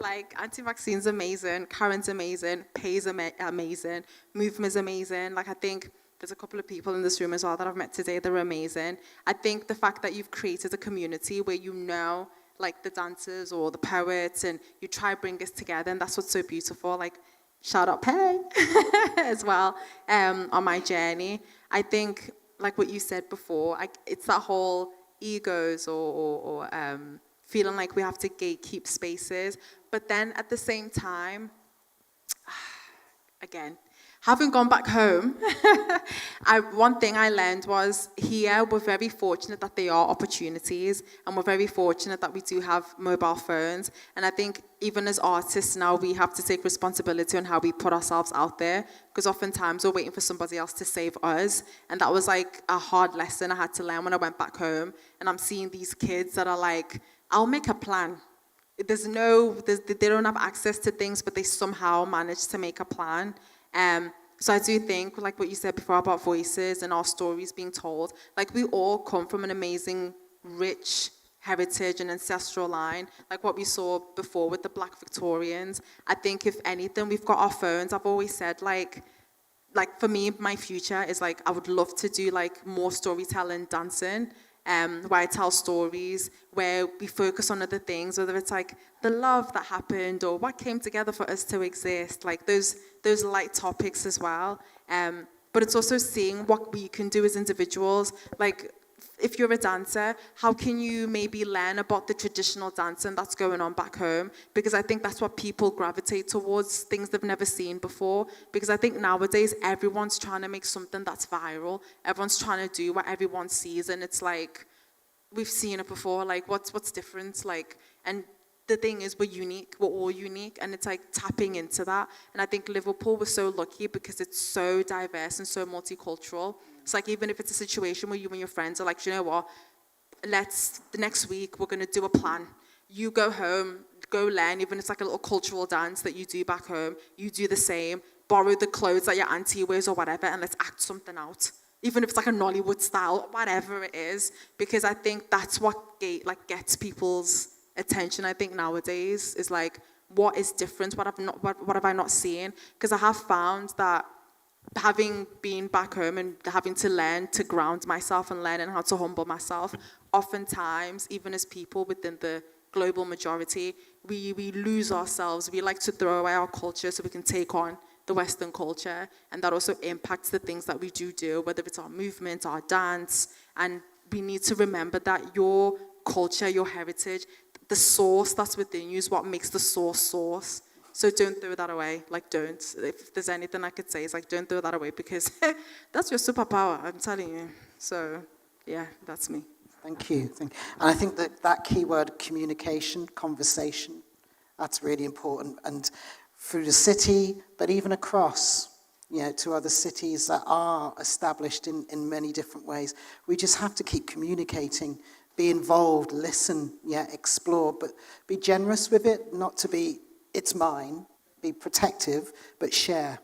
Like, Auntie Maxine's amazing, Karen's amazing, Pay's amazing, Movement's amazing. Like, I think there's a couple of people in this room as well that I've met today that are amazing. I think the fact that you've created a community where you know, like, the dancers or the poets, and you try to bring us together, and that's what's so beautiful. Like, shout out Pay as well on my journey. I think, like what you said before, it's that whole egos or feeling like we have to gatekeep spaces. But then at the same time, again, having gone back home, one thing I learned was here we're very fortunate that there are opportunities, and we're very fortunate that we do have mobile phones. And I think even as artists now, we have to take responsibility on how we put ourselves out there, because oftentimes we're waiting for somebody else to save us. And that was like a hard lesson I had to learn when I went back home. And I'm seeing these kids that are like, I'll make a plan. They don't have access to things, but they somehow manage to make a plan. So I do think, like what you said before about voices and our stories being told, like we all come from an amazing, rich heritage and ancestral line, like what we saw before with the Black Victorians. I think if anything, we've got our phones. I've always said like for me, my future is like, I would love to do like more storytelling, dancing, where I tell stories, where we focus on other things, whether it's like the love that happened or what came together for us to exist, like those light topics as well. But it's also seeing what we can do as individuals. Like, if you're a dancer, how can you maybe learn about the traditional dancing that's going on back home? Because I think that's what people gravitate towards, things they've never seen before. Because I think nowadays, everyone's trying to make something that's viral. Everyone's trying to do what everyone sees, and it's like, we've seen it before, like, what's different? Like, and the thing is, we're unique, we're all unique, and it's like tapping into that. And I think Liverpool was so lucky because it's so diverse and so multicultural. It's like, even if it's a situation where you and your friends are like, you know what, the next week we're going to do a plan. You go home, go learn, even if it's like a little cultural dance that you do back home, you do the same, borrow the clothes that your auntie wears or whatever, and let's act something out. even if it's like a Nollywood style, whatever it is, because I think that's what gets people's attention. I think nowadays is like, what is different? What have I not seen? Because I have found that having been back home and having to learn to ground myself and learning how to humble myself, oftentimes, even as people within the global majority, we lose ourselves. We like to throw away our culture so we can take on the Western culture, and that also impacts the things that we do, whether it's our movement, our dance, and we need to remember that your culture, your heritage, the source that's within you is what makes the source. So don't throw that away. Like, don't. If there's anything I could say, it's like, don't throw that away, because that's your superpower, I'm telling you. So, yeah, that's me. Thank you. And I think that key word, communication, conversation, that's really important. And through the city, but even across, to other cities that are established in many different ways, we just have to keep communicating, be involved, listen, explore, but be generous with it, not to be, it's mine, be protective, but share.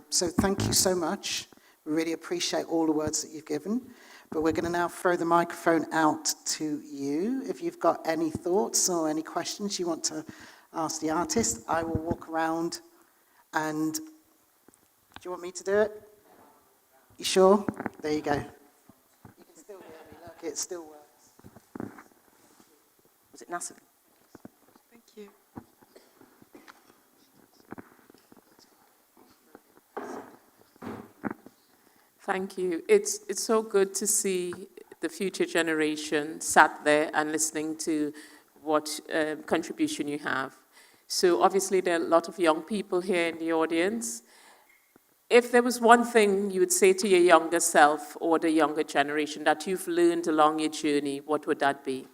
So thank you so much. We really appreciate all the words that you've given. But we're going to now throw the microphone out to you. If you've got any thoughts or any questions you want to ask the artist, I will walk around and... Do you want me to do it? You sure? There you go. You can still hear me. Look, it still works. Was it Nasser? Thank you. Thank you. It's so good to see the future generation sat there and listening to what contribution you have. So obviously there are a lot of young people here in the audience. If there was one thing you would say to your younger self or the younger generation that you've learned along your journey, what would that be?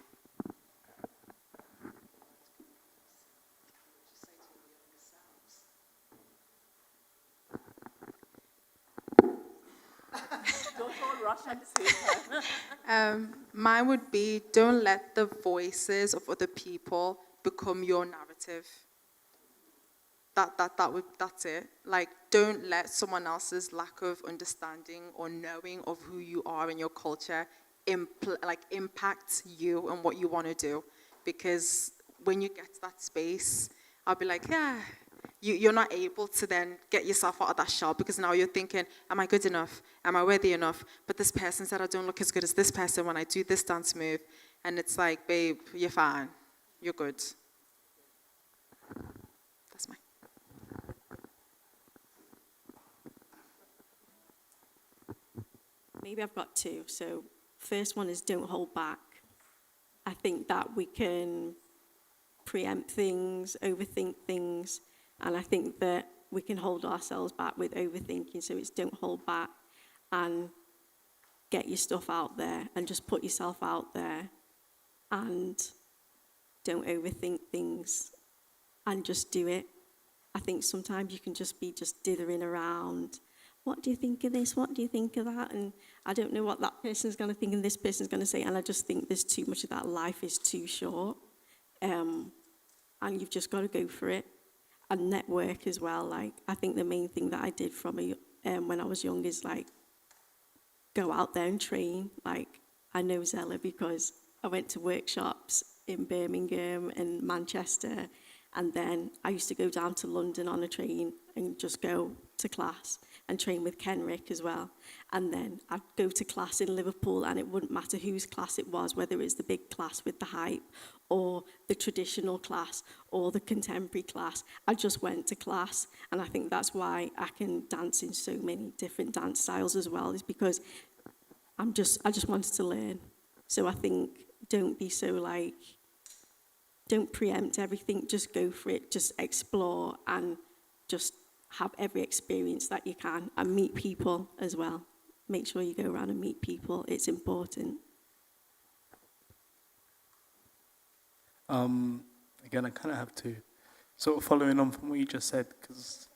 Mine would be, don't let the voices of other people become your narrative. That's it. Like, don't let someone else's lack of understanding or knowing of who you are and your culture impact you and what you want to do. Because when you get to that space, I'll be like, you're not able to then get yourself out of that shell, because now you're thinking, am I good enough? Am I worthy enough? But this person said I don't look as good as this person when I do this dance move. And it's like, babe, you're fine. You're good. That's mine. Maybe I've got two. So first one is don't hold back. I think that we can preempt things, overthink things, and I think that we can hold ourselves back with overthinking. So it's don't hold back and get your stuff out there and just put yourself out there and don't overthink things and just do it. I think sometimes you can just be dithering around. What do you think of this? What do you think of that? And I don't know what that person's going to think and this person's going to say. And I just think there's too much of that. Life is too short. And you've just got to go for it. And network as well. Like, I think the main thing that I did when I was young is, like, go out there and train. Like, I know Zella because I went to workshops in Birmingham and Manchester. And then I used to go down to London on a train and just go to class and train with Kenrick as well. And then I'd go to class in Liverpool, and it wouldn't matter whose class it was, whether it was the big class with the hype or the traditional class or the contemporary class. I just went to class, and I think that's why I can dance in so many different dance styles as well, is because I just wanted to learn. So I think don't be so like, don't preempt everything, just go for it, just explore and just have every experience that you can and meet people as well. Make sure you go around and meet people, it's important. Again, I kind of have to sort of following on from what you just said, because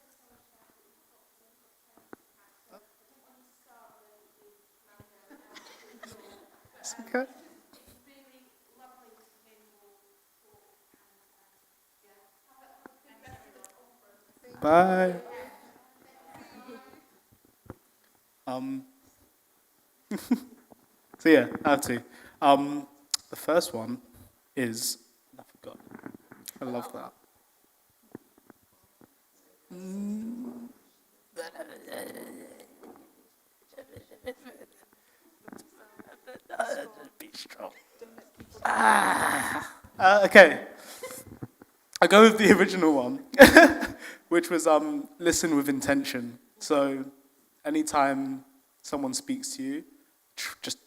okay. Bye. So yeah, I have to. The first one is, I forgot. I love that. Be strong. Okay. I go with the original one, which was listen with intention. So anytime someone speaks to you, just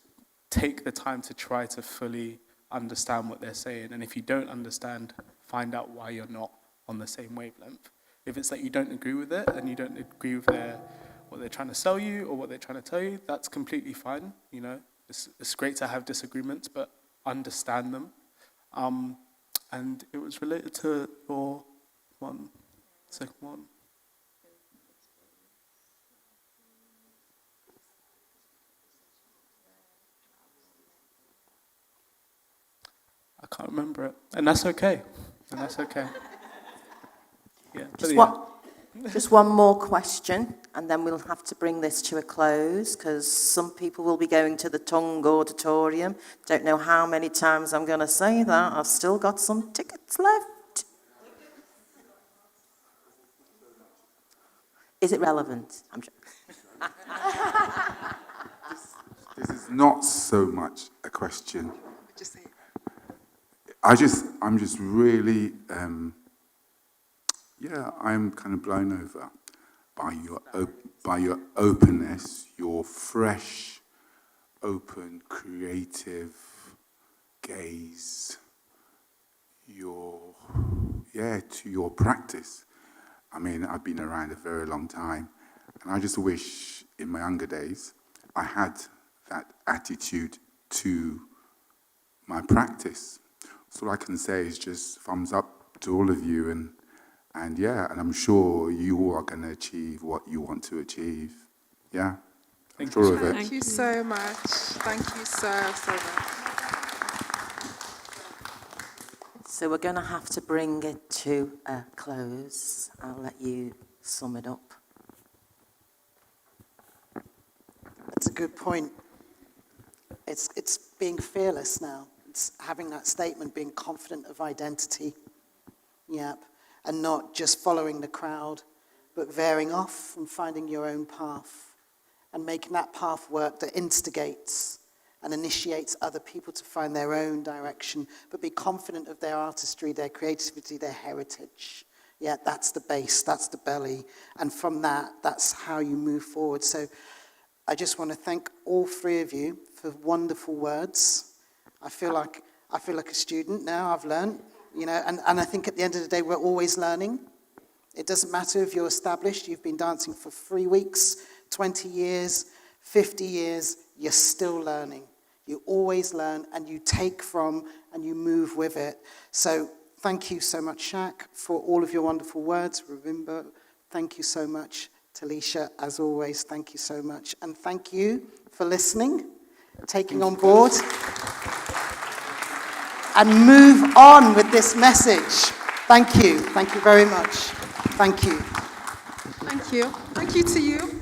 take the time to try to fully understand what they're saying. And if you don't understand, find out why you're not on the same wavelength. If it's that you don't agree with it and you don't agree with what they're trying to sell you or what they're trying to tell you, that's completely fine. You know, it's great to have disagreements, but understand them. And it was related to your second one. I can't remember it, and that's okay. Yeah. Just one more question, and then we'll have to bring this to a close, because some people will be going to the Tongue Auditorium. Don't know how many times I'm going to say that. I've still got some tickets left. Is it relevant? I'm sure. This is not so much a question. I'm just really, I'm kind of blown over by your openness, your fresh, open, creative gaze, to your practice. I mean, I've been around a very long time, and I just wish in my younger days I had that attitude to my practice. So all I can say is just thumbs up to all of you, and I'm sure you all are going to achieve what you want to achieve. Yeah? Thank sure you. of it. Thank you so much. Thank you so much. So we're going to have to bring it to a close. I'll let you sum it up. That's a good point. It's being fearless now. It's having that statement, being confident of identity. Yep. And not just following the crowd, but veering off and finding your own path and making that path work that instigates and initiates other people to find their own direction, but be confident of their artistry, their creativity, their heritage. Yeah, that's the base, that's the belly. And from that, that's how you move forward. So I just want to thank all three of you for wonderful words. I feel like a student now. I've learned, and I think at the end of the day, we're always learning. It doesn't matter if you're established, you've been dancing for 3 weeks, 20 years, 50 years, you're still learning. You always learn, and you take from, and you move with it. So thank you so much, Shaq, for all of your wonderful words. Ravimbo, thank you so much. Talisha, as always, thank you so much. And thank you for listening, taking on board, and move on with this message. Thank you. Thank you very much. Thank you. Thank you. Thank you to you.